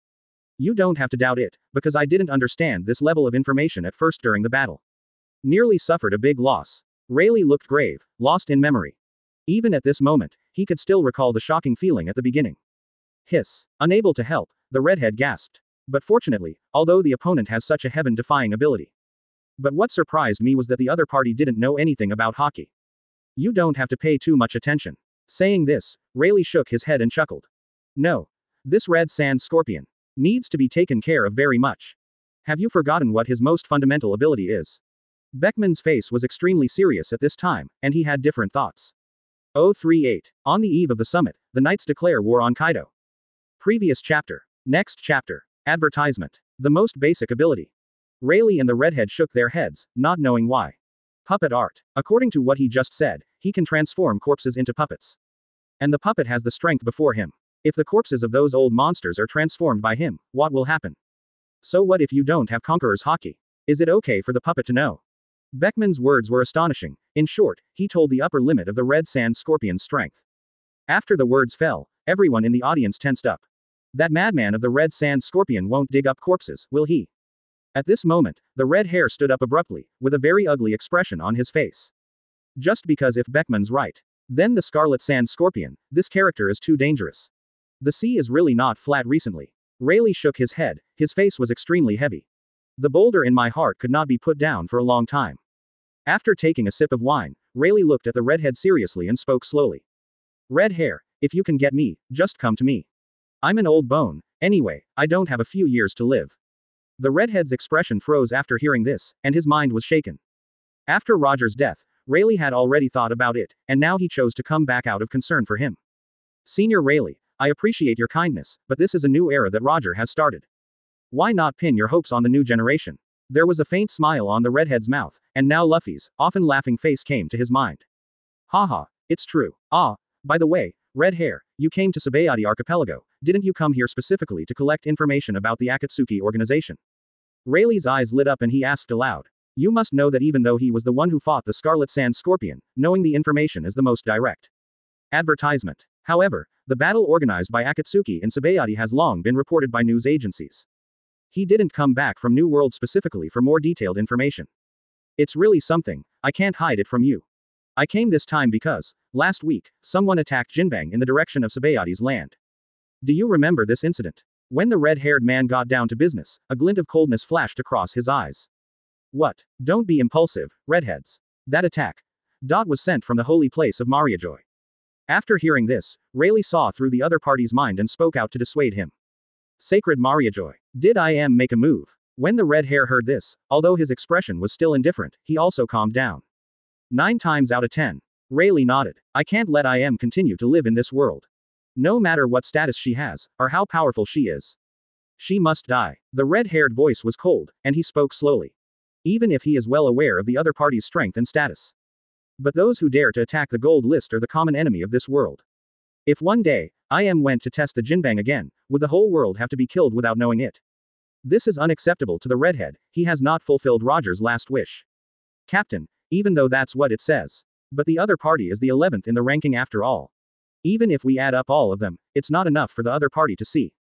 You don't have to doubt it, because I didn't understand this level of information at first during the battle. Nearly suffered a big loss. Rayleigh looked grave, lost in memory. Even at this moment, he could still recall the shocking feeling at the beginning. Hiss. Unable to help, the redhead gasped. But fortunately, although the opponent has such a heaven-defying ability. But what surprised me was that the other party didn't know anything about hockey. You don't have to pay too much attention. Saying this, Rayleigh shook his head and chuckled. No. This red sand scorpion needs to be taken care of very much. Have you forgotten what his most fundamental ability is? Beckman's face was extremely serious at this time, and he had different thoughts. 038. On the eve of the summit, the knights declare war on Kaido. Previous chapter. Next chapter. Advertisement. The most basic ability. Rayleigh and the redhead shook their heads, not knowing why. Puppet art. According to what he just said, he can transform corpses into puppets. And the puppet has the strength before him. If the corpses of those old monsters are transformed by him, what will happen? So what if you don't have Conqueror's Hockey? Is it okay for the puppet to know? Beckman's words were astonishing. In short, he told the upper limit of the red sand scorpion's strength. After the words fell, everyone in the audience tensed up. That madman of the red sand scorpion won't dig up corpses, will he? At this moment, the red hair stood up abruptly, with a very ugly expression on his face. Just because if Beckman's right, then the scarlet sand scorpion, this character is too dangerous. The sea is really not flat recently. Rayleigh shook his head, his face was extremely heavy. The boulder in my heart could not be put down for a long time. After taking a sip of wine, Rayleigh looked at the redhead seriously and spoke slowly. Red hair, if you can get me, just come to me. I'm an old bone, anyway, I don't have a few years to live. The redhead's expression froze after hearing this, and his mind was shaken. After Roger's death, Rayleigh had already thought about it, and now he chose to come back out of concern for him. Senior Rayleigh, I appreciate your kindness, but this is a new era that Roger has started. Why not pin your hopes on the new generation? There was a faint smile on the redhead's mouth, and now Luffy's, often laughing face came to his mind. Haha, it's true. Ah, by the way, red hair, you came to Sabayati Archipelago, didn't you come here specifically to collect information about the Akatsuki organization? Rayleigh's eyes lit up and he asked aloud. You must know that even though he was the one who fought the Scarlet Sand Scorpion, knowing the information is the most direct. Advertisement. However, the battle organized by Akatsuki in Sabayati has long been reported by news agencies. He didn't come back from New World specifically for more detailed information. It's really something, I can't hide it from you. I came this time because, last week, someone attacked Jinbang in the direction of Sabayati's land. Do you remember this incident? When the red-haired man got down to business, a glint of coldness flashed across his eyes. What? Don't be impulsive, redheads. That attack. Was sent from the holy place of Mariajoy. After hearing this, Rayleigh saw through the other party's mind and spoke out to dissuade him. Sacred Mariajoy. Did I make a move? When the red hair heard this, although his expression was still indifferent, he also calmed down. 9 times out of 10. Rayleigh nodded. I can't let continue to live in this world. No matter what status she has, or how powerful she is. She must die. The red-haired voice was cold, and he spoke slowly. Even if he is well aware of the other party's strength and status. But those who dare to attack the gold list are the common enemy of this world. If one day, went to test the Jinbang again, would the whole world have to be killed without knowing it? This is unacceptable to the redhead, he has not fulfilled Roger's last wish. Captain, even though that's what it says. But the other party is the 11th in the ranking after all. Even if we add up all of them, it's not enough for the other party to see.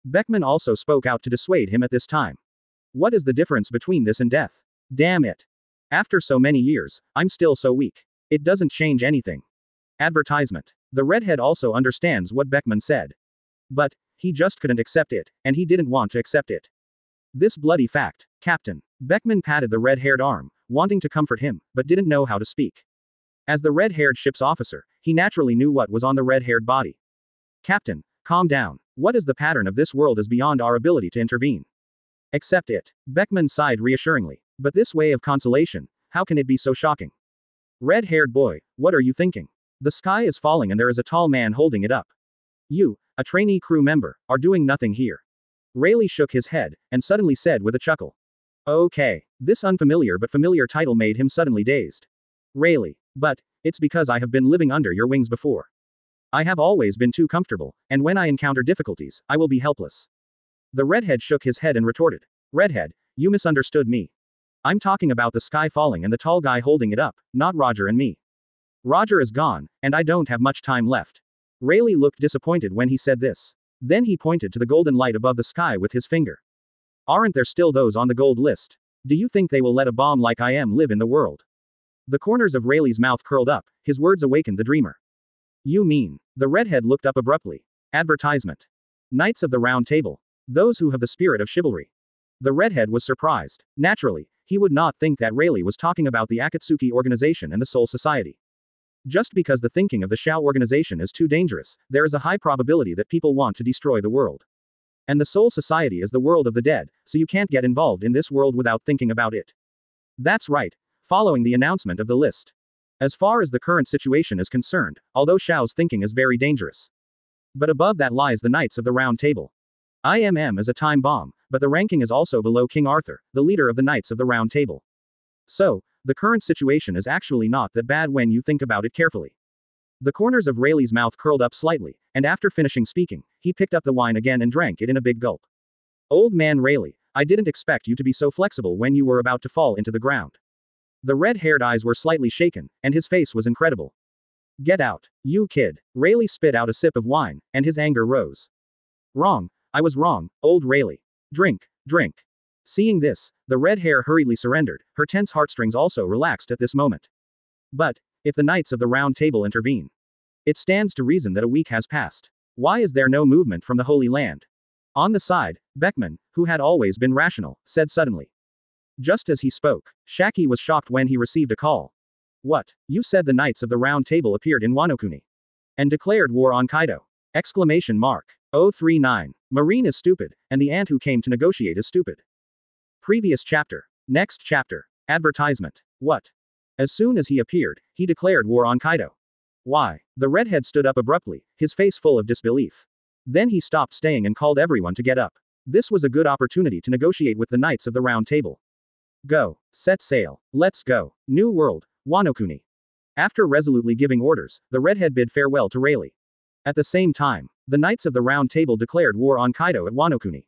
Beckman also spoke out to dissuade him at this time. What is the difference between this and death? Damn it. After so many years, I'm still so weak. It doesn't change anything. Advertisement. The redhead also understands what Beckman said. But, he just couldn't accept it, and he didn't want to accept it. This bloody fact, Captain. Beckman patted the red-haired arm, wanting to comfort him, but didn't know how to speak. As the red-haired ship's officer, he naturally knew what was on the red-haired body. Captain, calm down. What is the pattern of this world is beyond our ability to intervene. Accept it. Beckman sighed reassuringly. But this way of consolation, how can it be so shocking? Red-haired boy, what are you thinking? The sky is falling and there is a tall man holding it up. You, a trainee crew member, are doing nothing here. Rayleigh shook his head, and suddenly said with a chuckle. Okay. This unfamiliar but familiar title made him suddenly dazed. Really? But, it's because I have been living under your wings before. I have always been too comfortable, and when I encounter difficulties, I will be helpless. The redhead shook his head and retorted. Redhead, you misunderstood me. I'm talking about the sky falling and the tall guy holding it up, not Roger and me. Roger is gone, and I don't have much time left. Rayleigh looked disappointed when he said this. Then he pointed to the golden light above the sky with his finger. Aren't there still those on the gold list? Do you think they will let a bomb like I am live in the world? The corners of Rayleigh's mouth curled up, his words awakened the dreamer. You mean? The redhead looked up abruptly. Advertisement. Knights of the Round Table. Those who have the spirit of chivalry. The redhead was surprised. Naturally, he would not think that Rayleigh was talking about the Akatsuki organization and the Soul Society. Just because the thinking of the Shao organization is too dangerous, there is a high probability that people want to destroy the world. And the Soul Society is the world of the dead, so you can't get involved in this world without thinking about it. That's right. Following the announcement of the list. As far as the current situation is concerned, although Shao's thinking is very dangerous. But above that lies the Knights of the Round Table. IMM is a time bomb, but the ranking is also below King Arthur, the leader of the Knights of the Round Table. So, the current situation is actually not that bad when you think about it carefully. The corners of Rayleigh's mouth curled up slightly, and after finishing speaking, he picked up the wine again and drank it in a big gulp. Old man Rayleigh, I didn't expect you to be so flexible when you were about to fall into the ground. The red-haired eyes were slightly shaken, and his face was incredible. Get out, you kid. Rayleigh spit out a sip of wine, and his anger rose. Wrong. I was wrong, old Rayleigh. Drink, drink. Seeing this, the red hair hurriedly surrendered, her tense heartstrings also relaxed at this moment. But, if the Knights of the Round Table intervene, it stands to reason that a week has passed. Why is there no movement from the Holy Land? On the side, Beckman, who had always been rational, said suddenly. Just as he spoke, Shaki was shocked when he received a call. What? You said the Knights of the Round Table appeared in Wano-kuni and declared war on Kaido. Exclamation mark. 039. Marine is stupid, and the ant who came to negotiate is stupid. Previous chapter. Next chapter. Advertisement. What? As soon as he appeared, he declared war on Kaido. Why? The redhead stood up abruptly, his face full of disbelief. Then he stopped staying and called everyone to get up. This was a good opportunity to negotiate with the Knights of the Round Table. Go. Set sail. Let's go. New World. Wano-kuni. After resolutely giving orders, the redhead bid farewell to Rayleigh. At the same time, the Knights of the Round Table declared war on Kaido at Wano-kuni.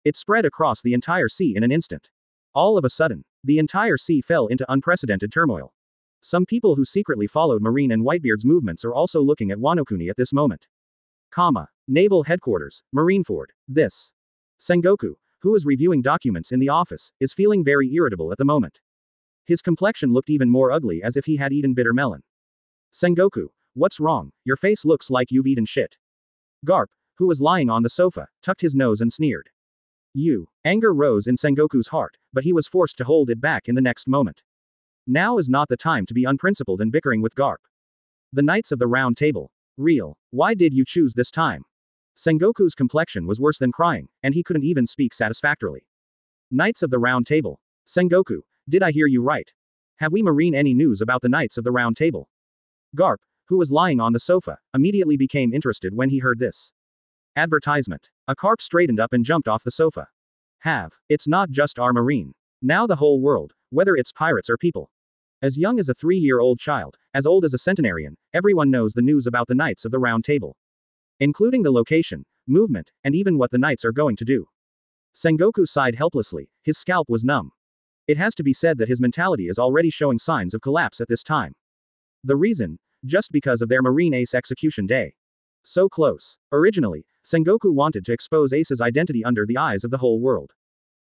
It spread across the entire sea in an instant. All of a sudden, the entire sea fell into unprecedented turmoil. Some people who secretly followed Marine and Whitebeard's movements are also looking at Wano-kuni at this moment. Naval Headquarters, Marineford. This. Sengoku, who is reviewing documents in the office, is feeling very irritable at the moment. His complexion looked even more ugly as if he had eaten bitter melon. Sengoku, what's wrong? Your face looks like you've eaten shit. Garp, who was lying on the sofa, tucked his nose and sneered. Anger rose in Sengoku's heart, but he was forced to hold it back in the next moment. Now is not the time to be unprincipled and bickering with Garp. The Knights of the Round Table. Real. Why did you choose this time? Sengoku's complexion was worse than crying, and he couldn't even speak satisfactorily. Knights of the Round Table. Sengoku, did I hear you right? Have we Marine any news about the Knights of the Round Table? Garp, who was lying on the sofa, immediately became interested when he heard this. Advertisement. A carp straightened up and jumped off the sofa. It's not just our Marine. Now the whole world, whether it's pirates or people. As young as a 3-year-old child, as old as a centenarian, everyone knows the news about the Knights of the Round Table. Including the location, movement, and even what the Knights are going to do. Sengoku sighed helplessly, his scalp was numb. It has to be said that his mentality is already showing signs of collapse at this time. The reason? Just because of their Marine Ace execution day. So close. Originally, Sengoku wanted to expose Ace's identity under the eyes of the whole world.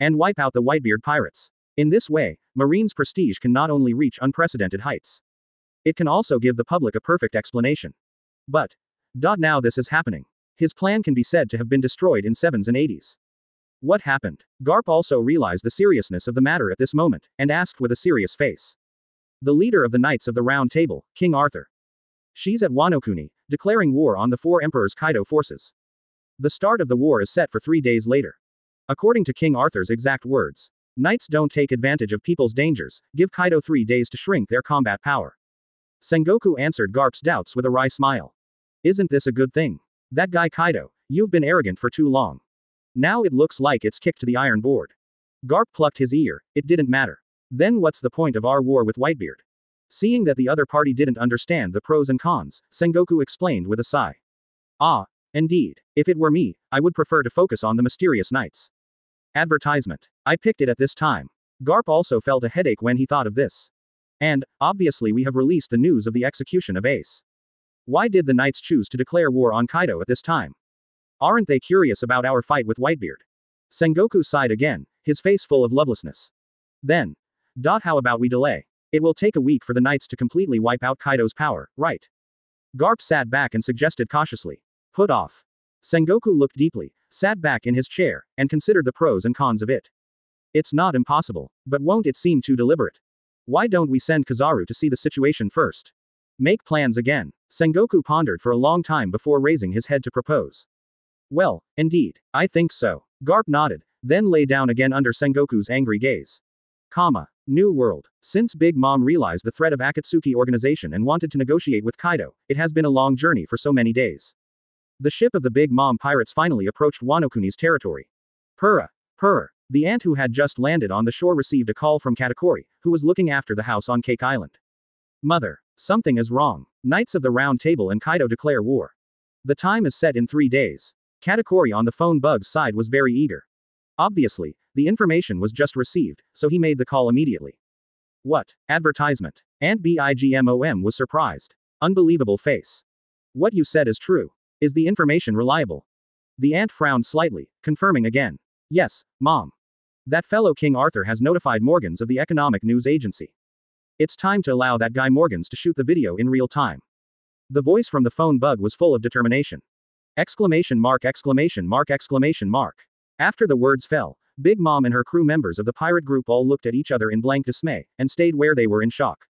And wipe out the Whitebeard pirates. In this way, Marine's prestige can not only reach unprecedented heights. It can also give the public a perfect explanation. But, now this is happening. His plan can be said to have been destroyed in 7s and 80s. What happened? Garp also realized the seriousness of the matter at this moment, and asked with a serious face. The leader of the Knights of the Round Table, King Arthur. She's at Wano-kuni, declaring war on the 4 Emperors' Kaido forces. The start of the war is set for 3 days later. According to King Arthur's exact words, Knights don't take advantage of people's dangers, give Kaido 3 days to shrink their combat power. Sengoku answered Garp's doubts with a wry smile. Isn't this a good thing? That guy Kaido, you've been arrogant for too long. Now it looks like it's kicked to the iron board. Garp plucked his ear. It didn't matter. Then what's the point of our war with Whitebeard? Seeing that the other party didn't understand the pros and cons, Sengoku explained with a sigh. Ah, indeed. If it were me, I would prefer to focus on the mysterious knights. Advertisement. I picked it at this time. Garp also felt a headache when he thought of this. And, obviously we have released the news of the execution of Ace. Why did the knights choose to declare war on Kaido at this time? Aren't they curious about our fight with Whitebeard? Sengoku sighed again, his face full of lovelessness. Then. How about we delay? It will take a week for the knights to completely wipe out Kaido's power, right? Garp sat back and suggested cautiously. Put off. Sengoku looked deeply, sat back in his chair, and considered the pros and cons of it. It's not impossible, but won't it seem too deliberate? Why don't we send Kizaru to see the situation first? Make plans again. Sengoku pondered for a long time before raising his head to propose. Well, indeed, I think so. Garp nodded, then lay down again under Sengoku's angry gaze. New World. Since Big Mom realized the threat of Akatsuki organization and wanted to negotiate with Kaido, it has been a long journey for so many days. The ship of the Big Mom pirates finally approached Wanokuni's territory. Purr. The ant who had just landed on the shore received a call from Katakuri, who was looking after the house on Cake Island. Mother. Something is wrong. Knights of the Round Table and Kaido declare war. The time is set in 3 days. Katakuri on the phone bug's side was very eager. Obviously, the information was just received, so he made the call immediately. What? Advertisement. Ant Bigmom was surprised. Unbelievable face. What you said is true. Is the information reliable? The ant frowned slightly, confirming again. Yes, Mom. That fellow King Arthur has notified Morgans of the Economic News Agency. It's time to allow that guy Morgans to shoot the video in real time. The voice from the phone bug was full of determination. Exclamation mark. After the words fell, Big Mom and her crew members of the pirate group all looked at each other in blank dismay, and stayed where they were in shock.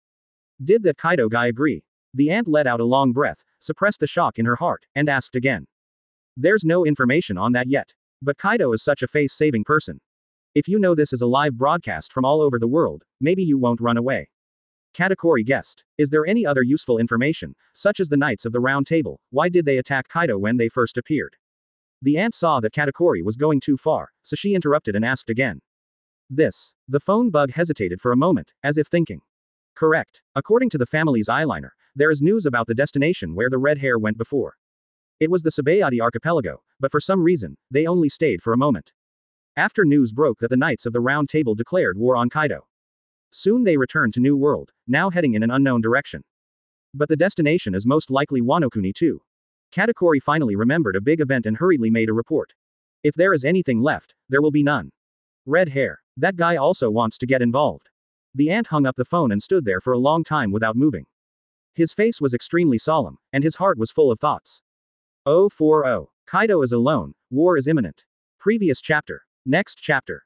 Did that Kaido guy agree? The ant let out a long breath, suppressed the shock in her heart, and asked again. There's no information on that yet. But Kaido is such a face-saving person. If you know this is a live broadcast from all over the world, maybe you won't run away. Katakuri guessed. Is there any other useful information, such as the Knights of the Round Table? Why did they attack Kaido when they first appeared? The ant saw that Katakuri was going too far, so she interrupted and asked again. This. The phone bug hesitated for a moment, as if thinking. Correct. According to the family's eyeliner, there is news about the destination where the red hair went before. It was the Sabayati archipelago, but for some reason, they only stayed for a moment. After news broke that the Knights of the Round Table declared war on Kaido. Soon they returned to New World, now heading in an unknown direction. But the destination is most likely Wanokuni too. Katakuri finally remembered a big event and hurriedly made a report. If there is anything left, there will be none. Red hair. That guy also wants to get involved. The ant hung up the phone and stood there for a long time without moving. His face was extremely solemn, and his heart was full of thoughts. 040. Kaido is alone, war is imminent. Previous chapter. Next chapter.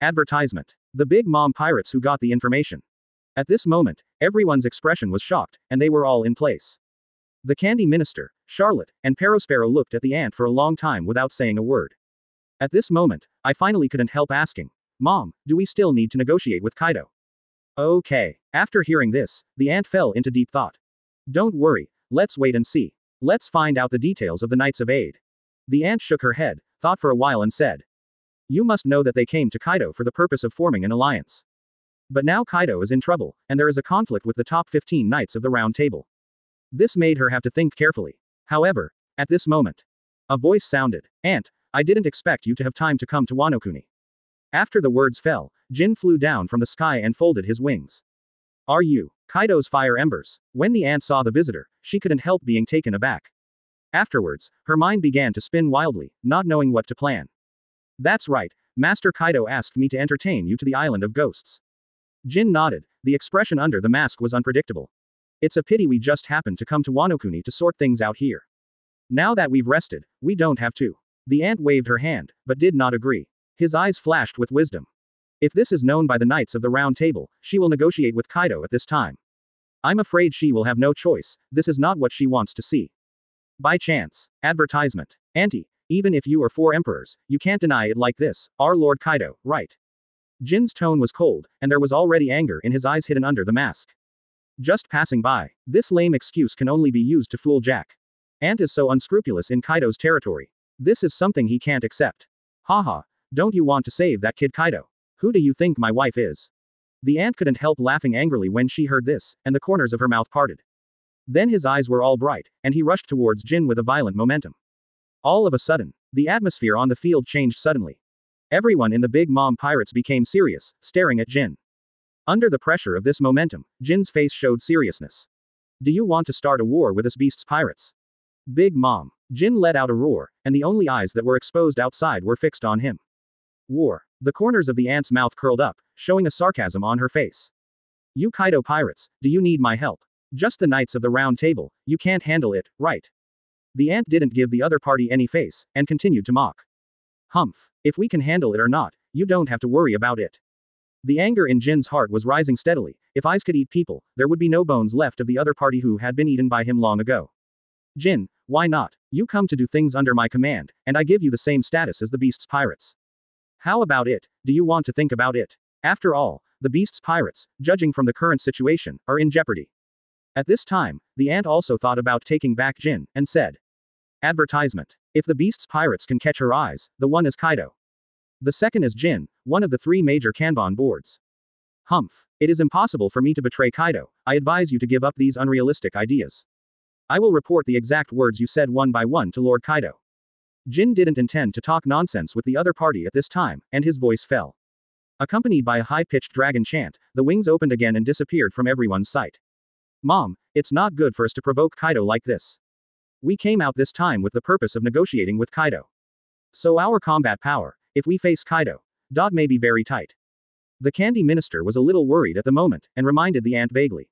Advertisement. The Big Mom pirates who got the information. At this moment, everyone's expression was shocked, and they were all in place. The Candy Minister, Charlotte, and Perospero looked at the ant for a long time without saying a word. At this moment, I finally couldn't help asking, Mom, do we still need to negotiate with Kaido? Okay. After hearing this, the ant fell into deep thought. Don't worry, let's wait and see. Let's find out the details of the Knights of Aid. The ant shook her head, thought for a while and said. You must know that they came to Kaido for the purpose of forming an alliance. But now Kaido is in trouble, and there is a conflict with the top 15 Knights of the Round Table. This made her have to think carefully. However, at this moment, a voice sounded, Ant, I didn't expect you to have time to come to Wanokuni. After the words fell, Jin flew down from the sky and folded his wings. Are you? Kaido's fire embers. When the ant saw the visitor, she couldn't help being taken aback. Afterwards, her mind began to spin wildly, not knowing what to plan. That's right, Master Kaido asked me to entertain you to the Island of Ghosts. Jin nodded, the expression under the mask was unpredictable. It's a pity we just happened to come to Wanokuni to sort things out here. Now that we've rested, we don't have to. The ant waved her hand, but did not agree. His eyes flashed with wisdom. If this is known by the Knights of the Round Table, she will negotiate with Kaido at this time. I'm afraid she will have no choice, this is not what she wants to see. By chance. Advertisement. Auntie, even if you are 4 emperors, you can't deny it like this, our Lord Kaido, right? Jin's tone was cold, and there was already anger in his eyes hidden under the mask. Just passing by. This lame excuse can only be used to fool Jack. Ant is so unscrupulous in Kaido's territory. This is something he can't accept. Haha, don't you want to save that kid Kaido? Who do you think my wife is? The ant couldn't help laughing angrily when she heard this, and the corners of her mouth parted. Then his eyes were all bright, and he rushed towards Jin with a violent momentum. All of a sudden, the atmosphere on the field changed suddenly. Everyone in the Big Mom Pirates became serious, staring at Jin. Under the pressure of this momentum, Jin's face showed seriousness. Do you want to start a war with us beasts pirates? Big Mom. Jin let out a roar, and the only eyes that were exposed outside were fixed on him. War. The corners of the ant's mouth curled up, showing a sarcasm on her face. You Kaido pirates, do you need my help? Just the Knights of the Round Table, you can't handle it, right? The ant didn't give the other party any face, and continued to mock. Humph. If we can handle it or not, you don't have to worry about it. The anger in Jin's heart was rising steadily. If eyes could eat people, there would be no bones left of the other party who had been eaten by him long ago. Jin, why not? You come to do things under my command, and I give you the same status as the beasts pirates. How about it? Do you want to think about it? After all, the beasts pirates, judging from the current situation, are in jeopardy. At this time, the ant also thought about taking back Jin, and said. Advertisement. If the beasts pirates can catch her eyes, the one is Kaido. The second is Jin, one of the 3 major Kanban boards. Humph. It is impossible for me to betray Kaido. I advise you to give up these unrealistic ideas. I will report the exact words you said one by one to Lord Kaido. Jin didn't intend to talk nonsense with the other party at this time, and his voice fell. Accompanied by a high-pitched dragon chant, the wings opened again and disappeared from everyone's sight. Mom, it's not good for us to provoke Kaido like this. We came out this time with the purpose of negotiating with Kaido. So our combat power, if we face Kaido, may be very tight. The candy minister was a little worried at the moment, and reminded the ant vaguely.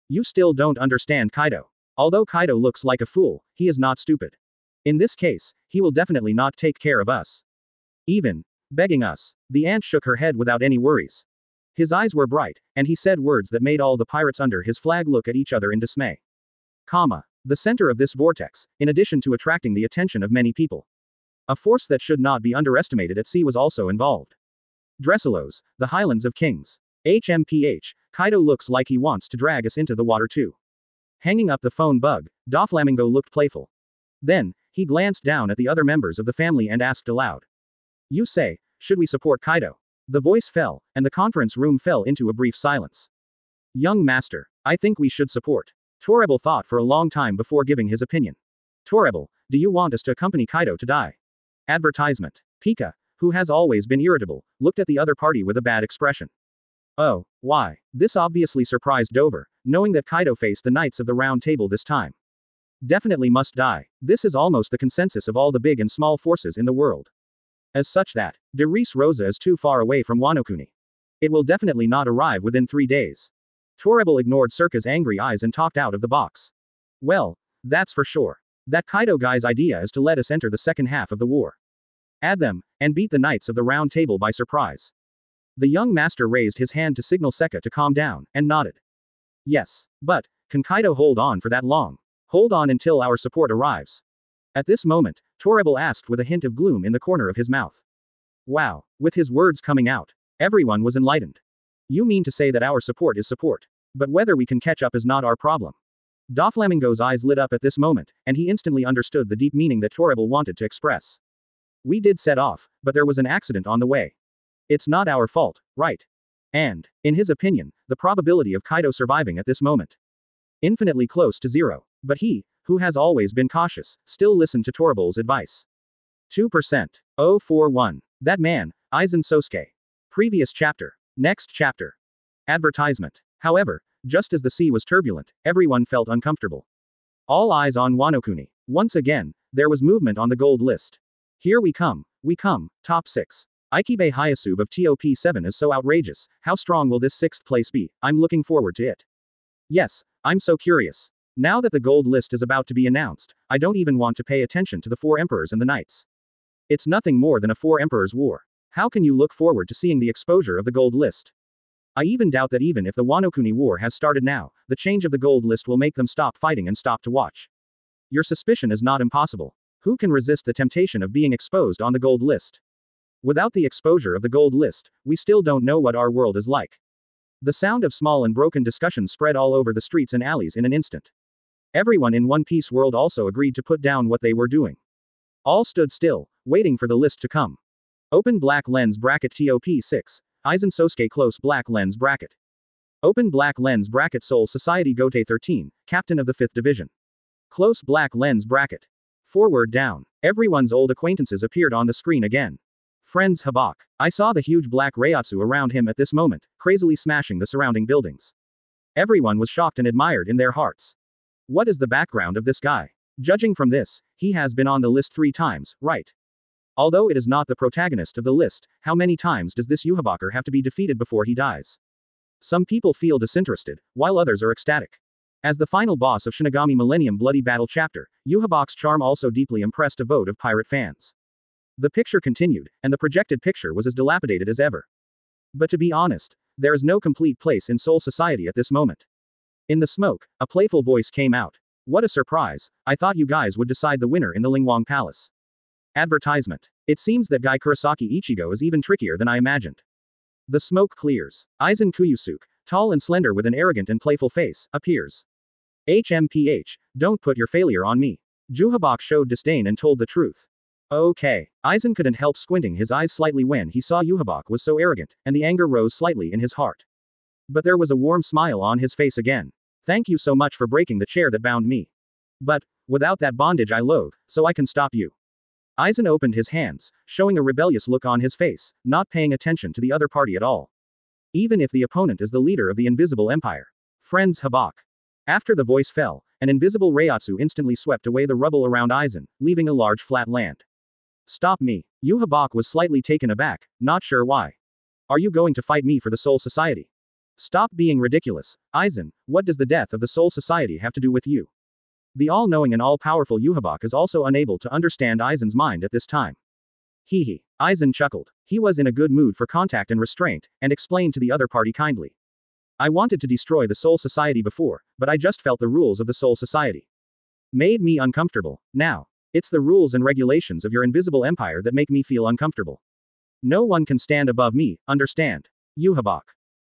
You still don't understand Kaido. Although Kaido looks like a fool, he is not stupid. In this case, he will definitely not take care of us. Even begging us. The ant shook her head without any worries. His eyes were bright, and he said words that made all the pirates under his flag look at each other in dismay. The center of this vortex, in addition to attracting the attention of many people. A force that should not be underestimated at sea was also involved. Dressilos, the Highlands of Kings. HMPH, Kaido looks like he wants to drag us into the water too. Hanging up the phone bug, Doflamingo looked playful. Then, he glanced down at the other members of the family and asked aloud. You say, should we support Kaido? The voice fell, and the conference room fell into a brief silence. Young master, I think we should support. Torrebel thought for a long time before giving his opinion. Torrebel, do you want us to accompany Kaido to die? Advertisement. Pika, who has always been irritable, looked at the other party with a bad expression. Oh, why? This obviously surprised Dover, knowing that Kaido faced the Knights of the Round Table this time. Definitely must die. This is almost the consensus of all the big and small forces in the world. As such that, de Reis Rosa is too far away from Wano Kuni. It will definitely not arrive within 3 days. Torrebel ignored Circa's angry eyes and talked out of the box. Well, that's for sure. That Kaido guy's idea is to let us enter the second half of the war. Add them, and beat the Knights of the Round Table by surprise. The young master raised his hand to signal Sekka to calm down, and nodded. Yes, but, can Kaido hold on for that long? Hold on until our support arrives. At this moment, Torrebel asked with a hint of gloom in the corner of his mouth. Wow, with his words coming out, everyone was enlightened. You mean to say that our support is support? But whether we can catch up is not our problem. Doflamingo's eyes lit up at this moment, and he instantly understood the deep meaning that Torrebel wanted to express. We did set off, but there was an accident on the way. It's not our fault, right? And, in his opinion, the probability of Kaido surviving at this moment. Infinitely close to 0. But he, who has always been cautious, still listened to Torrebel's advice. 2%. 041. That man, Aizen Sosuke. Previous chapter. Next chapter. Advertisement. However, just as the sea was turbulent, everyone felt uncomfortable. All eyes on Wano Kuni. Once again, there was movement on the gold list. Here we come, top 6. Ikibe Hyasube of TOP7 is so outrageous, how strong will this 6th place be? I'm looking forward to it. Yes, I'm so curious. Now that the gold list is about to be announced, I don't even want to pay attention to the 4 emperors and the knights. It's nothing more than a 4 emperors war. How can you look forward to seeing the exposure of the gold list? I even doubt that even if the Wano Kuni war has started now, the change of the gold list will make them stop fighting and stop to watch. Your suspicion is not impossible. Who can resist the temptation of being exposed on the gold list? Without the exposure of the gold list, we still don't know what our world is like. The sound of small and broken discussions spread all over the streets and alleys in an instant. Everyone in One Piece world also agreed to put down what they were doing. All stood still, waiting for the list to come. Open black lens bracket TOP 6. Aizen Sosuke close black lens bracket. Open black lens bracket Seoul Society Gote 13, Captain of the 5th Division. Close black lens bracket. Forward down. Everyone's old acquaintances appeared on the screen again. Friends Habak. I saw the huge black Reiatsu around him at this moment, crazily smashing the surrounding buildings. Everyone was shocked and admired in their hearts. What is the background of this guy? Judging from this, he has been on the list 3 times, right? Although it is not the protagonist of the list, how many times does this Yuhabaker have to be defeated before he dies? Some people feel disinterested, while others are ecstatic. As the final boss of Shinigami Millennium Bloody Battle chapter, Yuhabak's charm also deeply impressed a vote of pirate fans. The picture continued, and the projected picture was as dilapidated as ever. But to be honest, there is no complete place in Seoul Society at this moment. In the smoke, a playful voice came out. What a surprise, I thought you guys would decide the winner in the Lingwang Palace. Advertisement. It seems that guy Kurosaki Ichigo is even trickier than I imagined. The smoke clears. Aizen Kuyusuke, tall and slender with an arrogant and playful face, appears. HMPH, don't put your failure on me. Yuhabak showed disdain and told the truth. Okay. Aizen couldn't help squinting his eyes slightly when he saw Yuhabak was so arrogant, and the anger rose slightly in his heart. But there was a warm smile on his face again. Thank you so much for breaking the chair that bound me. But, without that bondage I loathe, so I can stop you. Aizen opened his hands, showing a rebellious look on his face, not paying attention to the other party at all. Even if the opponent is the leader of the Invisible Empire. Friends Habak. After the voice fell, an invisible Reiatsu instantly swept away the rubble around Aizen, leaving a large flat land. Stop me. Yuhabak was slightly taken aback, not sure why. Are you going to fight me for the Seoul Society? Stop being ridiculous. Aizen, what does the death of the Seoul Society have to do with you? The all-knowing and all-powerful Yuhabak is also unable to understand Aizen's mind at this time. Hee. Aizen chuckled. He was in a good mood for contact and restraint, and explained to the other party kindly. I wanted to destroy the Seoul Society before, but I just felt the rules of the Seoul Society made me uncomfortable. Now, it's the rules and regulations of your invisible empire that make me feel uncomfortable. No one can stand above me, understand? Yuhabak.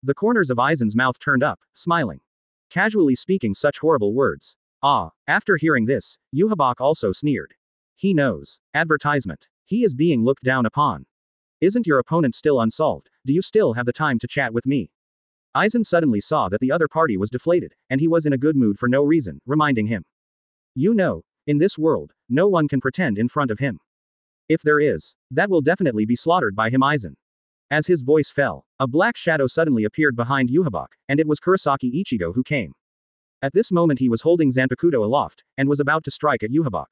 The corners of Aizen's mouth turned up, smiling. Casually speaking such horrible words. Ah, after hearing this, Yuhabak also sneered. He knows. Advertisement. He is being looked down upon. Isn't your opponent still unsolved? Do you still have the time to chat with me? Aizen suddenly saw that the other party was deflated, and he was in a good mood for no reason, reminding him. You know, in this world, no one can pretend in front of him. If there is, that will definitely be slaughtered by him Aizen. As his voice fell, a black shadow suddenly appeared behind Yuhabak, and it was Kurosaki Ichigo who came. At this moment he was holding Zanpakuto aloft, and was about to strike at Yuhabak.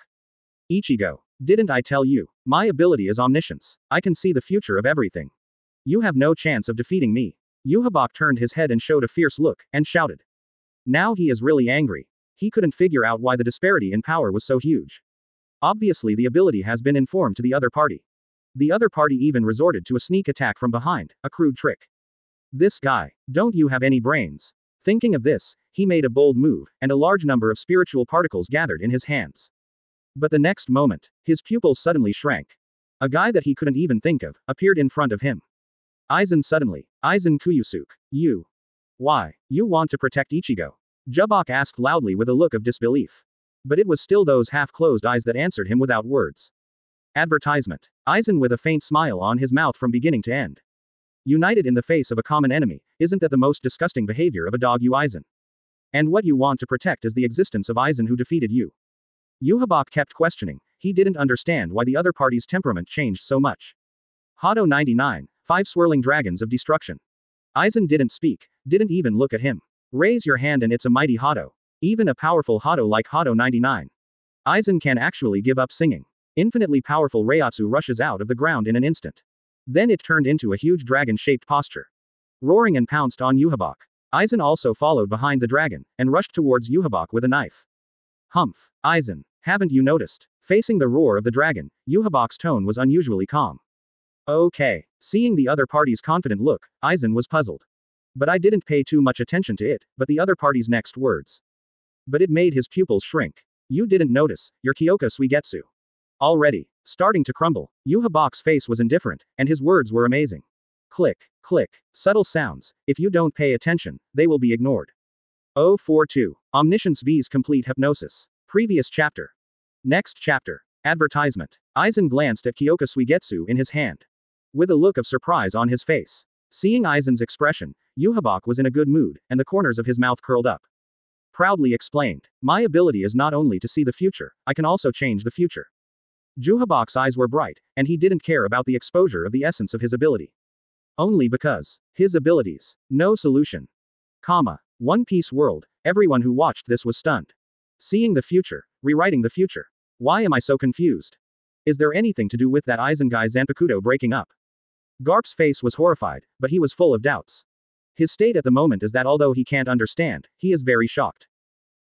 Ichigo, didn't I tell you? My ability is omniscience. I can see the future of everything. You have no chance of defeating me. Yuhabak turned his head and showed a fierce look, and shouted. Now he is really angry. He couldn't figure out why the disparity in power was so huge. Obviously the ability has been informed to the other party. The other party even resorted to a sneak attack from behind, a crude trick. This guy, don't you have any brains? Thinking of this, he made a bold move, and a large number of spiritual particles gathered in his hands. But the next moment, his pupils suddenly shrank. A guy that he couldn't even think of, appeared in front of him. Aizen suddenly. Aizen Kuyusuke. You. Why, you want to protect Ichigo? Yuhabak asked loudly with a look of disbelief. But it was still those half-closed eyes that answered him without words. Advertisement. Aizen with a faint smile on his mouth from beginning to end. United in the face of a common enemy, isn't that the most disgusting behavior of a dog, you Aizen? And what you want to protect is the existence of Aizen who defeated you. Yuhabak kept questioning. He didn't understand why the other party's temperament changed so much. Hado 99, 5 swirling dragons of destruction. Aizen didn't speak, didn't even look at him. Raise your hand and it's a mighty Hado. Even a powerful Hado like Hado 99. Aizen can actually give up singing. Infinitely powerful Reiatsu rushes out of the ground in an instant. Then it turned into a huge dragon-shaped posture. Roaring and pounced on Yuhabak. Aizen also followed behind the dragon, and rushed towards Yuhabak with a knife. Humph. Aizen, haven't you noticed? Facing the roar of the dragon, Yuhabak's tone was unusually calm. Okay. Seeing the other party's confident look, Aizen was puzzled. But I didn't pay too much attention to it, but the other party's next words. But it made his pupils shrink. You didn't notice, your Kyoka Suigetsu. Already. Starting to crumble, Yuhabak's face was indifferent, and his words were amazing. Click, click. Subtle sounds, if you don't pay attention, they will be ignored. 042. Omniscience vs complete hypnosis. Previous chapter. Next chapter. Advertisement. Aizen glanced at Kyoka Suigetsu in his hand. With a look of surprise on his face. Seeing Aizen's expression, Yuhabak was in a good mood, and the corners of his mouth curled up. Proudly explained, my ability is not only to see the future, I can also change the future. Yuhabak's eyes were bright, and he didn't care about the exposure of the essence of his ability. Only because. His abilities. No solution. One Piece world, everyone who watched this was stunned. Seeing the future, rewriting the future. Why am I so confused? Is there anything to do with that Aizen guy Zanpakuto breaking up? Garp's face was horrified, but he was full of doubts. His state at the moment is that although he can't understand, he is very shocked.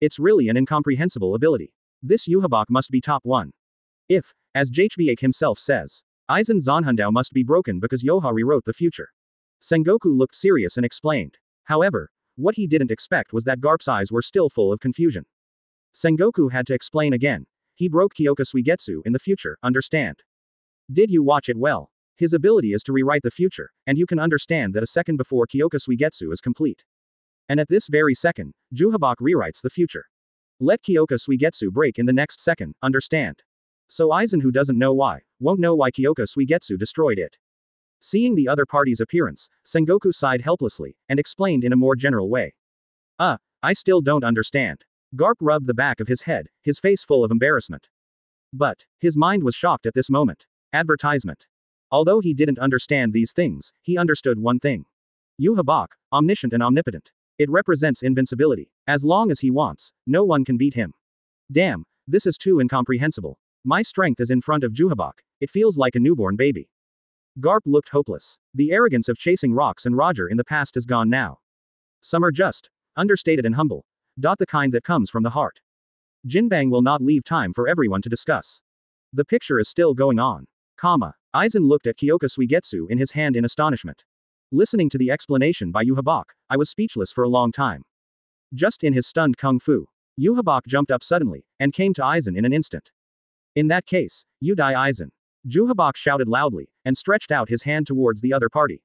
It's really an incomprehensible ability. This Yuhabak must be top 1. If, as JHBH himself says, Aizen Zanhundao must be broken because Yoha rewrote the future. Sengoku looked serious and explained. However, what he didn't expect was that Garp's eyes were still full of confusion. Sengoku had to explain again. He broke Kyoka Suigetsu in the future, understand? Did you watch it well? His ability is to rewrite the future, and you can understand that a second before Kyoka Suigetsu is complete. And at this very second, Yuhabak rewrites the future. Let Kyoka Suigetsu break in the next second, understand? So Aizen, who doesn't know why, won't know why Kyoka Suigetsu destroyed it. Seeing the other party's appearance, Sengoku sighed helplessly, and explained in a more general way. I still don't understand. Garp rubbed the back of his head, his face full of embarrassment. But, his mind was shocked at this moment. Advertisement. Although he didn't understand these things, he understood one thing. Yuhabak, omniscient and omnipotent. It represents invincibility. As long as he wants, no one can beat him. Damn, this is too incomprehensible. My strength is in front of Yuhabak. It feels like a newborn baby. Garp looked hopeless. The arrogance of chasing rocks and Roger in the past is gone now. Some are just understated and humble. The kind that comes from the heart. Jinbang will not leave time for everyone to discuss. The picture is still going on. Aizen looked at Kyoka Suigetsu in his hand in astonishment. Listening to the explanation by Yuhabak, I was speechless for a long time. Just in his stunned kung fu, Yuhabak jumped up suddenly, and came to Aizen in an instant. In that case, you die Aizen. Yuhabak shouted loudly, and stretched out his hand towards the other party.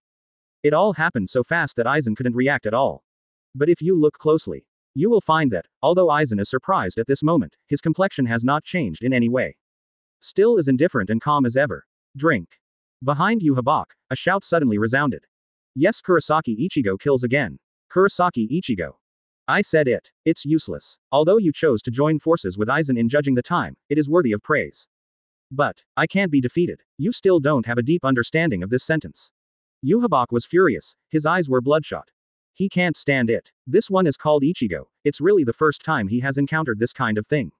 It all happened so fast that Aizen couldn't react at all. But if you look closely, you will find that, although Aizen is surprised at this moment, his complexion has not changed in any way. Still as indifferent and calm as ever. Drink. Behind Yuhabak, a shout suddenly resounded. Yes, Kurosaki Ichigo kills again. Kurosaki Ichigo. I said it. It's useless. Although you chose to join forces with Aizen in judging the time, it is worthy of praise. But, I can't be defeated. You still don't have a deep understanding of this sentence. Yuhabak was furious, his eyes were bloodshot. He can't stand it. This one is called Ichigo, it's really the first time he has encountered this kind of thing.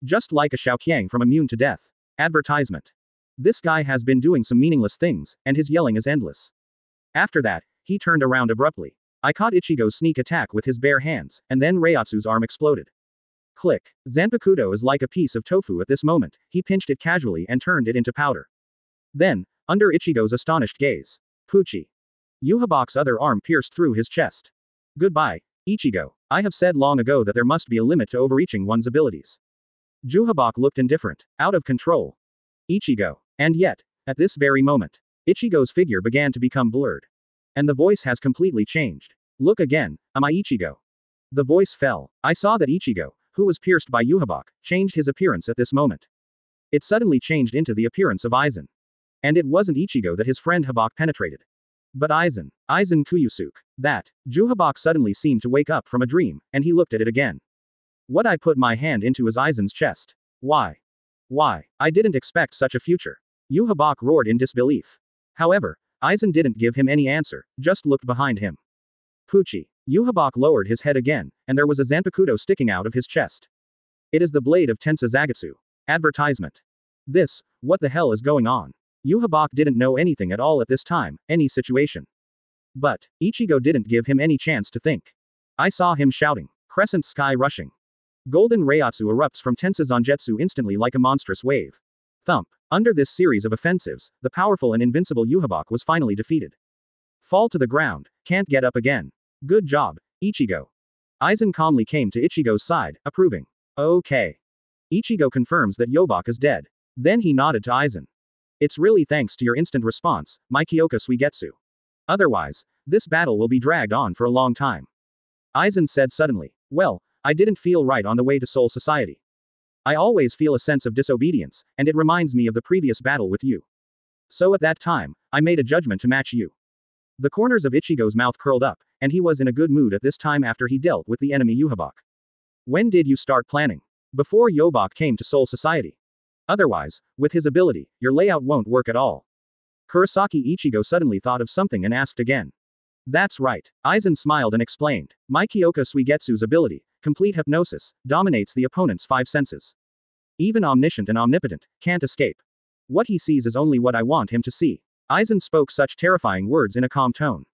Just like a Xiaoqiang from Immune to Death. Advertisement. This guy has been doing some meaningless things, and his yelling is endless. After that, he turned around abruptly. I caught Ichigo's sneak attack with his bare hands, and then Reiatsu's arm exploded. Click. Zanpakuto is like a piece of tofu at this moment, he pinched it casually and turned it into powder. Then, under Ichigo's astonished gaze. Pucci. Yuhabak's other arm pierced through his chest. Goodbye, Ichigo. I have said long ago that there must be a limit to overreaching one's abilities. Yuhabak looked indifferent, out of control. Ichigo. And yet, at this very moment, Ichigo's figure began to become blurred. And the voice has completely changed. Look again, am I Ichigo? The voice fell. I saw that Ichigo, who was pierced by Yuhabak, changed his appearance at this moment. It suddenly changed into the appearance of Aizen. And it wasn't Ichigo that his friend Habak penetrated. But Aizen Kuyusuke. That. Yuhabak suddenly seemed to wake up from a dream, and he looked at it again. What I put my hand into is Aizen's chest. Why? I didn't expect such a future. Yuhabak roared in disbelief. However, Aizen didn't give him any answer, just looked behind him. Pucci. Yuhabak lowered his head again, and there was a Zanpakuto sticking out of his chest. It is the blade of Tensa Zagetsu. Advertisement. This, what the hell is going on? Yuhabak didn't know anything at all at this time, any situation. But, Ichigo didn't give him any chance to think. I saw him shouting. Crescent sky rushing. Golden Reiatsu erupts from Tensa Zangetsu instantly like a monstrous wave. Thump. Under this series of offensives, the powerful and invincible Yuhabak was finally defeated. Fall to the ground, can't get up again. Good job, Ichigo. Aizen calmly came to Ichigo's side, approving. Okay. Ichigo confirms that Yobak is dead. Then he nodded to Aizen. It's really thanks to your instant response, my Kyoka Suigetsu. Otherwise, this battle will be dragged on for a long time. Aizen said suddenly. Well, I didn't feel right on the way to Soul Society. I always feel a sense of disobedience, and it reminds me of the previous battle with you. So at that time, I made a judgment to match you. The corners of Ichigo's mouth curled up, and he was in a good mood at this time after he dealt with the enemy Yhwach. When did you start planning? Before Yhwach came to Soul Society. Otherwise, with his ability, your layout won't work at all. Kurosaki Ichigo suddenly thought of something and asked again. That's right. Aizen smiled and explained. My Kyoka Suigetsu's ability, complete hypnosis, dominates the opponent's 5 senses. Even omniscient and omnipotent can't escape. What he sees is only what I want him to see. Aizen spoke such terrifying words in a calm tone.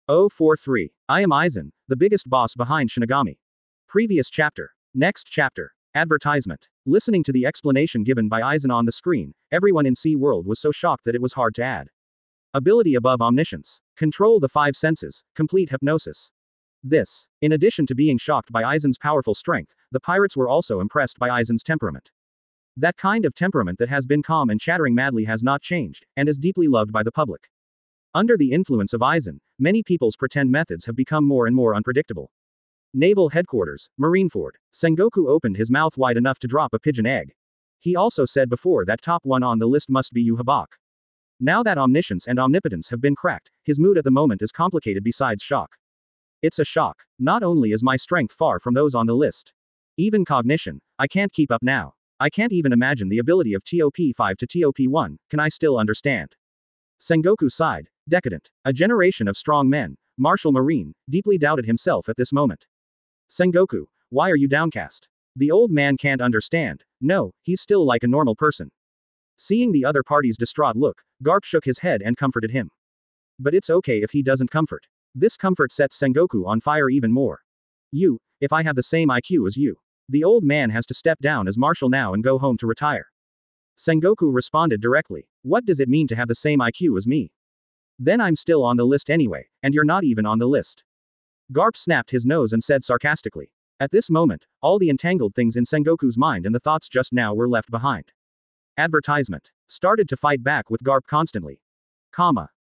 043. I am Aizen, the biggest boss behind Shinigami. Previous chapter. Next chapter. Advertisement. Listening to the explanation given by Aizen on the screen, everyone in Sea World was so shocked that it was hard to add. Ability above omniscience. Control the 5 senses, complete hypnosis. This. In addition to being shocked by Aizen's powerful strength, the pirates were also impressed by Aizen's temperament. That kind of temperament that has been calm and chattering madly has not changed, and is deeply loved by the public. Under the influence of Aizen, many people's pretend methods have become more and more unpredictable. Naval Headquarters, Marineford. Sengoku opened his mouth wide enough to drop a pigeon egg. He also said before that top one on the list must be Yhwach. Now that omniscience and omnipotence have been cracked, his mood at the moment is complicated besides shock. It's a shock. Not only is my strength far from those on the list. Even cognition, I can't keep up now. I can't even imagine the ability of TOP5 to TOP1, can I still understand? Sengoku sighed. Decadent. A generation of strong men, Martial Marine, deeply doubted himself at this moment. Sengoku, why are you downcast? The old man can't understand. No, he's still like a normal person. Seeing the other party's distraught look, Garp shook his head and comforted him. But it's okay if he doesn't comfort. This comfort sets Sengoku on fire even more. You, if I have the same IQ as you. The old man has to step down as marshal now and go home to retire. Sengoku responded directly. What does it mean to have the same IQ as me? Then I'm still on the list anyway, and you're not even on the list. Garp snapped his nose and said sarcastically. At this moment, all the entangled things in Sengoku's mind and the thoughts just now were left behind. Advertisement. Started to fight back with Garp constantly.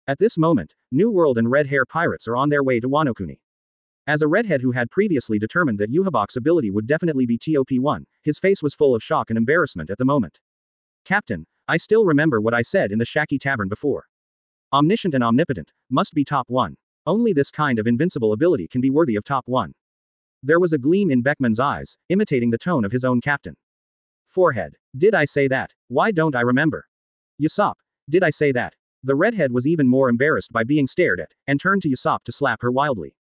At this moment, New World and Red Hair Pirates are on their way to Wano-Kuni. As a redhead who had previously determined that Yhwach's ability would definitely be TOP1, his face was full of shock and embarrassment at the moment. Captain, I still remember what I said in the Shaki Tavern before. Omniscient and omnipotent, must be top 1. Only this kind of invincible ability can be worthy of top 1. There was a gleam in Beckman's eyes, imitating the tone of his own captain. Forehead. Did I say that? Why don't I remember? Usopp. Did I say that? The redhead was even more embarrassed by being stared at, and turned to Usopp to slap her wildly.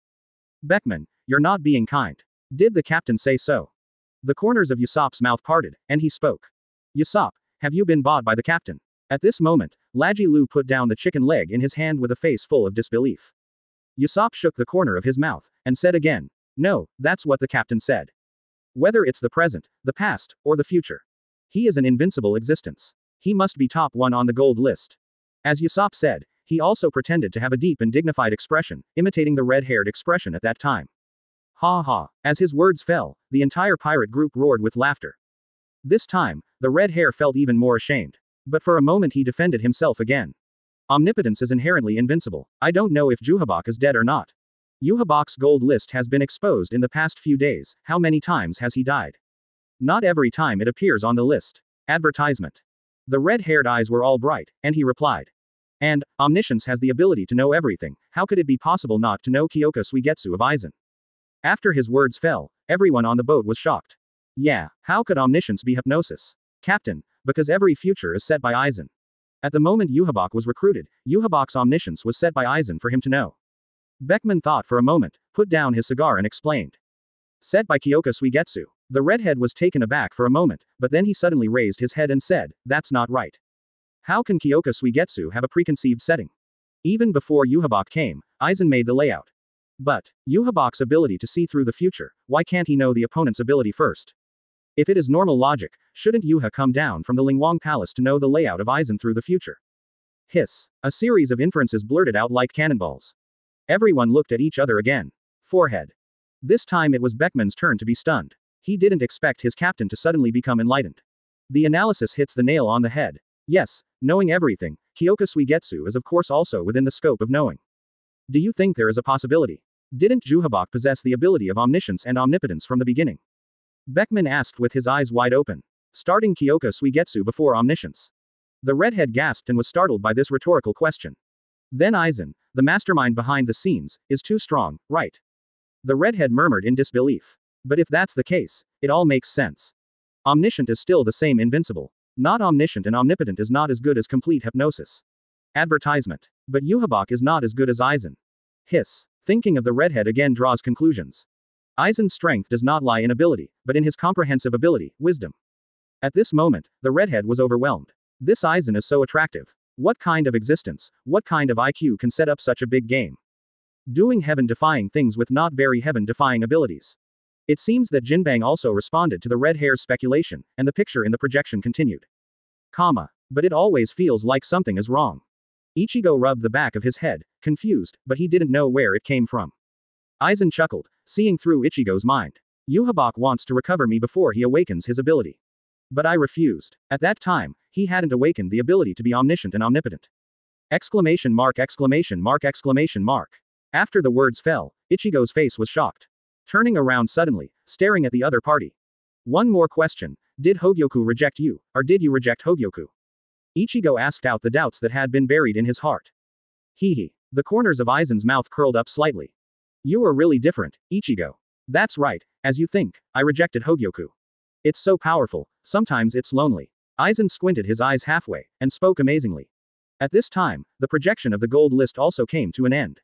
Beckman, you're not being kind. Did the captain say so? The corners of Usopp's mouth parted, and he spoke. Usopp, have you been bought by the captain? At this moment, Laji Lu put down the chicken leg in his hand with a face full of disbelief. Usopp shook the corner of his mouth, and said again, no, that's what the captain said. Whether it's the present, the past, or the future. He is an invincible existence. He must be top 1 on the gold list. As Usopp said, he also pretended to have a deep and dignified expression, imitating the red-haired expression at that time. Ha ha. As his words fell, the entire pirate group roared with laughter. This time, the red hair felt even more ashamed. But for a moment he defended himself again. Omnipotence is inherently invincible. I don't know if Yhwach is dead or not. Yhwach's gold list has been exposed in the past few days. How many times has he died? Not every time it appears on the list. Advertisement. The red-haired eyes were all bright, and he replied. And, omniscience has the ability to know everything, how could it be possible not to know Kyoka Suigetsu of Aizen? After his words fell, everyone on the boat was shocked. Yeah, how could omniscience be hypnosis? Captain, because every future is set by Aizen. At the moment Yhwach was recruited, Yhwach's omniscience was set by Aizen for him to know. Beckman thought for a moment, put down his cigar and explained. Set by Kyoka Suigetsu. The redhead was taken aback for a moment, but then he suddenly raised his head and said, that's not right. How can Kyoka Suigetsu have a preconceived setting? Even before Yhwach came, Aizen made the layout. But, Yhwach's ability to see through the future, why can't he know the opponent's ability first? If it is normal logic, shouldn't Yuha come down from the Lingwang Palace to know the layout of Aizen through the future? Hiss. A series of inferences blurted out like cannonballs. Everyone looked at each other again. Forehead. This time it was Beckman's turn to be stunned. He didn't expect his captain to suddenly become enlightened. The analysis hits the nail on the head. Yes, knowing everything, Kyoka Suigetsu is of course also within the scope of knowing. Do you think there is a possibility? Didn't Yhwach possess the ability of omniscience and omnipotence from the beginning? Beckman asked with his eyes wide open. Starting Kyoka Suigetsu before omniscience. The redhead gasped and was startled by this rhetorical question. Then Aizen, the mastermind behind the scenes, is too strong, right? The redhead murmured in disbelief. But if that's the case, it all makes sense. Omniscient is still the same invincible. Not omniscient and omnipotent is not as good as complete hypnosis. Advertisement. But Yuhabok is not as good as Aizen. Hiss. Thinking of the redhead again draws conclusions. Aizen's strength does not lie in ability, but in his comprehensive ability, wisdom. At this moment, the redhead was overwhelmed. This Aizen is so attractive. What kind of existence, what kind of IQ can set up such a big game? Doing heaven-defying things with not very heaven-defying abilities. It seems that Jinbang also responded to the red hair's speculation, and the picture in the projection continued. But it always feels like something is wrong. Ichigo rubbed the back of his head, confused, but he didn't know where it came from. Aizen chuckled, seeing through Ichigo's mind. Yuhabok wants to recover me before he awakens his ability. But I refused. At that time, he hadn't awakened the ability to be omniscient and omnipotent. Exclamation mark exclamation mark exclamation mark. After the words fell, Ichigo's face was shocked. Turning around suddenly, staring at the other party. One more question. Did Hogyoku reject you, or did you reject Hogyoku? Ichigo asked out the doubts that had been buried in his heart. Hee. The corners of Aizen's mouth curled up slightly. You are really different, Ichigo. That's right, as you think, I rejected Hogyoku. It's so powerful, sometimes it's lonely. Aizen squinted his eyes halfway, and spoke amazingly. At this time, the projection of the gold list also came to an end.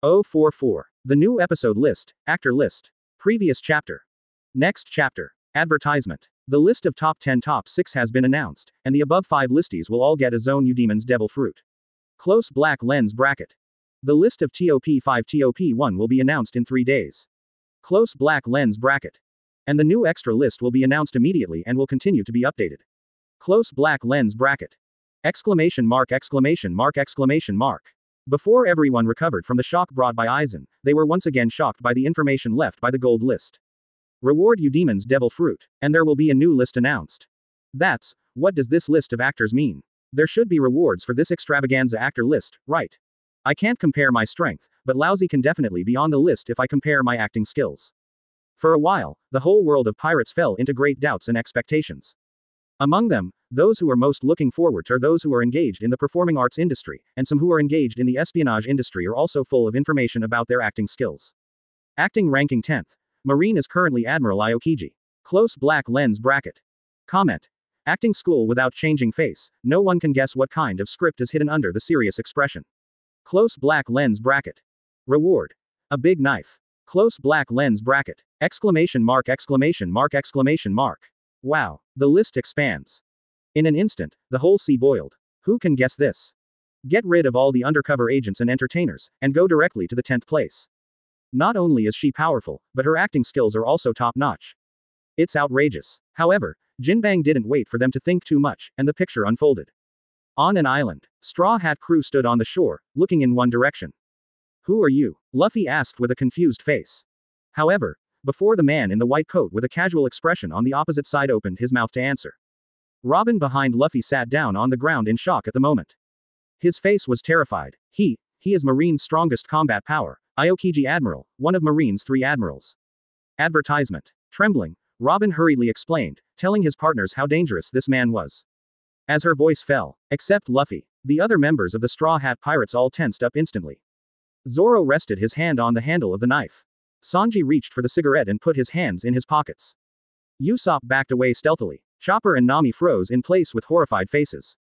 044. The new episode list, actor list. Previous chapter. Next chapter. Advertisement. The list of top 10 top 6 has been announced, and the above 5 listees will all get a Zone U Demon's Devil Fruit. Close black lens bracket. The list of TOP 5 TOP 1 will be announced in 3 days. Close black lens bracket. And the new extra list will be announced immediately and will continue to be updated. Close black lens bracket. Exclamation mark exclamation mark exclamation mark. Before everyone recovered from the shock brought by Aizen, they were once again shocked by the information left by the gold list. Reward you demons devil fruit, and there will be a new list announced. What does this list of actors mean? There should be rewards for this extravaganza actor list, right? I can't compare my strength, but Lousy can definitely be on the list if I compare my acting skills. For a while, the whole world of pirates fell into great doubts and expectations. Among them, those who are most looking forward to are those who are engaged in the performing arts industry, and some who are engaged in the espionage industry are also full of information about their acting skills. Acting ranking 10th. Marine is currently Admiral Aokiji. Close black lens bracket. Comment. Acting school without changing face, no one can guess what kind of script is hidden under the serious expression. Close black lens bracket. Reward. A big knife. Close black lens bracket. Exclamation mark exclamation mark exclamation mark. Wow, the list expands. In an instant, the whole sea boiled. Who can guess this? Get rid of all the undercover agents and entertainers, and go directly to the 10th place. Not only is she powerful, but her acting skills are also top-notch. It's outrageous. However, Jinbang didn't wait for them to think too much, and the picture unfolded. On an island, Straw Hat crew stood on the shore, looking in one direction. Who are you? Luffy asked with a confused face. However, before the man in the white coat with a casual expression on the opposite side opened his mouth to answer. Robin behind Luffy sat down on the ground in shock at the moment. His face was terrified. He is Marine's strongest combat power, Aokiji Admiral, one of Marine's 3 admirals. Advertisement. Trembling, Robin hurriedly explained, telling his partners how dangerous this man was. As her voice fell, except Luffy, the other members of the Straw Hat Pirates all tensed up instantly. Zoro rested his hand on the handle of the knife. Sanji reached for the cigarette and put his hands in his pockets. Usopp backed away stealthily. Chopper and Nami froze in place with horrified faces.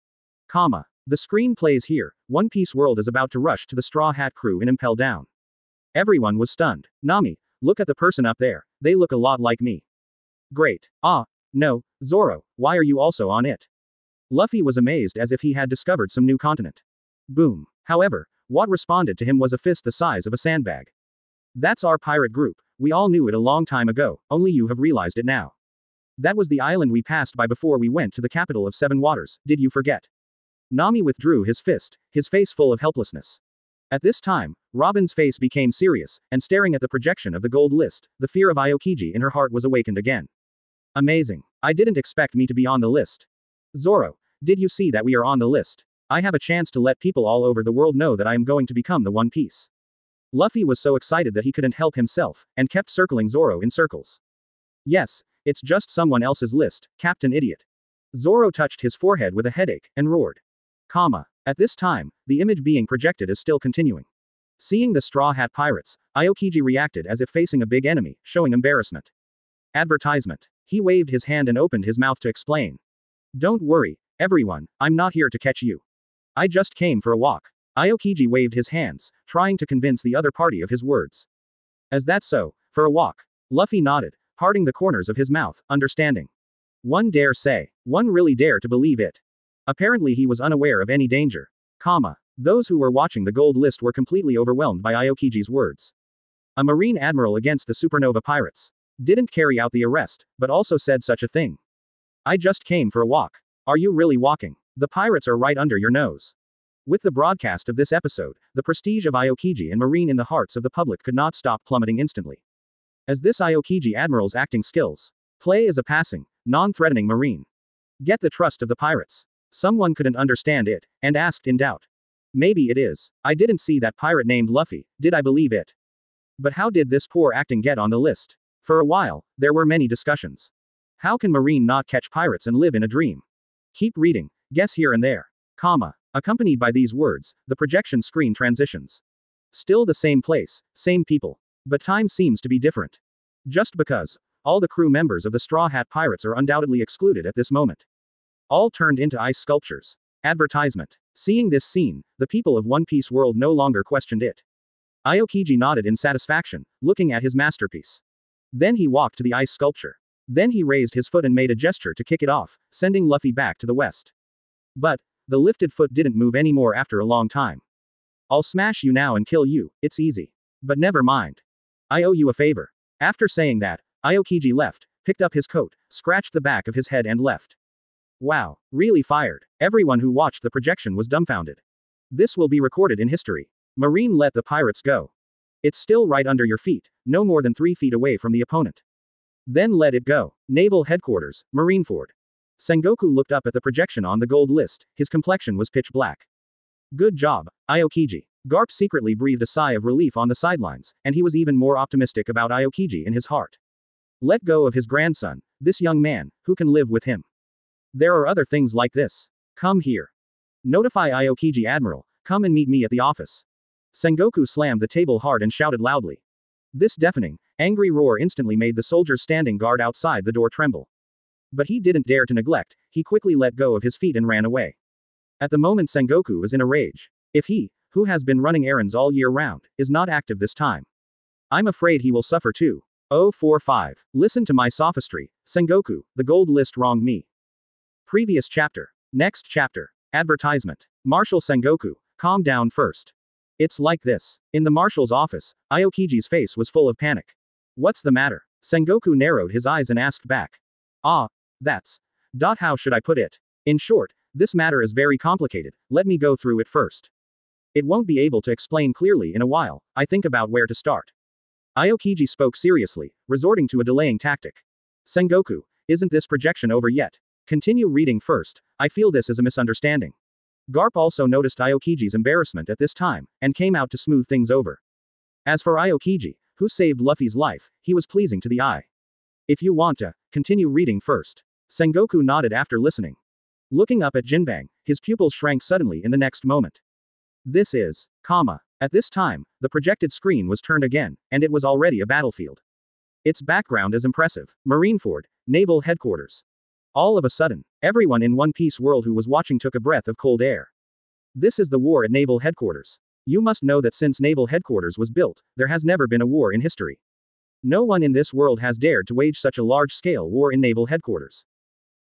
The screen plays here. One Piece World is about to rush to the Straw Hat crew and impel down. Everyone was stunned. Nami, look at the person up there. They look a lot like me. Great. No, Zoro, why are you also on it? Luffy was amazed as if he had discovered some new continent. Boom. However, what responded to him was a fist the size of a sandbag. That's our pirate group. We all knew it a long time ago, only you have realized it now. That was the island we passed by before we went to the capital of 7 Waters, did you forget? Nami withdrew his fist, his face full of helplessness. At this time, Robin's face became serious, and staring at the projection of the gold list, the fear of Aokiji in her heart was awakened again. Amazing. I didn't expect me to be on the list. Zoro, did you see that we are on the list? I have a chance to let people all over the world know that I am going to become the One Piece. Luffy was so excited that he couldn't help himself, and kept circling Zoro in circles. Yes, it's just someone else's list, Captain Idiot. Zoro touched his forehead with a headache, and roared. At this time, the image being projected is still continuing. Seeing the Straw Hat Pirates, Aokiji reacted as if facing a big enemy, showing embarrassment. Advertisement. He waved his hand and opened his mouth to explain. Don't worry, everyone, I'm not here to catch you. I just came for a walk. Aokiji waved his hands, trying to convince the other party of his words. Is that so? For a walk? Luffy nodded, parting the corners of his mouth, understanding. One dare say. One really dare to believe it. Apparently he was unaware of any danger. Those who were watching the gold list were completely overwhelmed by Aokiji's words. A Marine Admiral against the Supernova Pirates. Didn't carry out the arrest, but also said such a thing. I just came for a walk. Are you really walking? The pirates are right under your nose. With the broadcast of this episode, the prestige of Aokiji and Marine in the hearts of the public could not stop plummeting instantly. As this Aokiji Admiral's acting skills. Play as a passing, non-threatening Marine. Get the trust of the pirates. Someone couldn't understand it, and asked in doubt. Maybe it is. I didn't see that pirate named Luffy, did I believe it? But how did this poor acting get on the list? For a while, there were many discussions. How can Marine not catch pirates and live in a dream? Keep reading, guess here and there. Accompanied by these words, the projection screen transitions. Still the same place, same people. But time seems to be different. Just because. All the crew members of the Straw Hat Pirates are undoubtedly excluded at this moment. All turned into ice sculptures. Advertisement. Seeing this scene, the people of One Piece world no longer questioned it. Aokiji nodded in satisfaction, looking at his masterpiece. Then he walked to the ice sculpture. Then he raised his foot and made a gesture to kick it off, sending Luffy back to the west. But, the lifted foot didn't move anymore after a long time. I'll smash you now and kill you, it's easy. But never mind. I owe you a favor. After saying that, Aokiji left, picked up his coat, scratched the back of his head and left. Wow, really fired. Everyone who watched the projection was dumbfounded. This will be recorded in history. Marine let the pirates go. It's still right under your feet, no more than 3 feet away from the opponent. Then let it go. Naval Headquarters, Marineford. Sengoku looked up at the projection on the gold list, his complexion was pitch black. Good job, Aokiji. Garp secretly breathed a sigh of relief on the sidelines, and he was even more optimistic about Aokiji in his heart. Let go of his grandson, this young man, who can live with him. There are other things like this. Come here. Notify Aokiji Admiral, come and meet me at the office. Sengoku slammed the table hard and shouted loudly. This deafening, angry roar instantly made the soldiers standing guard outside the door tremble. But he didn't dare to neglect, he quickly let go of his feet and ran away. At the moment Sengoku was in a rage. If he, who has been running errands all year round, is not active this time, I'm afraid he will suffer too. 045. Listen to my sophistry, Sengoku, the gold list wronged me. Previous chapter. Next chapter. Advertisement. Marshal Sengoku, calm down first. It's like this. In the marshal's office, Aokiji's face was full of panic. What's the matter? Sengoku narrowed his eyes and asked back. That's. How should I put it? In short, this matter is very complicated, let me go through it first. It won't be able to explain clearly in a while, I think about where to start. Aokiji spoke seriously, resorting to a delaying tactic. Sengoku, isn't this projection over yet? Continue reading first, I feel this is a misunderstanding. Garp also noticed Aokiji's embarrassment at this time, and came out to smooth things over. As for Aokiji, who saved Luffy's life, he was pleasing to the eye. If you want to, continue reading first. Sengoku nodded after listening. Looking up at Jinbang, his pupils shrank suddenly in the next moment. This is, At this time, the projected screen was turned again, and it was already a battlefield. Its background is impressive. Marineford, Naval Headquarters. All of a sudden, everyone in One Piece world who was watching took a breath of cold air. This is the war at Naval Headquarters. You must know that since Naval Headquarters was built, there has never been a war in history. No one in this world has dared to wage such a large-scale war in Naval Headquarters.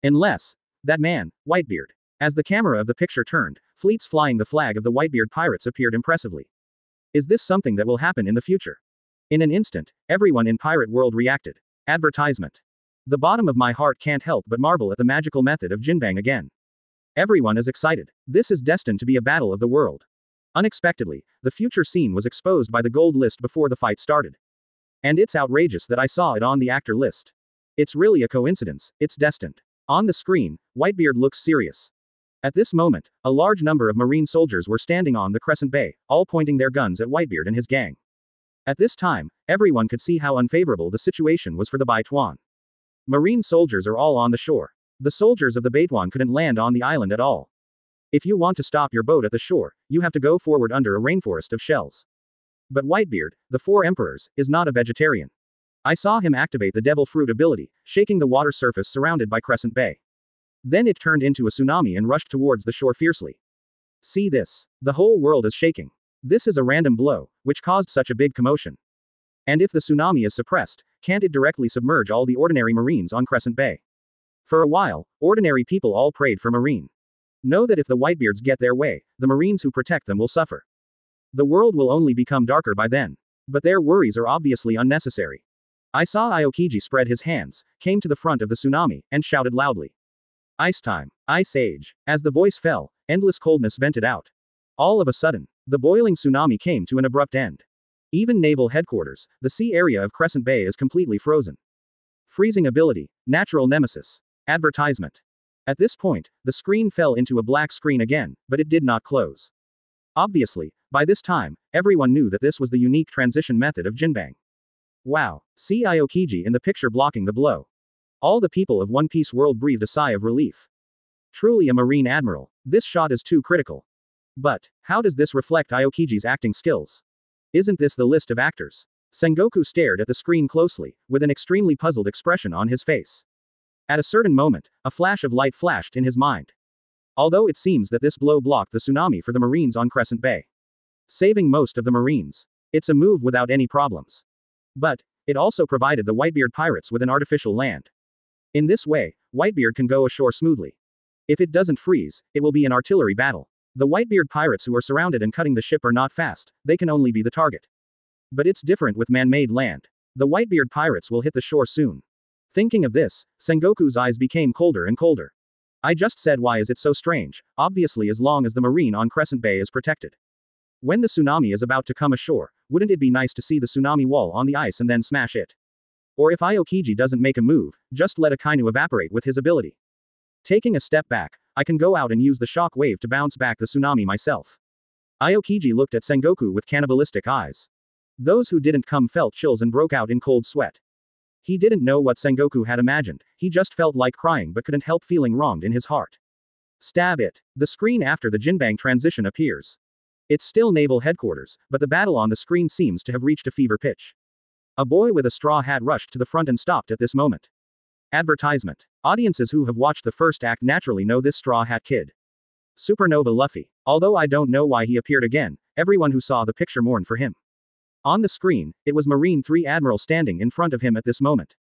Unless, that man, Whitebeard. As the camera of the picture turned, fleets flying the flag of the Whitebeard pirates appeared impressively. Is this something that will happen in the future? In an instant, everyone in pirate world reacted. Advertisement. The bottom of my heart can't help but marvel at the magical method of Jinbang again. Everyone is excited. This is destined to be a battle of the world. Unexpectedly, the future scene was exposed by the gold list before the fight started. And it's outrageous that I saw it on the actor list. It's really a coincidence, it's destined. On the screen, Whitebeard looks serious. At this moment, a large number of Marine soldiers were standing on the Crescent Bay, all pointing their guns at Whitebeard and his gang. At this time, everyone could see how unfavorable the situation was for the Baituan. Marine soldiers are all on the shore. The soldiers of the Baituan couldn't land on the island at all. If you want to stop your boat at the shore, you have to go forward under a rainforest of shells. But Whitebeard, the Four Emperors, is not a vegetarian. I saw him activate the Devil Fruit ability, shaking the water surface surrounded by Crescent Bay. Then it turned into a tsunami and rushed towards the shore fiercely. See this. The whole world is shaking. This is a random blow, which caused such a big commotion. And if the tsunami is suppressed, can't it directly submerge all the ordinary Marines on Crescent Bay? For a while, ordinary people all prayed for Marine. Know that if the Whitebeards get their way, the Marines who protect them will suffer. The world will only become darker by then. But their worries are obviously unnecessary. I saw Aokiji spread his hands, came to the front of the tsunami, and shouted loudly. Ice time. Ice age. As the voice fell, endless coldness vented out. All of a sudden, the boiling tsunami came to an abrupt end. Even naval headquarters, the sea area of Crescent Bay is completely frozen. Freezing ability, natural nemesis. Advertisement. At this point, the screen fell into a black screen again, but it did not close. Obviously, by this time, everyone knew that this was the unique transition method of Jinbang. Wow. See Aokiji in the picture blocking the blow. All the people of One Piece world breathed a sigh of relief. Truly a Marine Admiral. This shot is too critical. But, how does this reflect Aokiji's acting skills? Isn't this the list of actors? Sengoku stared at the screen closely, with an extremely puzzled expression on his face. At a certain moment, a flash of light flashed in his mind. Although it seems that this blow blocked the tsunami for the Marines on Crescent Bay, saving most of the Marines. It's a move without any problems. But, it also provided the Whitebeard pirates with an artificial land. In this way, Whitebeard can go ashore smoothly. If it doesn't freeze, it will be an artillery battle. The Whitebeard pirates who are surrounded and cutting the ship are not fast, they can only be the target. But it's different with man-made land. The Whitebeard pirates will hit the shore soon. Thinking of this, Sengoku's eyes became colder and colder. I just said, why is it so strange? Obviously, as long as the Marine on Crescent Bay is protected. When the tsunami is about to come ashore, wouldn't it be nice to see the tsunami wall on the ice and then smash it? Or if Aokiji doesn't make a move, just let Akainu evaporate with his ability. Taking a step back, I can go out and use the shock wave to bounce back the tsunami myself. Aokiji looked at Sengoku with cannibalistic eyes. Those who didn't come felt chills and broke out in cold sweat. He didn't know what Sengoku had imagined, he just felt like crying but couldn't help feeling wronged in his heart. Stab it. The screen after the Jinbang transition appears. It's still naval headquarters, but the battle on the screen seems to have reached a fever pitch. A boy with a straw hat rushed to the front and stopped at this moment. Advertisement. Audiences who have watched the first act naturally know this Straw Hat Kid. Supernova Luffy. Although I don't know why he appeared again, everyone who saw the picture mourned for him. On the screen, it was Marine 3 Admiral standing in front of him at this moment.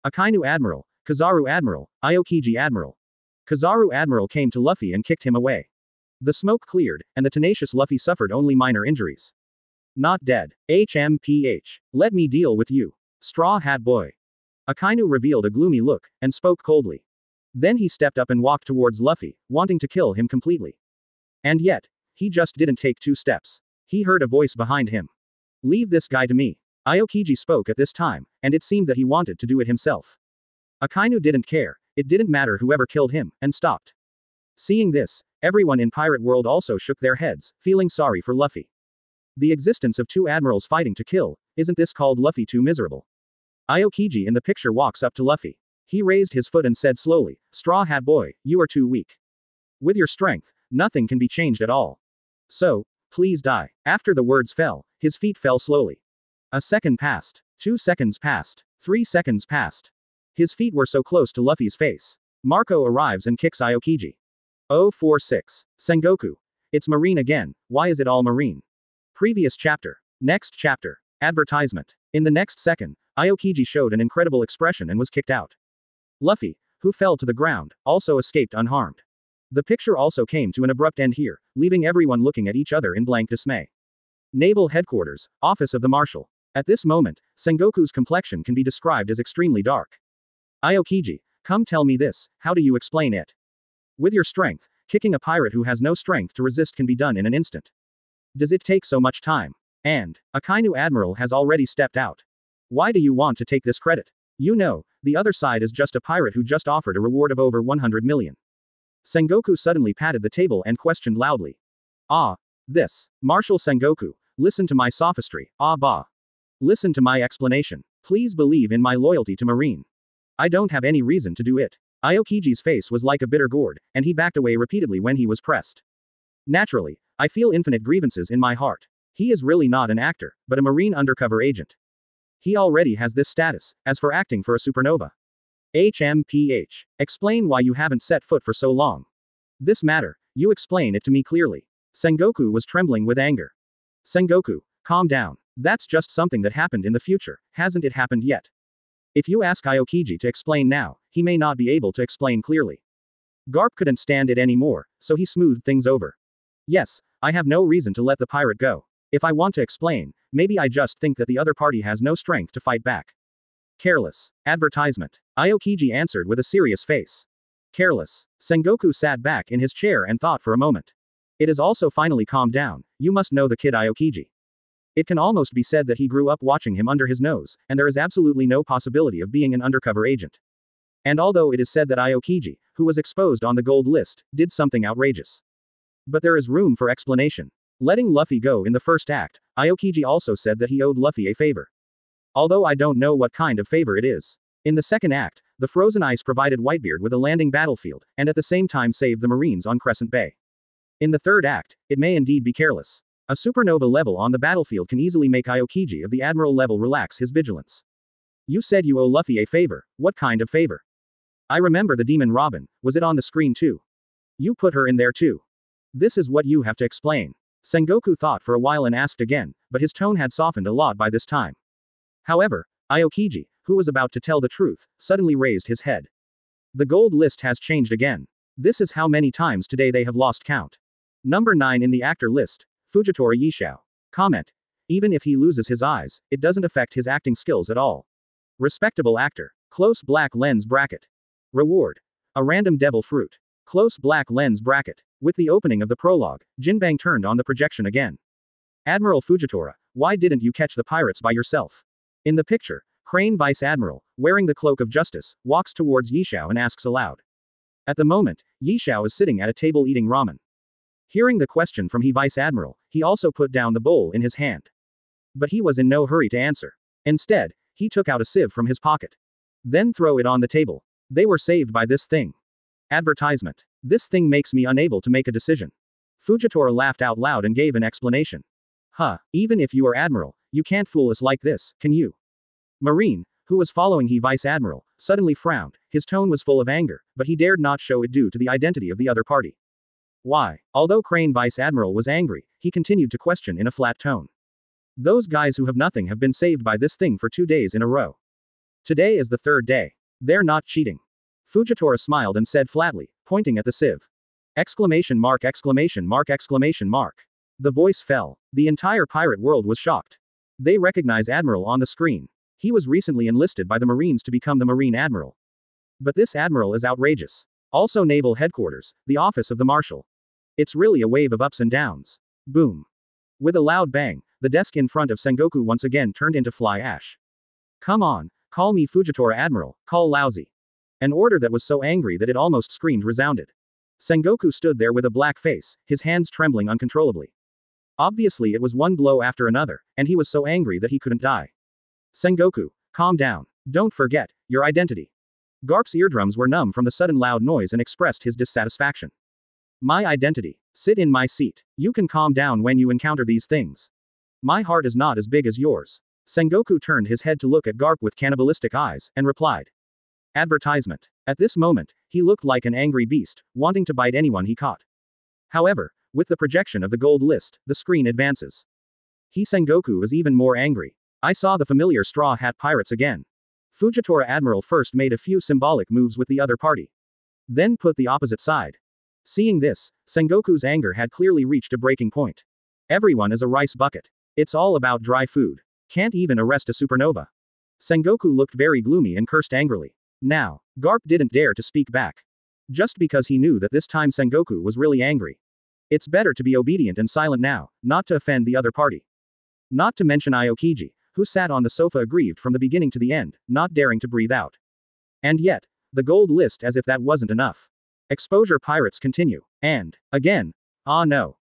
Akainu Admiral, Kizaru Admiral, Aokiji Admiral. Kizaru Admiral came to Luffy and kicked him away. The smoke cleared, and the tenacious Luffy suffered only minor injuries. Not dead. HMPH. Let me deal with you. Straw Hat Boy. Akainu revealed a gloomy look, and spoke coldly. Then he stepped up and walked towards Luffy, wanting to kill him completely. And yet, he just didn't take 2 steps. He heard a voice behind him. Leave this guy to me. Aokiji spoke at this time, and it seemed that he wanted to do it himself. Akainu didn't care, it didn't matter whoever killed him, and stopped. Seeing this, everyone in Pirate World also shook their heads, feeling sorry for Luffy. The existence of 2 admirals fighting to kill, isn't this called Luffy too miserable? Aokiji in the picture walks up to Luffy. He raised his foot and said slowly, Straw Hat Boy, you are too weak. With your strength, nothing can be changed at all. So, please die. After the words fell, his feet fell slowly. A second passed. 2 seconds passed. 3 seconds passed. His feet were so close to Luffy's face. Marco arrives and kicks Aokiji. 046. Sengoku. It's Marine again, why is it all Marine? Previous chapter. Next chapter. Advertisement. In the next second, Aokiji showed an incredible expression and was kicked out. Luffy, who fell to the ground, also escaped unharmed. The picture also came to an abrupt end here, leaving everyone looking at each other in blank dismay. Naval Headquarters, Office of the Marshal. At this moment, Sengoku's complexion can be described as extremely dark. Aokiji, come tell me this, how do you explain it? With your strength, kicking a pirate who has no strength to resist can be done in an instant. Does it take so much time? And, Akainu Admiral has already stepped out. Why do you want to take this credit? You know, the other side is just a pirate who just offered a reward of over 100 million. Sengoku suddenly patted the table and questioned loudly. Ah. This. Marshal Sengoku, listen to my sophistry, ah bah. Listen to my explanation. Please believe in my loyalty to Marine. I don't have any reason to do it. Aokiji's face was like a bitter gourd, and he backed away repeatedly when he was pressed. Naturally, I feel infinite grievances in my heart. He is really not an actor, but a Marine undercover agent. He already has this status. As for acting for a supernova. HMPH. Explain why you haven't set foot for so long. This matter, you explain it to me clearly. Sengoku was trembling with anger. Sengoku, calm down. That's just something that happened in the future, hasn't it happened yet? If you ask Aokiji to explain now, he may not be able to explain clearly. Garp couldn't stand it anymore, so he smoothed things over. Yes, I have no reason to let the pirate go. If I want to explain, maybe I just think that the other party has no strength to fight back. Careless. Advertisement. Aokiji answered with a serious face. Careless. Sengoku sat back in his chair and thought for a moment. It is also finally calmed down. You must know the kid Aokiji. It can almost be said that he grew up watching him under his nose, and there is absolutely no possibility of being an undercover agent. And although it is said that Aokiji, who was exposed on the gold list, did something outrageous. But there is room for explanation. Letting Luffy go in the first act, Aokiji also said that he owed Luffy a favor. Although I don't know what kind of favor it is. In the second act, the frozen ice provided Whitebeard with a landing battlefield, and at the same time saved the Marines on Crescent Bay. In the third act, it may indeed be careless. A supernova level on the battlefield can easily make Aokiji of the Admiral level relax his vigilance. You said you owe Luffy a favor. What kind of favor? I remember the Demon Robin. Was it on the screen too? You put her in there too. This is what you have to explain. Sengoku thought for a while and asked again, but his tone had softened a lot by this time. However, Aokiji, who was about to tell the truth, suddenly raised his head. The gold list has changed again. This is how many times today they have lost count. Number 9 in the actor list, Fujitora Yishao. Comment. Even if he loses his eyes, it doesn't affect his acting skills at all. Respectable actor. Close black lens bracket. Reward. A random devil fruit. Close black lens bracket. With the opening of the prologue, Jinbang turned on the projection again. Admiral Fujitora, why didn't you catch the pirates by yourself? In the picture, Crane Vice Admiral, wearing the cloak of justice, walks towards Yishao and asks aloud. At the moment, Yishao is sitting at a table eating ramen. Hearing the question from Vice Admiral, he also put down the bowl in his hand. But he was in no hurry to answer. Instead, he took out a sieve from his pocket. Then throw it on the table. They were saved by this thing. Advertisement. This thing makes me unable to make a decision. Fujitora laughed out loud and gave an explanation. Even if you are Admiral, you can't fool us like this, can you? Marine, who was following Vice Admiral, suddenly frowned. His tone was full of anger, but he dared not show it due to the identity of the other party. Why? Although Crane Vice Admiral was angry, he continued to question in a flat tone. Those guys who have nothing have been saved by this thing for 2 days in a row. Today is the third day. They're not cheating. Fujitora smiled and said flatly, pointing at the sieve. Exclamation mark, exclamation mark, exclamation mark. The voice fell. The entire pirate world was shocked. They recognize Admiral on the screen. He was recently enlisted by the Marines to become the Marine Admiral. But this Admiral is outrageous. Also Naval Headquarters, the office of the Marshal. It's really a wave of ups and downs. Boom. With a loud bang, the desk in front of Sengoku once again turned into fly ash. Come on, call me Fujitora Admiral, call lousy. An order that was so angry that it almost screamed resounded. Sengoku stood there with a black face, his hands trembling uncontrollably. Obviously it was one blow after another, and he was so angry that he couldn't die. Sengoku, calm down. Don't forget your identity. Garp's eardrums were numb from the sudden loud noise and expressed his dissatisfaction. My identity. Sit in my seat. You can calm down when you encounter these things. My heart is not as big as yours. Sengoku turned his head to look at Garp with cannibalistic eyes, and replied. Advertisement. At this moment, he looked like an angry beast, wanting to bite anyone he caught. However, with the projection of the gold list, the screen advances. Sengoku is even more angry. I saw the familiar Straw Hat Pirates again. Fujitora Admiral first made a few symbolic moves with the other party. Then put the opposite side. Seeing this, Sengoku's anger had clearly reached a breaking point. Everyone is a rice bucket. It's all about dry food. Can't even arrest a supernova. Sengoku looked very gloomy and cursed angrily. Now, Garp didn't dare to speak back. Just because he knew that this time Sengoku was really angry. It's better to be obedient and silent now, not to offend the other party. Not to mention Aokiji, who sat on the sofa aggrieved from the beginning to the end, not daring to breathe out. And yet, the gold list as if that wasn't enough. Exposure pirates continue. And, again. Ah no.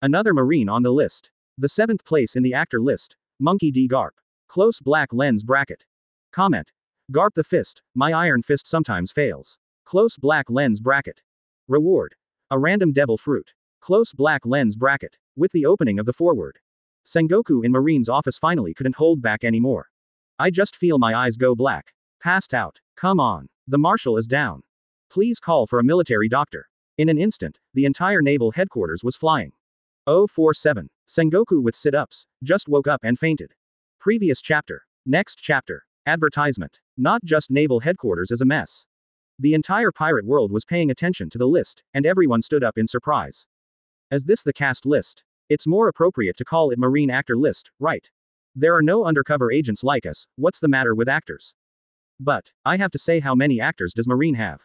Another Marine on the list. The 7th place in the actor list. Monkey D. Garp. Close black lens bracket. Comment. Garp the fist. My iron fist sometimes fails. Close black lens bracket. Reward. A random devil fruit. Close black lens bracket. With the opening of the foreword. Sengoku in Marine's office finally couldn't hold back anymore. I just feel my eyes go black. Passed out. Come on. The marshal is down. Please call for a military doctor. In an instant, the entire naval headquarters was flying. 047. Sengoku with sit-ups, just woke up and fainted. Previous chapter. Next chapter. Advertisement. Not just naval headquarters is a mess. The entire pirate world was paying attention to the list, and everyone stood up in surprise. Is this the cast list? It's more appropriate to call it Marine actor list, right? There are no undercover agents like us, what's the matter with actors? But, I have to say, how many actors does Marine have?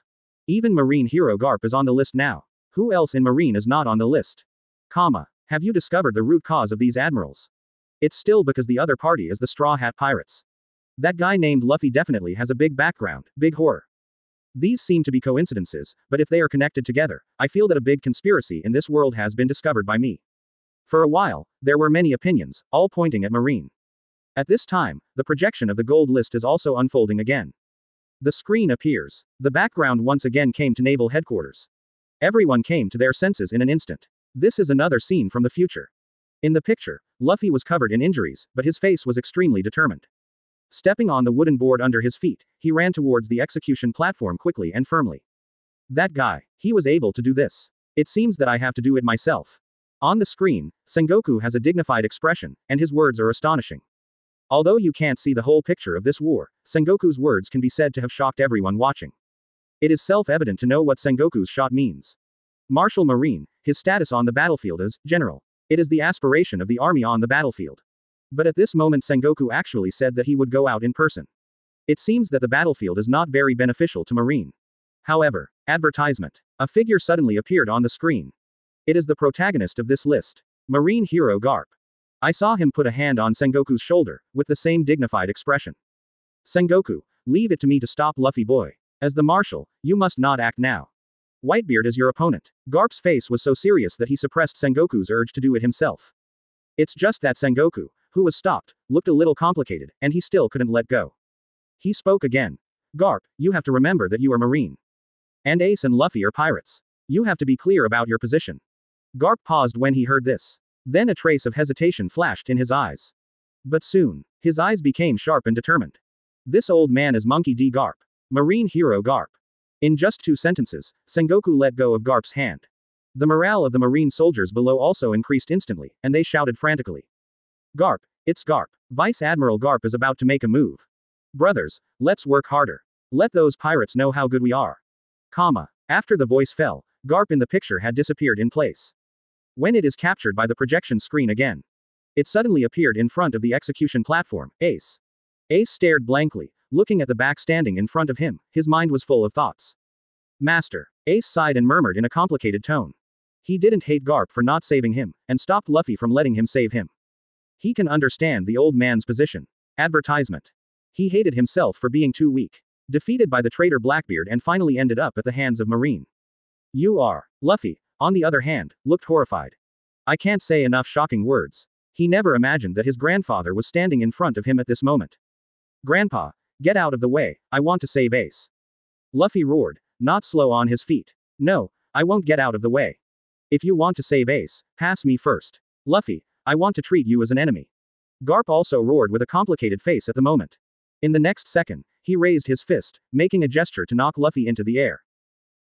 Even Marine hero Garp is on the list now. Who else in Marine is not on the list? Have you discovered the root cause of these admirals? It's still because the other party is the Straw Hat Pirates. That guy named Luffy definitely has a big background, big horror. These seem to be coincidences, but if they are connected together, I feel that a big conspiracy in this world has been discovered by me. For a while, there were many opinions, all pointing at Marine. At this time, the projection of the gold list is also unfolding again. The screen appears. The background once again came to naval headquarters. Everyone came to their senses in an instant. This is another scene from the future. In the picture, Luffy was covered in injuries, but his face was extremely determined. Stepping on the wooden board under his feet, he ran towards the execution platform quickly and firmly. That guy, he was able to do this. It seems that I have to do it myself. On the screen, Sengoku has a dignified expression, and his words are astonishing. Although you can't see the whole picture of this war, Sengoku's words can be said to have shocked everyone watching. It is self-evident to know what Sengoku's shot means. Marshal Marine, his status on the battlefield is general. It is the aspiration of the army on the battlefield. But at this moment Sengoku actually said that he would go out in person. It seems that the battlefield is not very beneficial to Marine. However, advertisement. A figure suddenly appeared on the screen. It is the protagonist of this list. Marine hero Garp. I saw him put a hand on Sengoku's shoulder, with the same dignified expression. Sengoku, leave it to me to stop Luffy boy. As the marshal, you must not act now. Whitebeard is your opponent. Garp's face was so serious that he suppressed Sengoku's urge to do it himself. It's just that Sengoku, who was stopped, looked a little complicated, and he still couldn't let go. He spoke again. Garp, you have to remember that you are Marine. And Ace and Luffy are pirates. You have to be clear about your position. Garp paused when he heard this. Then a trace of hesitation flashed in his eyes. But soon, his eyes became sharp and determined. This old man is Monkey D. Garp. Marine hero Garp. In just 2 sentences, Sengoku let go of Garp's hand. The morale of the Marine soldiers below also increased instantly, and they shouted frantically. Garp, it's Garp. Vice Admiral Garp is about to make a move. Brothers, let's work harder. Let those pirates know how good we are. After the voice fell, Garp in the picture had disappeared in place. When it is captured by the projection screen again, it suddenly appeared in front of the execution platform, Ace. Ace stared blankly, looking at the back standing in front of him, his mind was full of thoughts. Master. Ace sighed and murmured in a complicated tone. He didn't hate Garp for not saving him, and stopped Luffy from letting him save him. He can understand the old man's position. Advertisement. He hated himself for being too weak. Defeated by the traitor Blackbeard and finally ended up at the hands of Marine. You are. Luffy, on the other hand, looked horrified. I can't say enough shocking words. He never imagined that his grandfather was standing in front of him at this moment. Grandpa, get out of the way, I want to save Ace. Luffy roared, not slow on his feet. No, I won't get out of the way. If you want to save Ace, pass me first. Luffy, I want to treat you as an enemy. Garp also roared with a complicated face at the moment. In the next second, he raised his fist, making a gesture to knock Luffy into the air.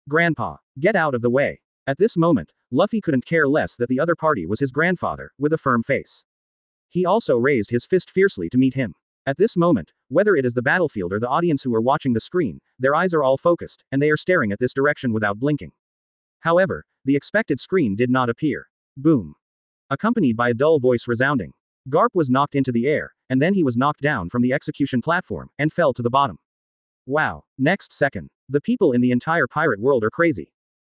Grandpa, get out of the way. At this moment, Luffy couldn't care less that the other party was his grandfather, with a firm face. He also raised his fist fiercely to meet him. At this moment, whether it is the battlefield or the audience who are watching the screen, their eyes are all focused, and they are staring at this direction without blinking. However, the expected screen did not appear. Boom. Accompanied by a dull voice resounding. Garp was knocked into the air, and then he was knocked down from the execution platform, and fell to the bottom. Wow. Next second. The people in the entire pirate world are crazy.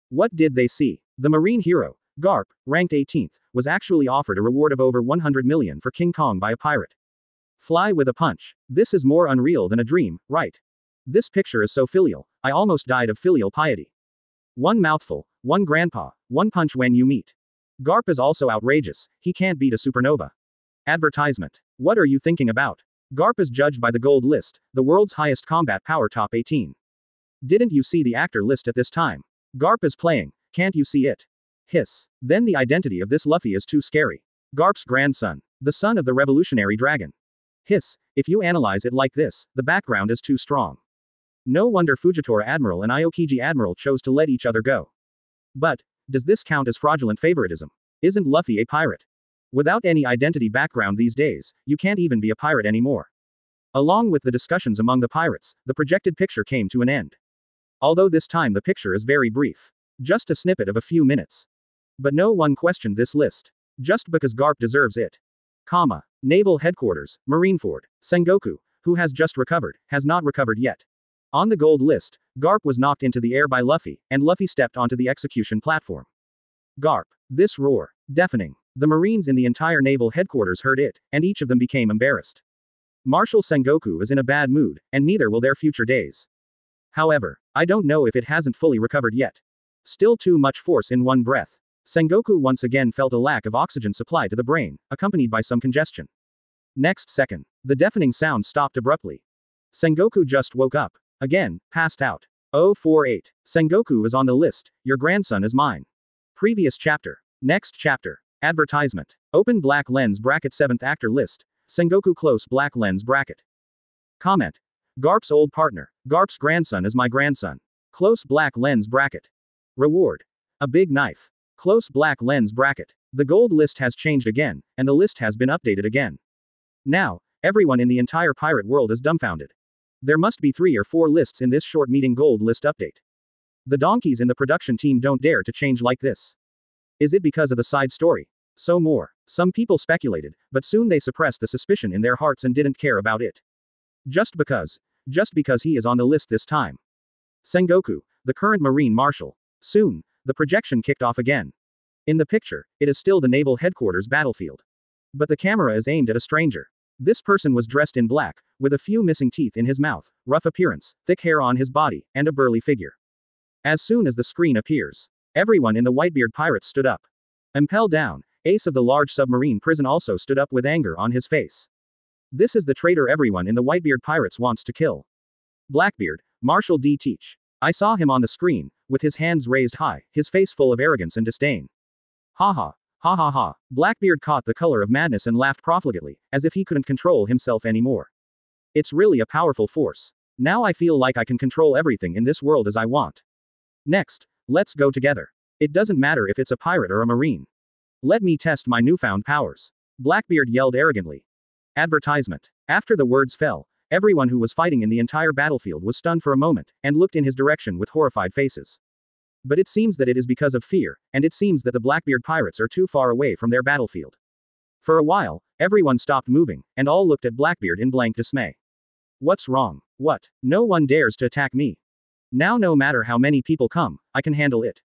What did they see? The Marine hero, Garp, ranked 18th, was actually offered a reward of over 100 million for King Kong by a pirate. Fly with a punch. This is more unreal than a dream, right? This picture is so filial, I almost died of filial piety. One mouthful, one grandpa, one punch when you meet. Garp is also outrageous, he can't beat a supernova. Advertisement. What are you thinking about? Garp is judged by the gold list, the world's highest combat power top 18. Didn't you see the actor list at this time? Garp is playing, can't you see it? Hiss. Then the identity of this Luffy is too scary. Garp's grandson. The son of the revolutionary dragon. Hiss, if you analyze it like this, the background is too strong. No wonder Fujitora Admiral and Aokiji Admiral chose to let each other go. But, does this count as fraudulent favoritism? Isn't Luffy a pirate? Without any identity background these days, you can't even be a pirate anymore. Along with the discussions among the pirates, the projected picture came to an end. Although this time the picture is very brief. Just a snippet of a few minutes. But no one questioned this list. Just because Garp deserves it. Naval Headquarters, Marineford, Sengoku, who has just recovered, has not recovered yet. On the gold list, Garp was knocked into the air by Luffy, and Luffy stepped onto the execution platform. Garp. This roar. Deafening. The Marines in the entire naval headquarters heard it, and each of them became embarrassed. Marshal Sengoku is in a bad mood, and neither will their future days. However, I don't know if it hasn't fully recovered yet. Still too much force in one breath. Sengoku once again felt a lack of oxygen supply to the brain, accompanied by some congestion. Next second, the deafening sound stopped abruptly. Sengoku just woke up. Again, passed out. 048. Sengoku is on the list, your grandson is mine. Previous chapter. Next chapter. Advertisement. Open black lens bracket 7th actor list. Sengoku close black lens bracket. Comment. Garp's old partner. Garp's grandson is my grandson. Close black lens bracket. Reward. A big knife. Close black lens bracket. The gold list has changed again, and the list has been updated again. Now, everyone in the entire pirate world is dumbfounded. There must be 3 or 4 lists in this short meeting gold list update. The donkeys in the production team don't dare to change like this. Is it because of the side story? So more. Some people speculated, but soon they suppressed the suspicion in their hearts and didn't care about it. Just because he is on the list this time. Sengoku, the current Marine Marshal. Soon, the projection kicked off again. In the picture, it is still the naval headquarters battlefield. But the camera is aimed at a stranger. This person was dressed in black, with a few missing teeth in his mouth, rough appearance, thick hair on his body, and a burly figure. As soon as the screen appears, everyone in the Whitebeard Pirates stood up. Impel down, Ace of the large submarine prison also stood up with anger on his face. This is the traitor everyone in the Whitebeard Pirates wants to kill. Blackbeard, Marshal D. Teach. I saw him on the screen, with his hands raised high, his face full of arrogance and disdain. Ha ha. Ha ha ha. Blackbeard caught the color of madness and laughed profligately, as if he couldn't control himself anymore. It's really a powerful force. Now I feel like I can control everything in this world as I want. Next, let's go together. It doesn't matter if it's a pirate or a marine. Let me test my newfound powers. Blackbeard yelled arrogantly. Advertisement. After the words fell, everyone who was fighting in the entire battlefield was stunned for a moment, and looked in his direction with horrified faces. But it seems that it is because of fear, and it seems that the Blackbeard Pirates are too far away from their battlefield. For a while, everyone stopped moving, and all looked at Blackbeard in blank dismay. What's wrong? What? No one dares to attack me. Now no matter how many people come, I can handle it.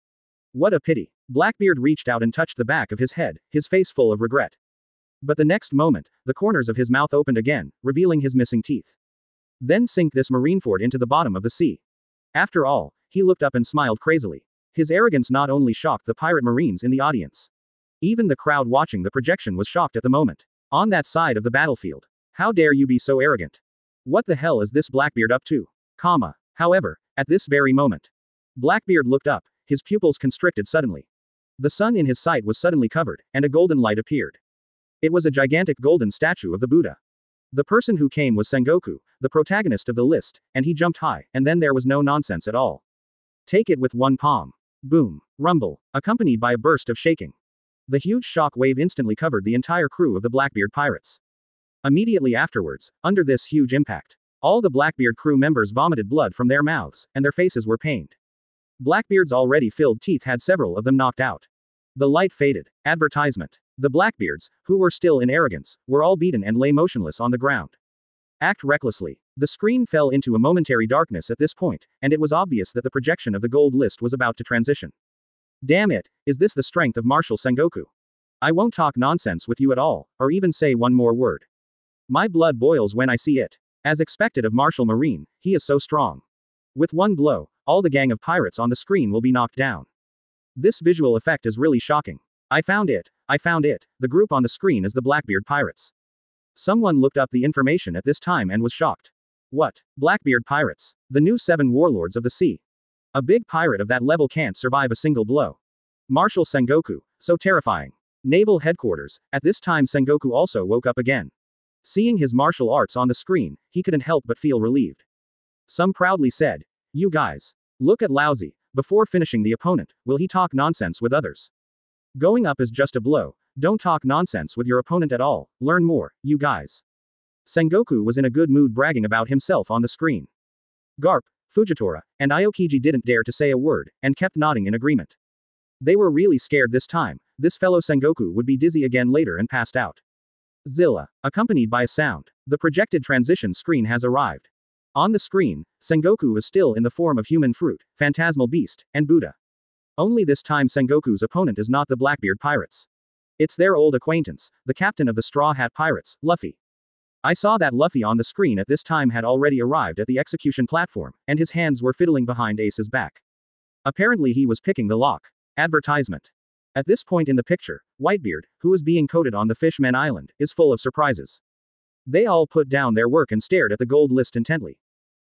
What a pity. Blackbeard reached out and touched the back of his head, his face full of regret. But the next moment, the corners of his mouth opened again, revealing his missing teeth. Then sink this Marineford into the bottom of the sea. After all, he looked up and smiled crazily. His arrogance not only shocked the pirate marines in the audience. Even the crowd watching the projection was shocked at the moment. On that side of the battlefield. How dare you be so arrogant? What the hell is this Blackbeard up to? However, at this very moment, Blackbeard looked up, his pupils constricted suddenly. The sun in his sight was suddenly covered, and a golden light appeared. It was a gigantic golden statue of the Buddha. The person who came was Sengoku, the protagonist of the list, and he jumped high, and then there was no nonsense at all. Take it with one palm. Boom. Rumble, accompanied by a burst of shaking. The huge shock wave instantly covered the entire crew of the Blackbeard Pirates. Immediately afterwards, under this huge impact, all the Blackbeard crew members vomited blood from their mouths, and their faces were pained. Blackbeard's already filled teeth had several of them knocked out. The light faded. Advertisement. The Blackbeards, who were still in arrogance, were all beaten and lay motionless on the ground. Act recklessly. The screen fell into a momentary darkness at this point, and it was obvious that the projection of the gold list was about to transition. Damn it, is this the strength of Marshal Sengoku? I won't talk nonsense with you at all, or even say one more word. My blood boils when I see it. As expected of Marshal Marine, he is so strong. With one blow, all the gang of pirates on the screen will be knocked down. This visual effect is really shocking. I found it. The group on the screen is the Blackbeard Pirates. Someone looked up the information at this time and was shocked. What? Blackbeard Pirates? The new 7 warlords of the sea. A big pirate of that level can't survive a single blow. Marshal Sengoku, so terrifying. Naval headquarters. At this time Sengoku also woke up again. Seeing his martial arts on the screen, he couldn't help but feel relieved. Some proudly said, "You guys. Look at Lousy. Before finishing the opponent, will he talk nonsense with others? Going up is just a blow. Don't talk nonsense with your opponent at all. Learn more, you guys." Sengoku was in a good mood bragging about himself on the screen. Garp, Fujitora, and Aokiji didn't dare to say a word, and kept nodding in agreement. They were really scared this time. This fellow Sengoku would be dizzy again later and passed out. Zilla, accompanied by a sound. The projected transition screen has arrived. On the screen, Sengoku is still in the form of human fruit, phantasmal beast, and Buddha. Only this time Sengoku's opponent is not the Blackbeard pirates. It's their old acquaintance, the captain of the Straw Hat Pirates, Luffy. I saw that Luffy on the screen at this time had already arrived at the execution platform, and his hands were fiddling behind Ace's back. Apparently he was picking the lock. Advertisement. At this point in the picture, Whitebeard, who is being coated on the Fishman Island, is full of surprises. They all put down their work and stared at the gold list intently.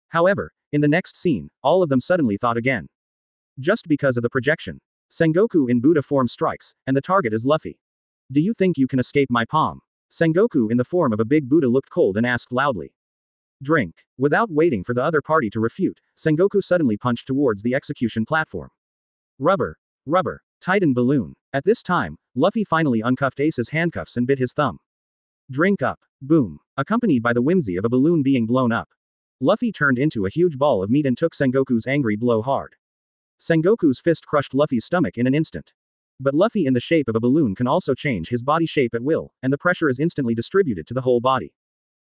However, in the next scene, all of them suddenly thought again. Just because of the projection. Sengoku in Buddha form strikes, and the target is Luffy. Do you think you can escape my palm? Sengoku in the form of a big Buddha looked cold and asked loudly. Drink. Without waiting for the other party to refute, Sengoku suddenly punched towards the execution platform. Rubber. Rubber. Titan balloon. At this time, Luffy finally uncuffed Ace's handcuffs and bit his thumb. Drink up. Boom. Accompanied by the whimsy of a balloon being blown up. Luffy turned into a huge ball of meat and took Sengoku's angry blow hard. Sengoku's fist crushed Luffy's stomach in an instant. But Luffy in the shape of a balloon can also change his body shape at will, and the pressure is instantly distributed to the whole body.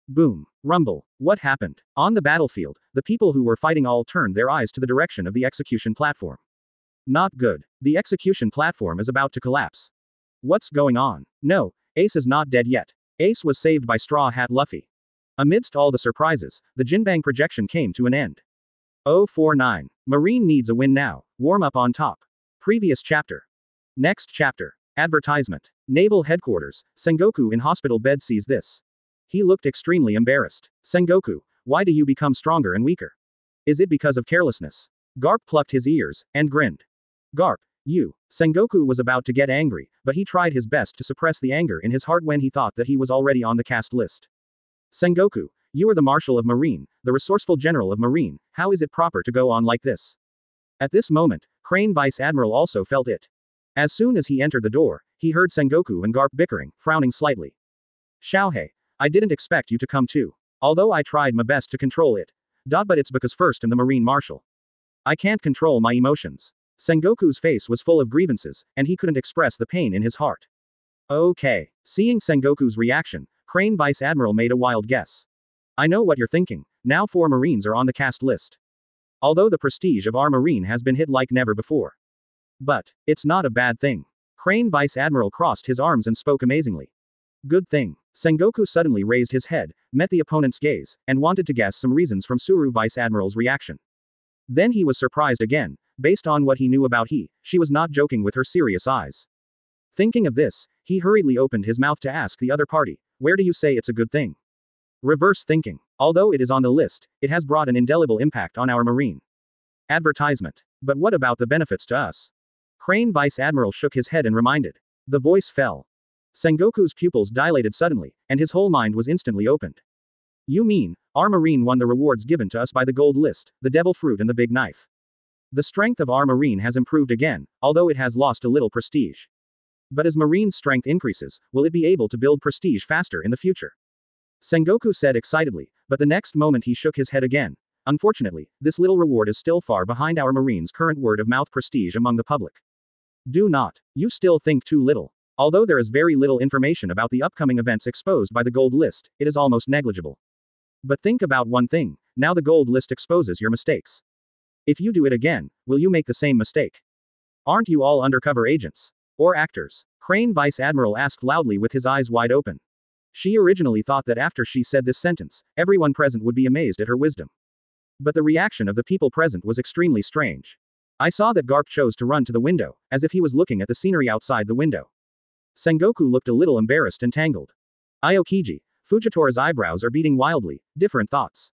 Boom. Rumble. What happened? On the battlefield, the people who were fighting all turned their eyes to the direction of the execution platform. Not good. The execution platform is about to collapse. What's going on? No, Ace is not dead yet. Ace was saved by Straw Hat Luffy. Amidst all the surprises, the Jinbang projection came to an end. 049. Marine needs a win now. Warm up on top. Previous chapter. Next chapter. Advertisement. Naval headquarters. Sengoku in hospital bed sees this. He looked extremely embarrassed. Sengoku, why do you become stronger and weaker? Is it because of carelessness? Garp plucked his ears, and grinned. Garp, you. Sengoku was about to get angry, but he tried his best to suppress the anger in his heart when he thought that he was already on the cast list. Sengoku, you are the Marshal of Marine, the resourceful General of Marine, how is it proper to go on like this? At this moment, Crane Vice Admiral also felt it. As soon as he entered the door, he heard Sengoku and Garp bickering, frowning slightly. Xiaohei, I didn't expect you to come too. Although I tried my best to control it. But it's because first I'm the Marine Marshal. I can't control my emotions. Sengoku's face was full of grievances, and he couldn't express the pain in his heart. Okay. Seeing Sengoku's reaction, Crane Vice Admiral made a wild guess. I know what you're thinking, now 4 Marines are on the cast list. Although the prestige of our Marine has been hit like never before. But, it's not a bad thing. Crane Vice Admiral crossed his arms and spoke amazingly. Good thing. Sengoku suddenly raised his head, met the opponent's gaze, and wanted to guess some reasons from Suru Vice Admiral's reaction. Then he was surprised again, based on what he knew about she was not joking with her serious eyes. Thinking of this, he hurriedly opened his mouth to ask the other party, where do you say it's a good thing? Reverse thinking. Although it is on the list, it has brought an indelible impact on our Marine. Advertisement. But what about the benefits to us? Crane Vice Admiral shook his head and reminded. The voice fell. Sengoku's pupils dilated suddenly, and his whole mind was instantly opened. You mean, our Marine won the rewards given to us by the gold list, the devil fruit and the big knife. The strength of our Marine has improved again, although it has lost a little prestige. But as Marine's strength increases, will it be able to build prestige faster in the future? Sengoku said excitedly, but the next moment he shook his head again. Unfortunately, this little reward is still far behind our Marine's current word-of-mouth prestige among the public. Do not. You still think too little. Although there is very little information about the upcoming events exposed by the gold list, it is almost negligible. But think about one thing, now the gold list exposes your mistakes. If you do it again, will you make the same mistake? Aren't you all undercover agents? Or actors? Crane Vice Admiral asked loudly with his eyes wide open. She originally thought that after she said this sentence, everyone present would be amazed at her wisdom. But the reaction of the people present was extremely strange. I saw that Garp chose to run to the window, as if he was looking at the scenery outside the window. Sengoku looked a little embarrassed and tangled. Aokiji, Fujitora's eyebrows are beating wildly, different thoughts.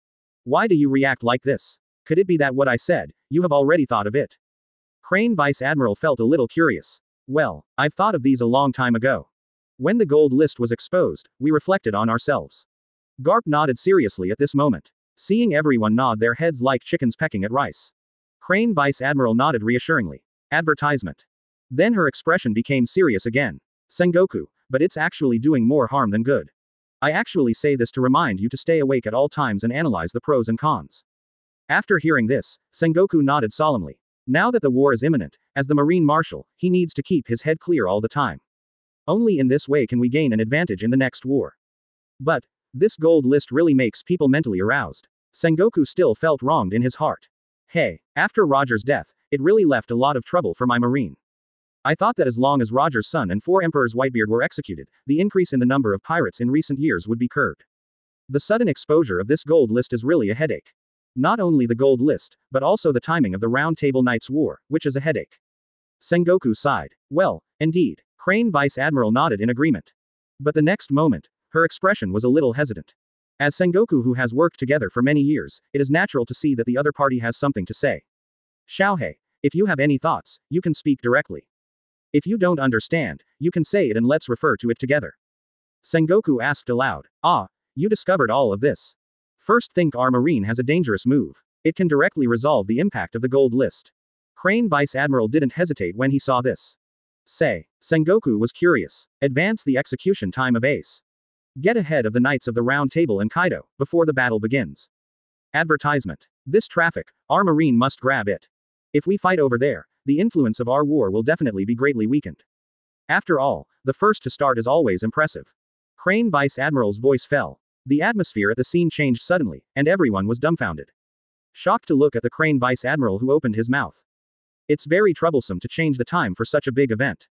Why do you react like this? Could it be that what I said, you have already thought of it? Crane Vice Admiral felt a little curious. Well, I've thought of these a long time ago. When the gold list was exposed, we reflected on ourselves. Garp nodded seriously at this moment. Seeing everyone nod their heads like chickens pecking at rice. Crane Vice Admiral nodded reassuringly. Advertisement. Then her expression became serious again. Sengoku, but it's actually doing more harm than good. I actually say this to remind you to stay awake at all times and analyze the pros and cons. After hearing this, Sengoku nodded solemnly. Now that the war is imminent, as the Marine Marshal, he needs to keep his head clear all the time. Only in this way can we gain an advantage in the next war. But, this gold list really makes people mentally aroused. Sengoku still felt wronged in his heart. Hey, after Roger's death, it really left a lot of trouble for my Marine. I thought that as long as Roger's son and 4 Emperors Whitebeard were executed, the increase in the number of pirates in recent years would be curbed. The sudden exposure of this gold list is really a headache. Not only the gold list, but also the timing of the Round Table Knights War, which is a headache. Sengoku sighed. Well, indeed. Crane Vice Admiral nodded in agreement. But the next moment, her expression was a little hesitant. As Sengoku who has worked together for many years, it is natural to see that the other party has something to say. Xiaohei, if you have any thoughts, you can speak directly. If you don't understand, you can say it and let's refer to it together. Sengoku asked aloud. Ah, you discovered all of this. First think our Marine has a dangerous move. It can directly resolve the impact of the gold list. Crane Vice Admiral didn't hesitate when he saw this. Say. Sengoku was curious. Advance the execution time of Ace. Get ahead of the Knights of the Round Table and Kaido, before the battle begins. Advertisement. This traffic, our Marine must grab it. If we fight over there, the influence of our war will definitely be greatly weakened. After all, the first to start is always impressive. Crane Vice Admiral's voice fell. The atmosphere at the scene changed suddenly, and everyone was dumbfounded. Shocked to look at the Crane Vice Admiral who opened his mouth. It's very troublesome to change the time for such a big event.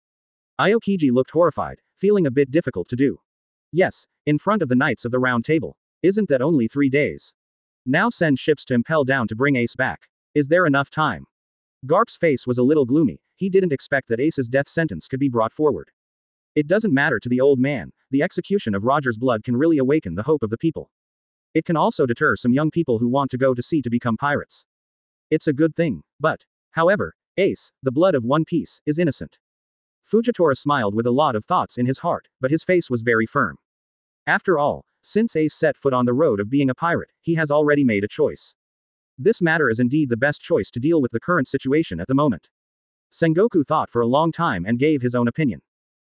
Aokiji looked horrified, feeling a bit difficult to do. Yes, in front of the Knights of the Round Table. Isn't that only 3 days? Now send ships to impel down to bring Ace back. Is there enough time? Garp's face was a little gloomy. He didn't expect that Ace's death sentence could be brought forward. It doesn't matter to the old man, the execution of Roger's blood can really awaken the hope of the people. It can also deter some young people who want to go to sea to become pirates. It's a good thing, but, however, Ace, the blood of One Piece, is innocent. Fujitora smiled with a lot of thoughts in his heart, but his face was very firm. After all, since Ace set foot on the road of being a pirate, he has already made a choice. This matter is indeed the best choice to deal with the current situation at the moment. Sengoku thought for a long time and gave his own opinion.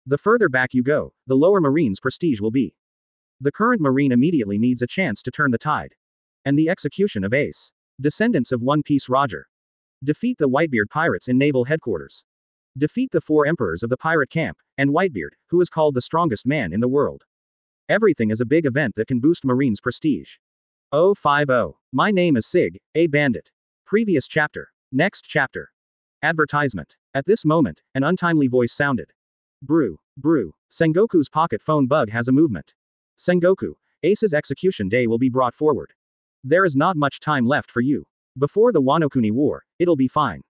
The further back you go, the lower Marine's prestige will be. The current Marine immediately needs a chance to turn the tide. And the execution of Ace. Descendants of One Piece Roger. Defeat the Whitebeard pirates in naval headquarters. Defeat the 4 emperors of the pirate camp, and Whitebeard, who is called the strongest man in the world. Everything is a big event that can boost Marine's prestige. 050. My name is Sig, a bandit. Previous chapter. Next chapter. Advertisement. At this moment, an untimely voice sounded. Brew. Sengoku's pocket phone bug has a movement. Sengoku, Ace's execution day will be brought forward. There is not much time left for you. Before the Wano-kuni War, it'll be fine.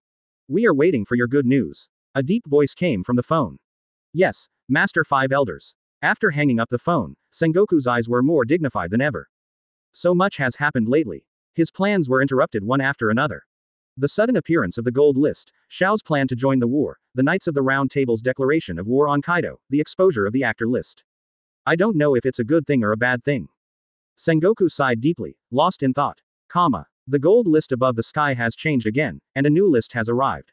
We are waiting for your good news. A deep voice came from the phone. Yes, Master 5 Elders. After hanging up the phone, Sengoku's eyes were more dignified than ever. So much has happened lately. His plans were interrupted one after another. The sudden appearance of the gold list, Xiao's plan to join the war, the Knights of the Round Table's declaration of war on Kaido, the exposure of the actor list. I don't know if it's a good thing or a bad thing. Sengoku sighed deeply, lost in thought. The gold list above the sky has changed again, and a new list has arrived.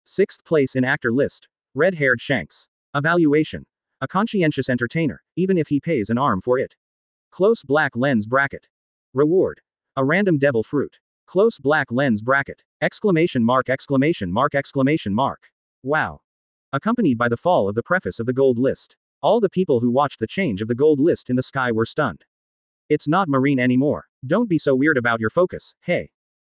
6th place in actor list. Red-haired Shanks. Evaluation. A conscientious entertainer, even if he pays an arm for it. Close black lens bracket. Reward. A random devil fruit. Close black lens bracket. Exclamation mark. Wow. Accompanied by the fall of the preface of the gold list. All the people who watched the change of the gold list in the sky were stunned. It's not Marine anymore. Don't be so weird about your focus, hey.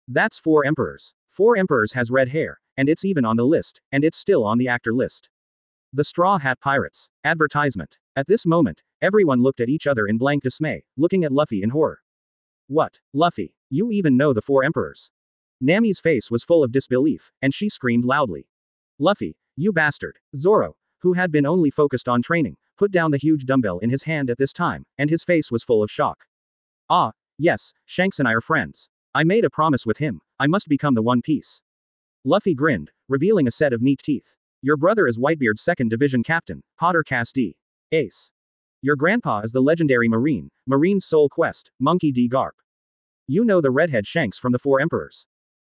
That's 4 emperors. 4 emperors has red hair, and it's even on the list, and it's still on the actor list. The Straw Hat Pirates. Advertisement. At this moment, everyone looked at each other in blank dismay, looking at Luffy in horror. What, Luffy, you even know the 4 emperors? Nami's face was full of disbelief, and she screamed loudly. Luffy, you bastard. Zoro, who had been only focused on training, put down the huge dumbbell in his hand at this time, and his face was full of shock. Ah, yes, Shanks and I are friends. I made a promise with him, I must become the One Piece. Luffy grinned, revealing a set of neat teeth. Your brother is Whitebeard's 2nd Division Captain, Potter Cass D. Ace. Your grandpa is the legendary Marine, Marine's Soul Quest, Monkey D. Garp. You know the redhead Shanks from the Four Emperors.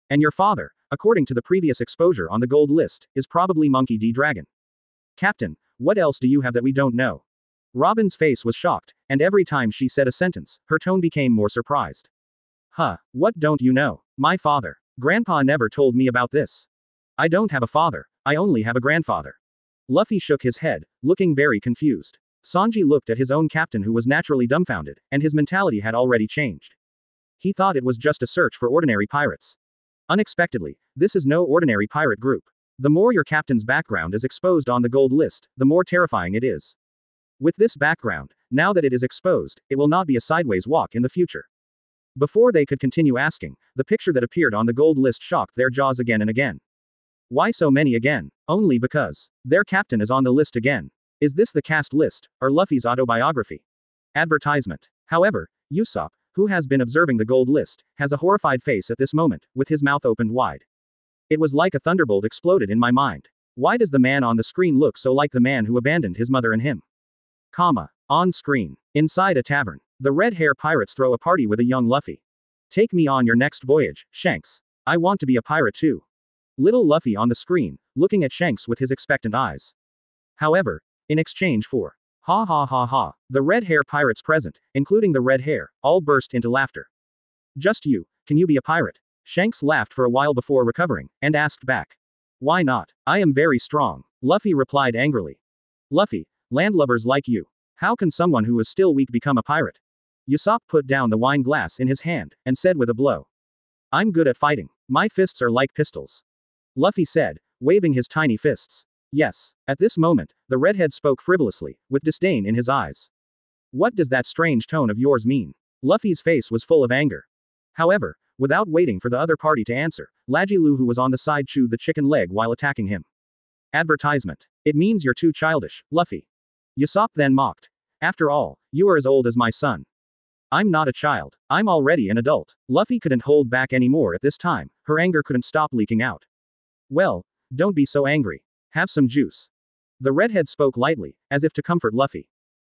And your father, according to the previous exposure on the gold list, is probably Monkey D. Dragon. Captain, what else do you have that we don't know? Robin's face was shocked, and every time she said a sentence, her tone became more surprised. Huh, what don't you know? My father. Grandpa never told me about this. I don't have a father, I only have a grandfather. Luffy shook his head, looking very confused. Sanji looked at his own captain who was naturally dumbfounded, and his mentality had already changed. He thought it was just a search for ordinary pirates. Unexpectedly, this is no ordinary pirate group. The more your captain's background is exposed on the gold list, the more terrifying it is. With this background, now that it is exposed, it will not be a sideways walk in the future. Before they could continue asking, the picture that appeared on the gold list shocked their jaws again and again. Why so many again? Only because their captain is on the list again. Is this the cast list, or Luffy's autobiography? Advertisement. However, Usopp, who has been observing the gold list, has a horrified face at this moment, with his mouth opened wide. It was like a thunderbolt exploded in my mind. Why does the man on the screen look so like the man who abandoned his mother and him? On screen. Inside a tavern. The red hair pirates throw a party with a young Luffy. Take me on your next voyage, Shanks. I want to be a pirate too. Little Luffy on the screen, looking at Shanks with his expectant eyes. However, in exchange for ha ha ha ha, the red hair pirates present, including the red hair, all burst into laughter. Just you, can you be a pirate? Shanks laughed for a while before recovering, and asked back. Why not? I am very strong. Luffy replied angrily. Luffy, landlubbers like you. How can someone who is still weak become a pirate? Usopp put down the wine glass in his hand, and said with a blow. I'm good at fighting. My fists are like pistols. Luffy said, waving his tiny fists. Yes. At this moment, the redhead spoke frivolously, with disdain in his eyes. What does that strange tone of yours mean? Luffy's face was full of anger. However, without waiting for the other party to answer, Lajilu who was on the side chewed the chicken leg while attacking him. Advertisement. It means you're too childish, Luffy. Usopp then mocked. After all, you are as old as my son. I'm not a child. I'm already an adult. Luffy couldn't hold back anymore at this time, her anger couldn't stop leaking out. Well, don't be so angry. Have some juice. The redhead spoke lightly, as if to comfort Luffy.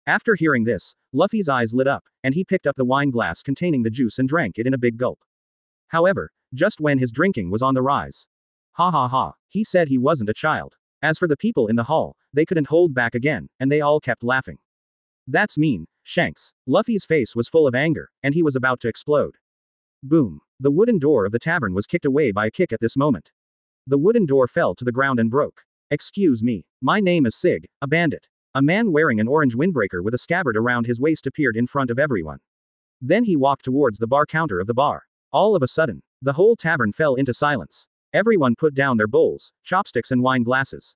After hearing this, Luffy's eyes lit up, and he picked up the wine glass containing the juice and drank it in a big gulp. However, just when his drinking was on the rise. Ha ha ha, he said he wasn't a child. As for the people in the hall, they couldn't hold back again, and they all kept laughing. That's mean, Shanks. Luffy's face was full of anger, and he was about to explode. Boom. The wooden door of the tavern was kicked away by a kick at this moment. The wooden door fell to the ground and broke. Excuse me. My name is Sig, a bandit. A man wearing an orange windbreaker with a scabbard around his waist appeared in front of everyone. Then he walked towards the bar counter of the bar. All of a sudden, the whole tavern fell into silence. Everyone put down their bowls, chopsticks and wine glasses.